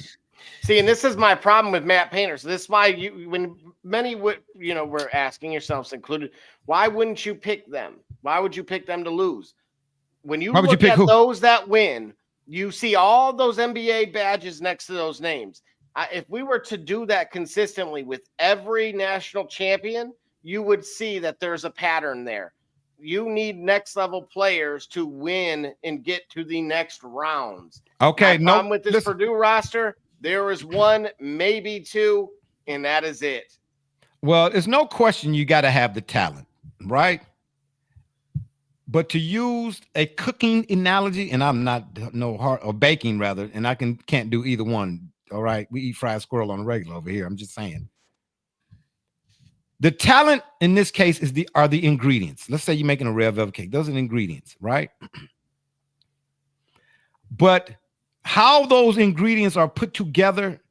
See, and this is my problem with Matt Painter. So this is why when many would, were asking yourselves included, why wouldn't you pick them? Why would you pick them to lose? When you look at those that win, you see all those NBA badges next to those names. If we were to do that consistently with every national champion, you would see that there's a pattern there. You need next level players to win and get to the next rounds. Okay, My problem with this Purdue roster, there is 1, maybe 2, and that is it. Well, there's no question you got to have the talent, right? But to use a cooking analogy, and I'm not or baking rather, and I can't do either one. All right, we eat fried squirrel on the regular over here. I'm just saying. The talent in this case are the ingredients. Let's say you're making a red velvet cake. Those are the ingredients, right? But how those ingredients are put together,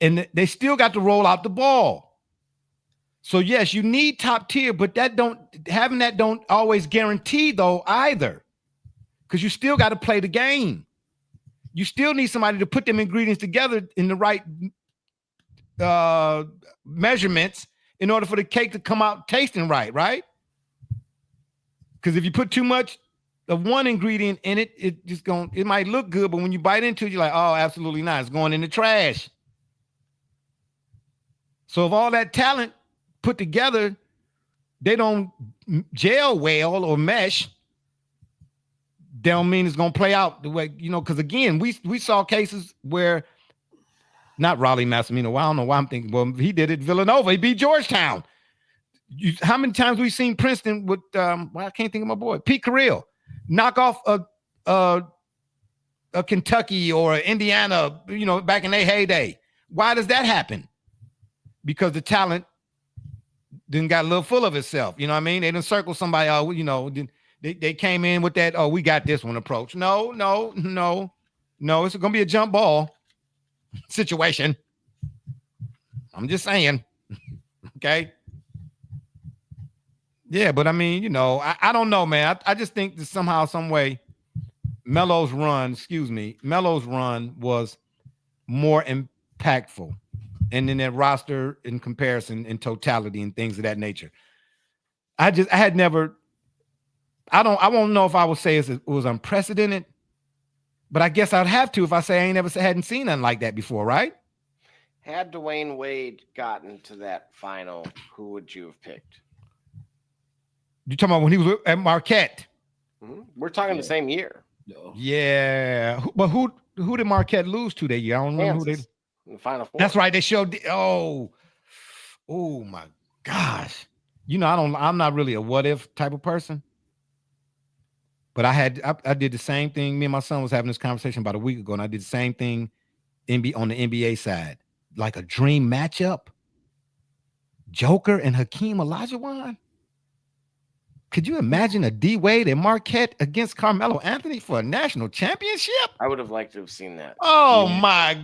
and they still got to roll out the ball. So yes, you need top tier, but having that don't always guarantee though either, because you still got to play the game. You still need somebody to put them ingredients together in the right measurements in order for the cake to come out tasting right? Because if you put too much of one ingredient in it, it might look good, but when you bite into it, you're like, oh, absolutely not. It's going in the trash. So if all that talent put together, they don't gel well or mesh, they don't mean it's going to play out the way, because again, we saw cases where, not Raleigh Massimino, I don't know why I'm thinking, well, he did it Villanova. He beat Georgetown. How many times we've seen Princeton with, I can't think of my boy, Pete Carril, knock off a Kentucky or Indiana, back in their heyday. Why does that happen? Because the talent then got a little full of itself. You know what I mean? They didn't circle somebody, they came in with that, we got this one approach. No. It's going to be a jump ball situation. I'm just saying. Okay. Yeah, but I mean, I don't know, man. I just think that somehow, some way, Melo's run was more impactful. And then that roster in comparison in totality and things of that nature. I won't know if I would say it was unprecedented, but I guess I'd have to if I say I hadn't seen nothing like that before, right? Had Dwayne Wade gotten to that final, who would you have picked? You talking about when he was at Marquette? We're talking the same year. Yeah, but who did Marquette lose to that year? I don't remember who they. In the Final Four. That's right. They showed. Oh my gosh. You know, I'm not really a what if type of person. But I did the same thing. Me and my son was having this conversation about a week ago, and I did the same thing on the NBA side, like a dream matchup. Joker and Hakeem Olajuwon. Could you imagine a D Wade and Marquette against Carmelo Anthony for a national championship? I would have liked to have seen that. Oh my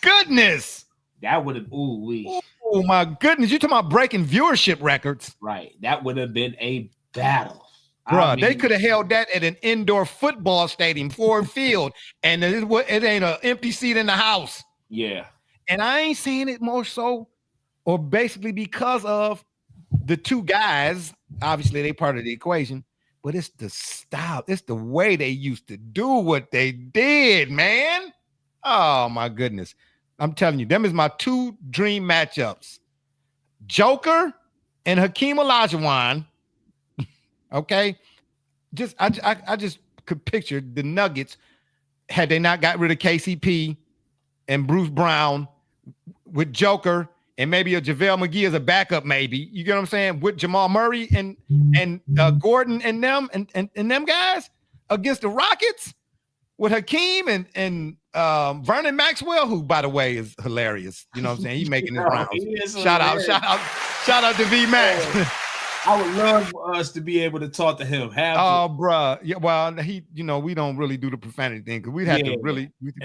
goodness. That would have Oh my goodness. You're talking about breaking viewership records. Right. That would have been a battle. Bruh, they could have held that at an indoor football stadium, Ford Field, and it ain't an empty seat in the house. Yeah. And I ain't saying it more so or basically because of the two guys. Obviously, they part of the equation, but it's the style. It's the way they used to do what they did, man. Oh, my goodness. I'm telling you, them is my two dream matchups. Joker and Hakeem Olajuwon. Okay? I just could picture the Nuggets had they not got rid of KCP and Bruce Brown with Joker and maybe a JaVale McGee as a backup, maybe. You get what I'm saying? With Jamal Murray and Gordon and them and them guys against the Rockets with Hakeem and Vernon Maxwell, who, by the way, is hilarious. You know what I'm saying? He's making his rounds. Shout out to V Max. I would love us to be able to talk to him. Bruh. Yeah, well, we don't really do the profanity thing because we'd have to really beep.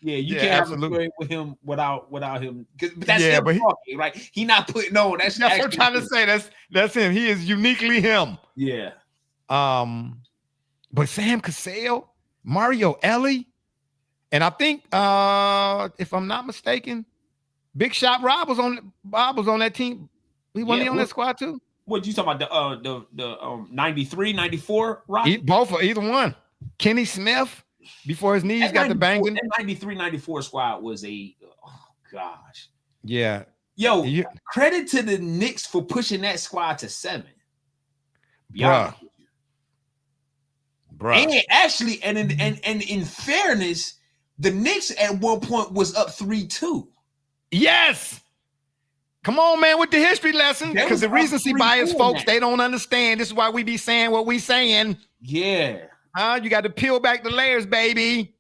Yeah, you can't have a story with him without him. But that's him talking, right? He not putting on. That's what I'm trying to say. That's him. He is uniquely him. Yeah. But Sam Cassell, Mario Ellie, and I think if I'm not mistaken, Big Shot Bob was on that team. He wasn't on that squad too. What you talking about? The 93, 94 rock? Either one. Kenny Smith before his knees got the banging. That 93, 94 squad was gosh. Yeah. Yo, credit to the Knicks for pushing that squad to 7. Bruh. And actually, and in fairness, the Knicks at one point was up 3-2. Yes. Come on, man, with the history lesson. Because the recency bias, folks, they don't understand. This is why we be saying what we saying. Yeah. You got to peel back the layers, baby.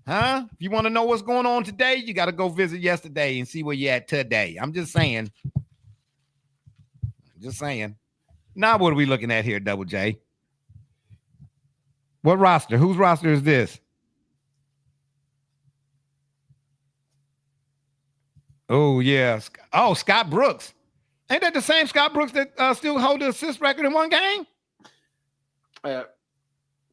If you want to know what's going on today, you got to go visit yesterday and see where you're at today. I'm just saying. Now, what are we looking at here, Double J? What roster? Whose roster is this? Oh, yeah. Oh, Scott Brooks. Ain't that the same Scott Brooks that still hold the assist record in one game?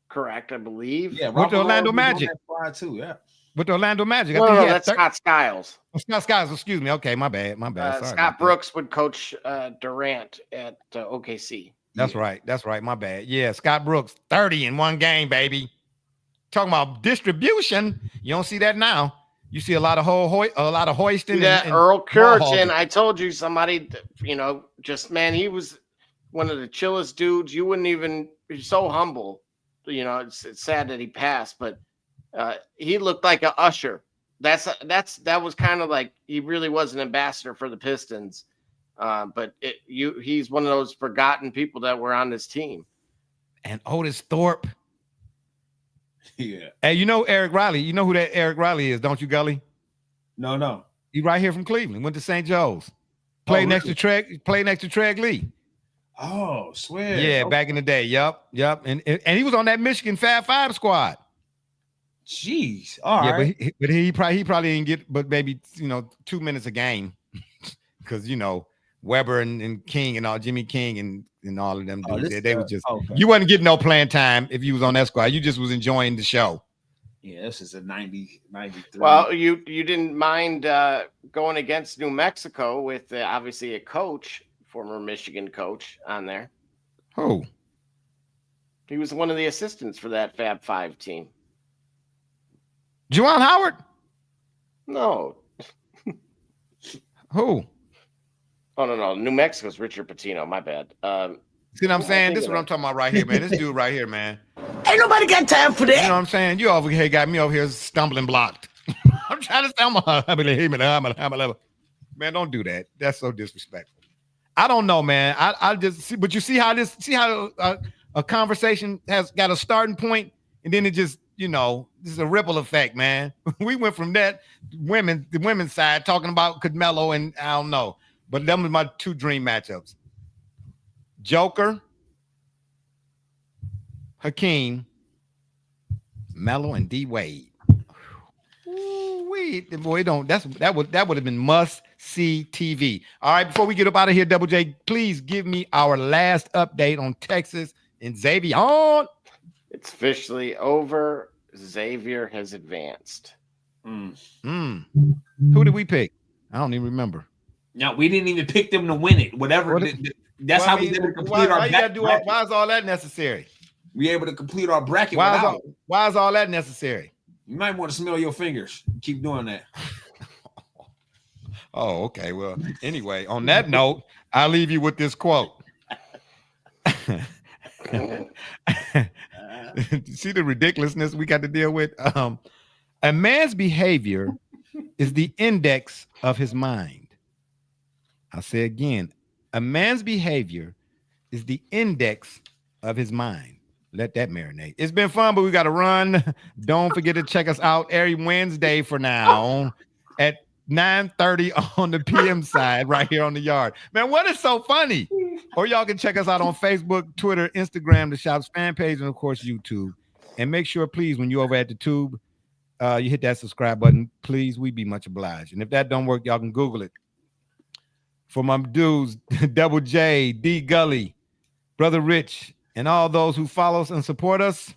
Correct, I believe. Yeah, with the Orlando Magic. Too, yeah. With the Orlando Magic. No, that's Scott Skiles. Scott Skiles, excuse me. Okay, my bad. Sorry Scott Brooks would coach Durant at OKC. That's right. My bad. Yeah, Scott Brooks, 30 in one game, baby. Talking about distribution. You don't see that now. You see a lot of hoisting. Yeah, and Earl Curtin. I told you somebody, man, he was one of the chillest dudes. You wouldn't even. He's so humble. It's sad that he passed, but he looked like an usher. That was kind of like he really was an ambassador for the Pistons. But he's one of those forgotten people that were on this team. And Otis Thorpe. Yeah. Hey, Eric Riley. You know who that Eric Riley is, don't you, Gully? No. He right here from Cleveland. Went to St. Joe's. Played next to Treg Lee. Oh, swear. Yeah, back in the day. Yep. And he was on that Michigan Fab Five squad. Jeez. All right. But he probably didn't get but maybe 2 minutes a game. Because Weber and King and all Jimmy King and all of them dudes. They were just you wasn't getting no playing time if you was on that squad. You just was enjoying the show. Yeah, this is a 90, 93. Well, you didn't mind going against New Mexico with obviously a coach, former Michigan coach on there. Who? He was one of the assistants for that Fab Five team. Juwan Howard? No. Who? Oh, no. New Mexico's Richard Pitino. My bad. See what I'm saying? This is what I'm talking about right here, man. This dude right here, man. Ain't nobody got time for that. You know what I'm saying? You over here got me over here stumbling blocked. I'm trying to man, don't do that. That's so disrespectful. I don't know, man. I just see, but you see how a conversation has got a starting point, and then it just, this is a ripple effect, man. We went from that the women's side talking about Canelo, and I don't know, but them was my two dream matchups: Joker, Hakeem, Melo, and D Wade. Boy, that would have been must see TV. All right, before we get up out of here, Double J, please give me our last update on Texas and Xavier. It's officially over. Xavier has advanced. Who did we pick? I don't even remember. No, we didn't even pick them to win it. Whatever. That's how we able to complete our bracket. Why is all that necessary? We able to complete our bracket why is all that necessary? You might want to smell your fingers. Keep doing that. Oh, okay. Well, anyway, on that note, I'll leave you with this quote. See the ridiculousness we got to deal with? A man's behavior is the index of his mind. I'll say again, a man's behavior is the index of his mind. Let that marinate. It's been fun, but we got to run. Don't forget to check us out every Wednesday for now at 9:30 on the PM side right here on the yard. Man, what is so funny? Or y'all can check us out on Facebook, Twitter, Instagram, the shop's fan page, and of course, YouTube. And make sure, please, when you're over at the tube, you hit that subscribe button. Please, we'd be much obliged. And if that don't work, y'all can Google it. For my dudes, Double J, D Gully, Brother Rich, and all those who follow us and support us,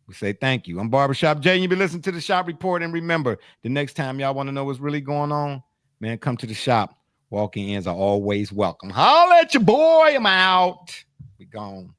we say thank you. I'm Barbershop Jay, and you've been listening to the Shop Report. And remember, the next time y'all want to know what's really going on, man, come to the shop. Walk-ins are always welcome. Holla at your boy. I'm out. We gone.